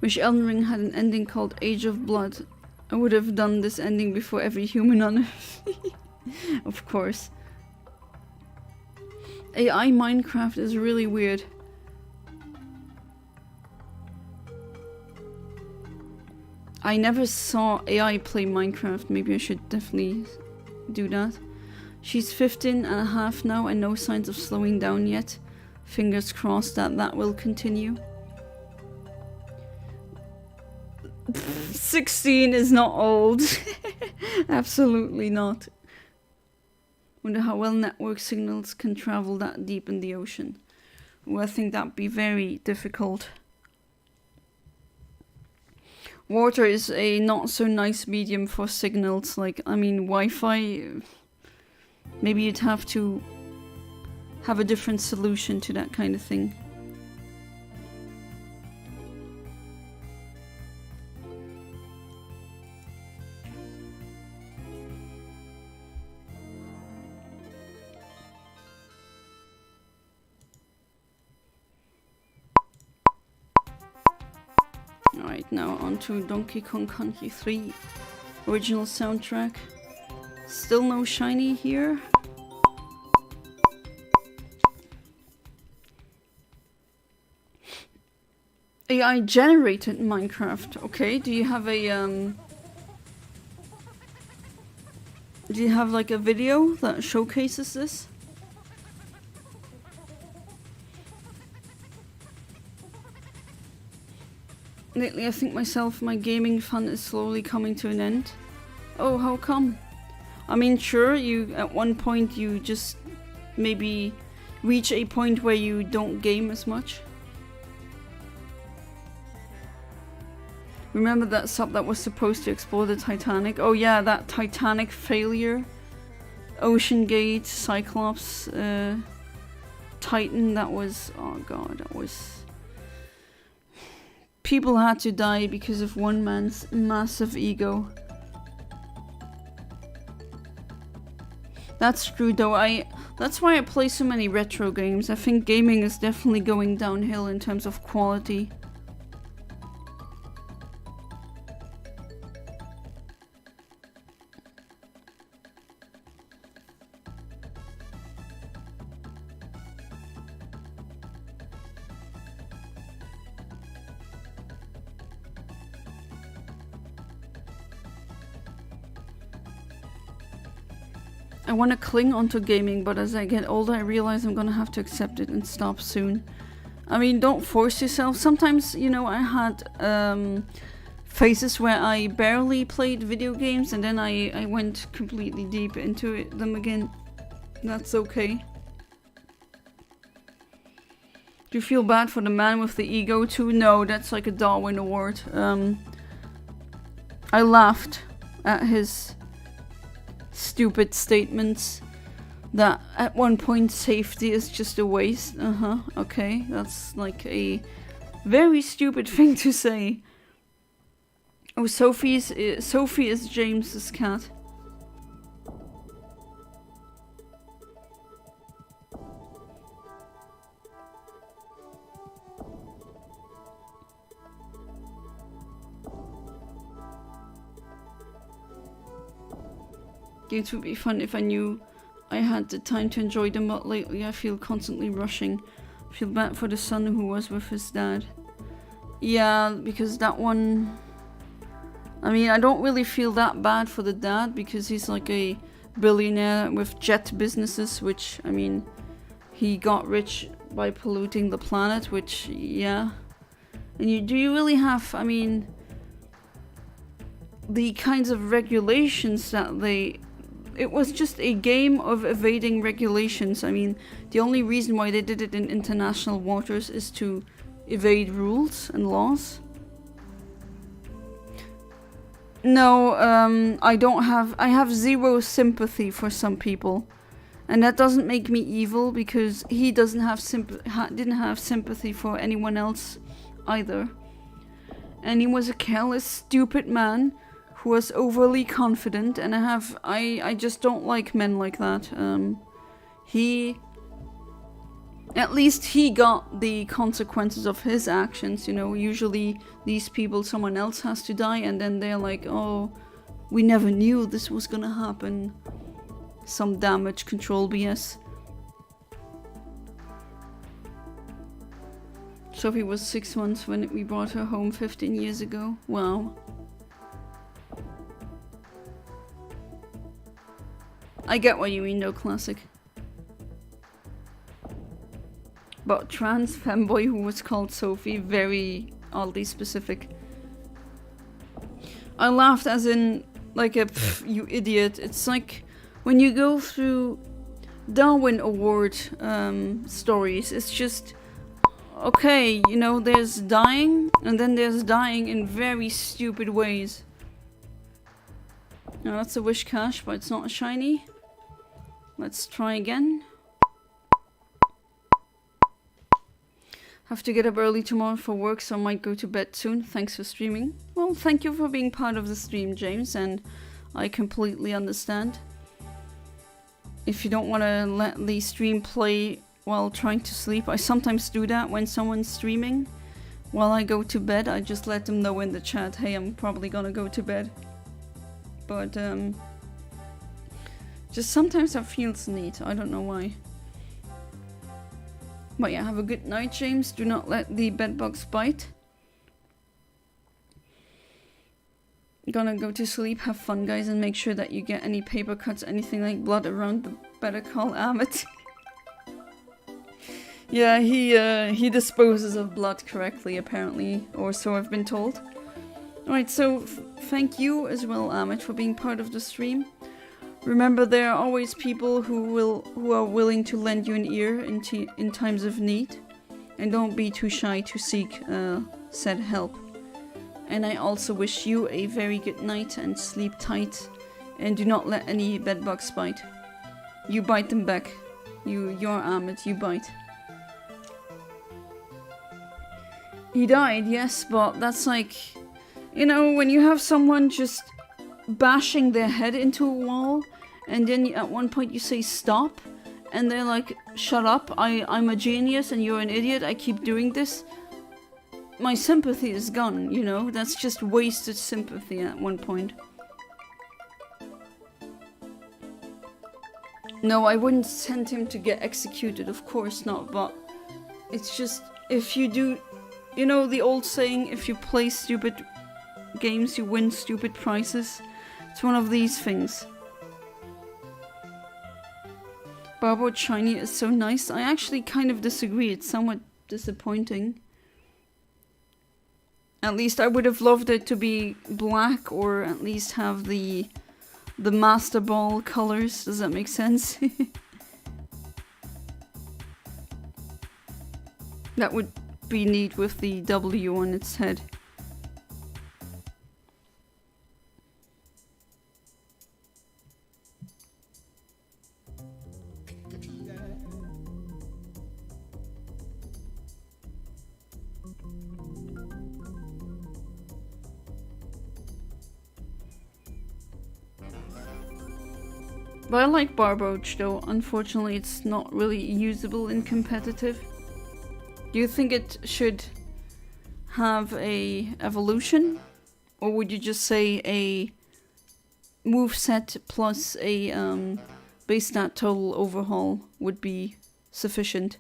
Wish Elden Ring had an ending called Age of Blood. I would have done this ending before every human on Earth. Of course. AI Minecraft is really weird. I never saw AI play Minecraft. Maybe I should definitely do that. She's 15 and a half now and no signs of slowing down yet. Fingers crossed that will continue. 16 is not old. Absolutely not. Wonder how well network signals can travel that deep in the ocean. Well, I think that'd be very difficult. Water is a not so nice medium for signals. Like, I mean, Wi-Fi, maybe you'd have to have a different solution to that kind of thing. Alright, now on to Donkey Kong Country 3 original soundtrack. Still no shiny here. AI generated Minecraft. Okay, do you have a do you have like a video that showcases this? Lately, I think myself, my gaming fun is slowly coming to an end. Oh, how come? I mean, sure, you at one point you just maybe reach a point where you don't game as much. Remember that sub that was supposed to explore the Titanic? Oh yeah, that Titanic failure. Ocean Gate, Cyclops, Titan, that was... oh god, that was... People had to die because of one man's massive ego. That's true though, that's why I play so many retro games. I think gaming is definitely going downhill in terms of quality. I want to cling onto gaming, but as I get older I realize I'm gonna have to accept it and stop soon. I mean, don't force yourself. Sometimes, you know, I had phases where I barely played video games and then I went completely deep into them again. That's okay. Do you feel bad for the man with the ego too? No, that's like a Darwin Award. I laughed at his stupid statements that at one point safety is just a waste. Okay, that's like a very stupid thing to say. Oh, Sophie is James's cat. Games would be fun if I knew I had the time to enjoy them, but lately I feel constantly rushing. I feel bad for the son who was with his dad. Yeah, because that one... I mean, I don't really feel that bad for the dad, because he's like a billionaire with jet businesses, which, I mean, he got rich by polluting the planet, which, yeah. And do you really have, I mean, the kinds of regulations that they... It was just a game of evading regulations. I mean, the only reason why they did it in international waters is to evade rules and laws. No, I have zero sympathy for some people. And that doesn't make me evil, because he didn't have sympathy for anyone else either. And he was a careless, stupid man who was overly confident, and I just don't like men like that. At least he got the consequences of his actions, you know. Usually these people, someone else has to die, and then they're like, oh, we never knew this was gonna happen. Some damage control BS. Sophie was 6 months when we brought her home 15 years ago. Wow. I get what you mean though, classic. But trans femboy who was called Sophie, very oddly specific. I laughed as in, like a pff, you idiot. It's like when you go through Darwin Award stories, it's just, okay, you know, there's dying, and then there's dying in very stupid ways. Now that's a wish cache, but it's not a shiny. Let's try again. Have to get up early tomorrow for work, so I might go to bed soon. Thanks for streaming. Well, thank you for being part of the stream, James, and I completely understand. If you don't want to let the stream play while trying to sleep, I sometimes do that when someone's streaming. While I go to bed, I just let them know in the chat, hey, I'm probably gonna go to bed. But, just sometimes that feels neat. I don't know why. But yeah, have a good night, James. Do not let the bedbugs bite. Gonna go to sleep. Have fun, guys, and make sure that you get any paper cuts, anything like blood around the better call Amit. Yeah, he disposes of blood correctly, apparently, or so I've been told. Alright, so thank you as well, Amit, for being part of the stream. Remember, there are always people who are willing to lend you an ear in times of need, and don't be too shy to seek said help. And I also wish you a very good night and sleep tight, and do not let any bedbugs bite. You bite them back. You're Amit, you bite. He died, yes, but that's like, you know, when you have someone just bashing their head into a wall, and then at one point you say stop, and they're like, shut up, I'm a genius and you're an idiot, I keep doing this. My sympathy is gone, you know, that's just wasted sympathy at one point. No, I wouldn't send him to get executed, of course not, but it's just, if you do, you know the old saying, if you play stupid games, you win stupid prizes? It's one of these things. Barboard shiny is so nice. I actually kind of disagree. It's somewhat disappointing. At least I would have loved it to be black, or at least have the Master Ball colors. Does that make sense? That would be neat with the W on its head. But I like Barboach though. Unfortunately, it's not really usable in competitive. Do you think it should have a evolution? Or would you just say moveset plus a base stat total overhaul would be sufficient.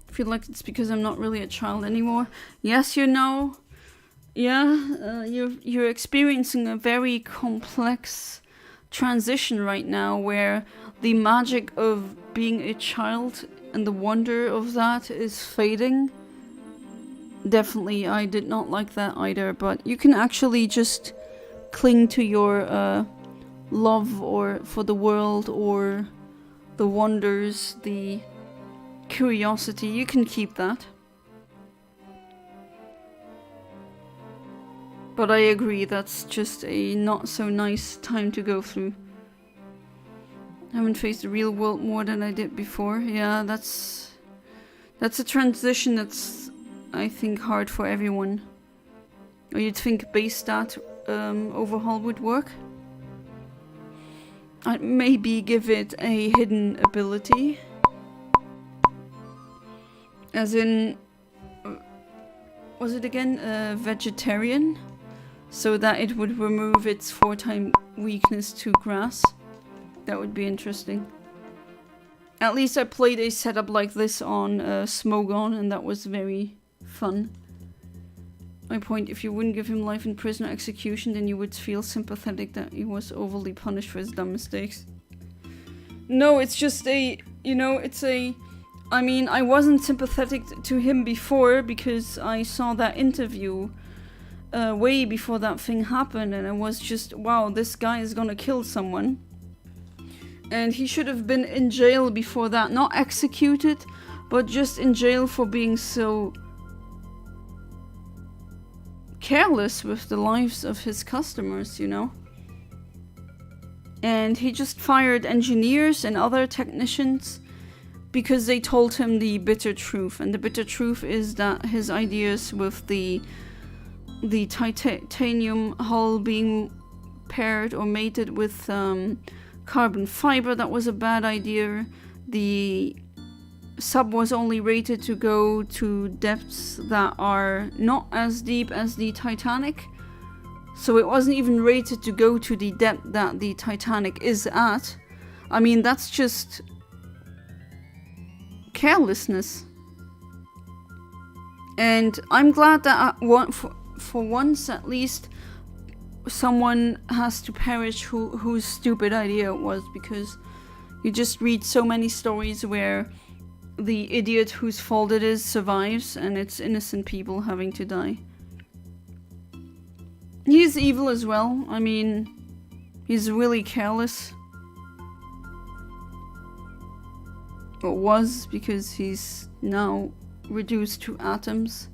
I feel like it's because I'm not really a child anymore. Yes, you know. Yeah, you're experiencing a very complex transition right now where the magic of being a child and the wonder of that is fading. Definitely, I did not like that either, but you can actually just cling to your love or for the world or the wonders, the curiosity. You can keep that. But I agree, that's just a not so nice time to go through. I haven't faced the real world more than I did before. Yeah, that's a transition that's, I think, hard for everyone. Or you'd think base stat overhaul would work. I'd maybe give it a hidden ability. As in, was it again vegetarian? So that it would remove its 4-time weakness to grass. That would be interesting. At least I played a setup like this on Smogon, and that was very fun. My point, if you wouldn't give him life in prison or execution, then you would feel sympathetic that he was overly punished for his dumb mistakes. No, it's just a, you know, it's a... I mean, I wasn't sympathetic to him before because I saw that interview way before that thing happened, and I was just, wow, this guy is gonna kill someone. And he should have been in jail before that. Not executed, but just in jail for being so careless with the lives of his customers, you know? And he just fired engineers and other technicians because they told him the bitter truth. And the bitter truth is that his ideas with the titanium hull being paired or mated with carbon fiber, that was a bad idea. The sub was only rated to go to depths that are not as deep as the Titanic. So it wasn't even rated to go to the depth that the Titanic is at. I mean, that's just carelessness. And I'm glad that for once at least someone has to perish whose stupid idea it was, because you just read so many stories where the idiot whose fault it is survives and it's innocent people having to die. He's evil as well. I mean, he's really careless. Or was, because he's now reduced to atoms.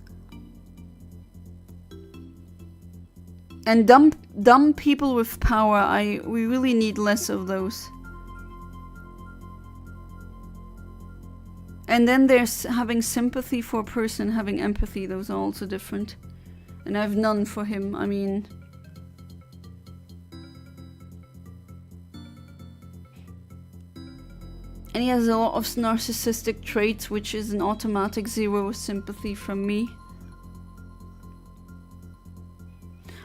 And dumb people with power, we really need less of those. And then there's having sympathy for a person, having empathy, those are also different. And I have none for him, I mean... And he has a lot of narcissistic traits, which is an automatic 0 sympathy from me.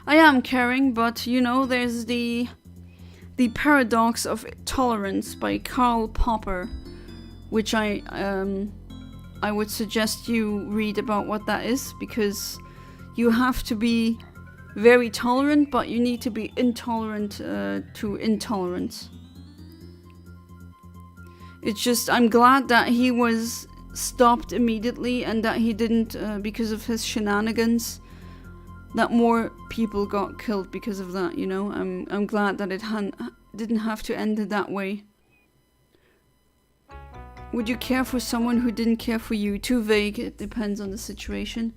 I am caring, but you know, there's the Paradox of Tolerance by Karl Popper, which I would suggest you read about what that is, because you have to be very tolerant, but you need to be intolerant to intolerance. It's just, I'm glad that he was stopped immediately and that he didn't, because of his shenanigans, that more people got killed because of that, you know? I'm glad that it didn't have to end that way. Would you care for someone who didn't care for you? Too vague, it depends on the situation.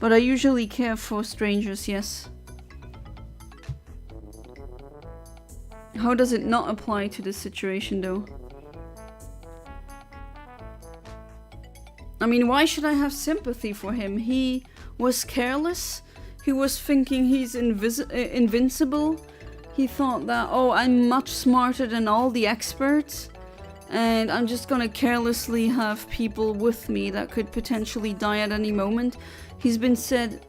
But I usually care for strangers, yes. How does it not apply to this situation though? I mean, why should I have sympathy for him? He was careless. He was thinking he's invincible. He thought that, oh, I'm much smarter than all the experts, and I'm just gonna carelessly have people with me that could potentially die at any moment. He's been said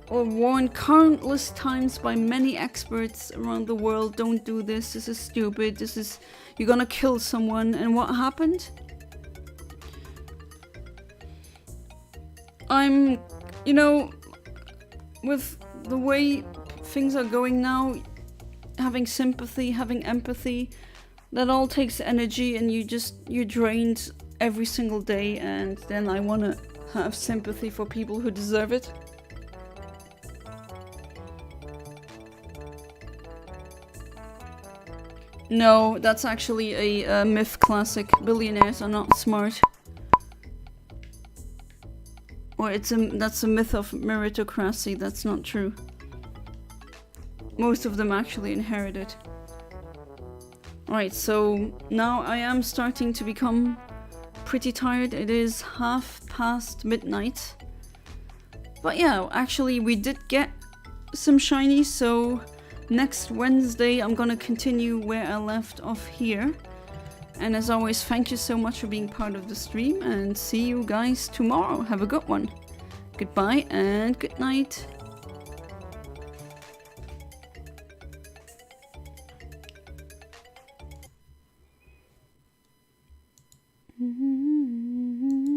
or warned countless times by many experts around the world, don't do this, this is stupid, you're gonna kill someone. And what happened? I'm, you know, with the way things are going now, having sympathy, having empathy, that all takes energy, and you're drained every single day, and then I want to have sympathy for people who deserve it. No, that's actually a myth classic. Billionaires are not smart. Or that's a myth of meritocracy. That's not true. Most of them actually inherit it. Alright, so now I am starting to become pretty tired. It is midnight. But yeah, actually we did get some shinies, so next Wednesday I'm gonna continue where I left off here. And as always, thank you so much for being part of the stream, and see you guys tomorrow. Have a good one. Goodbye and good night. Mm-hmm.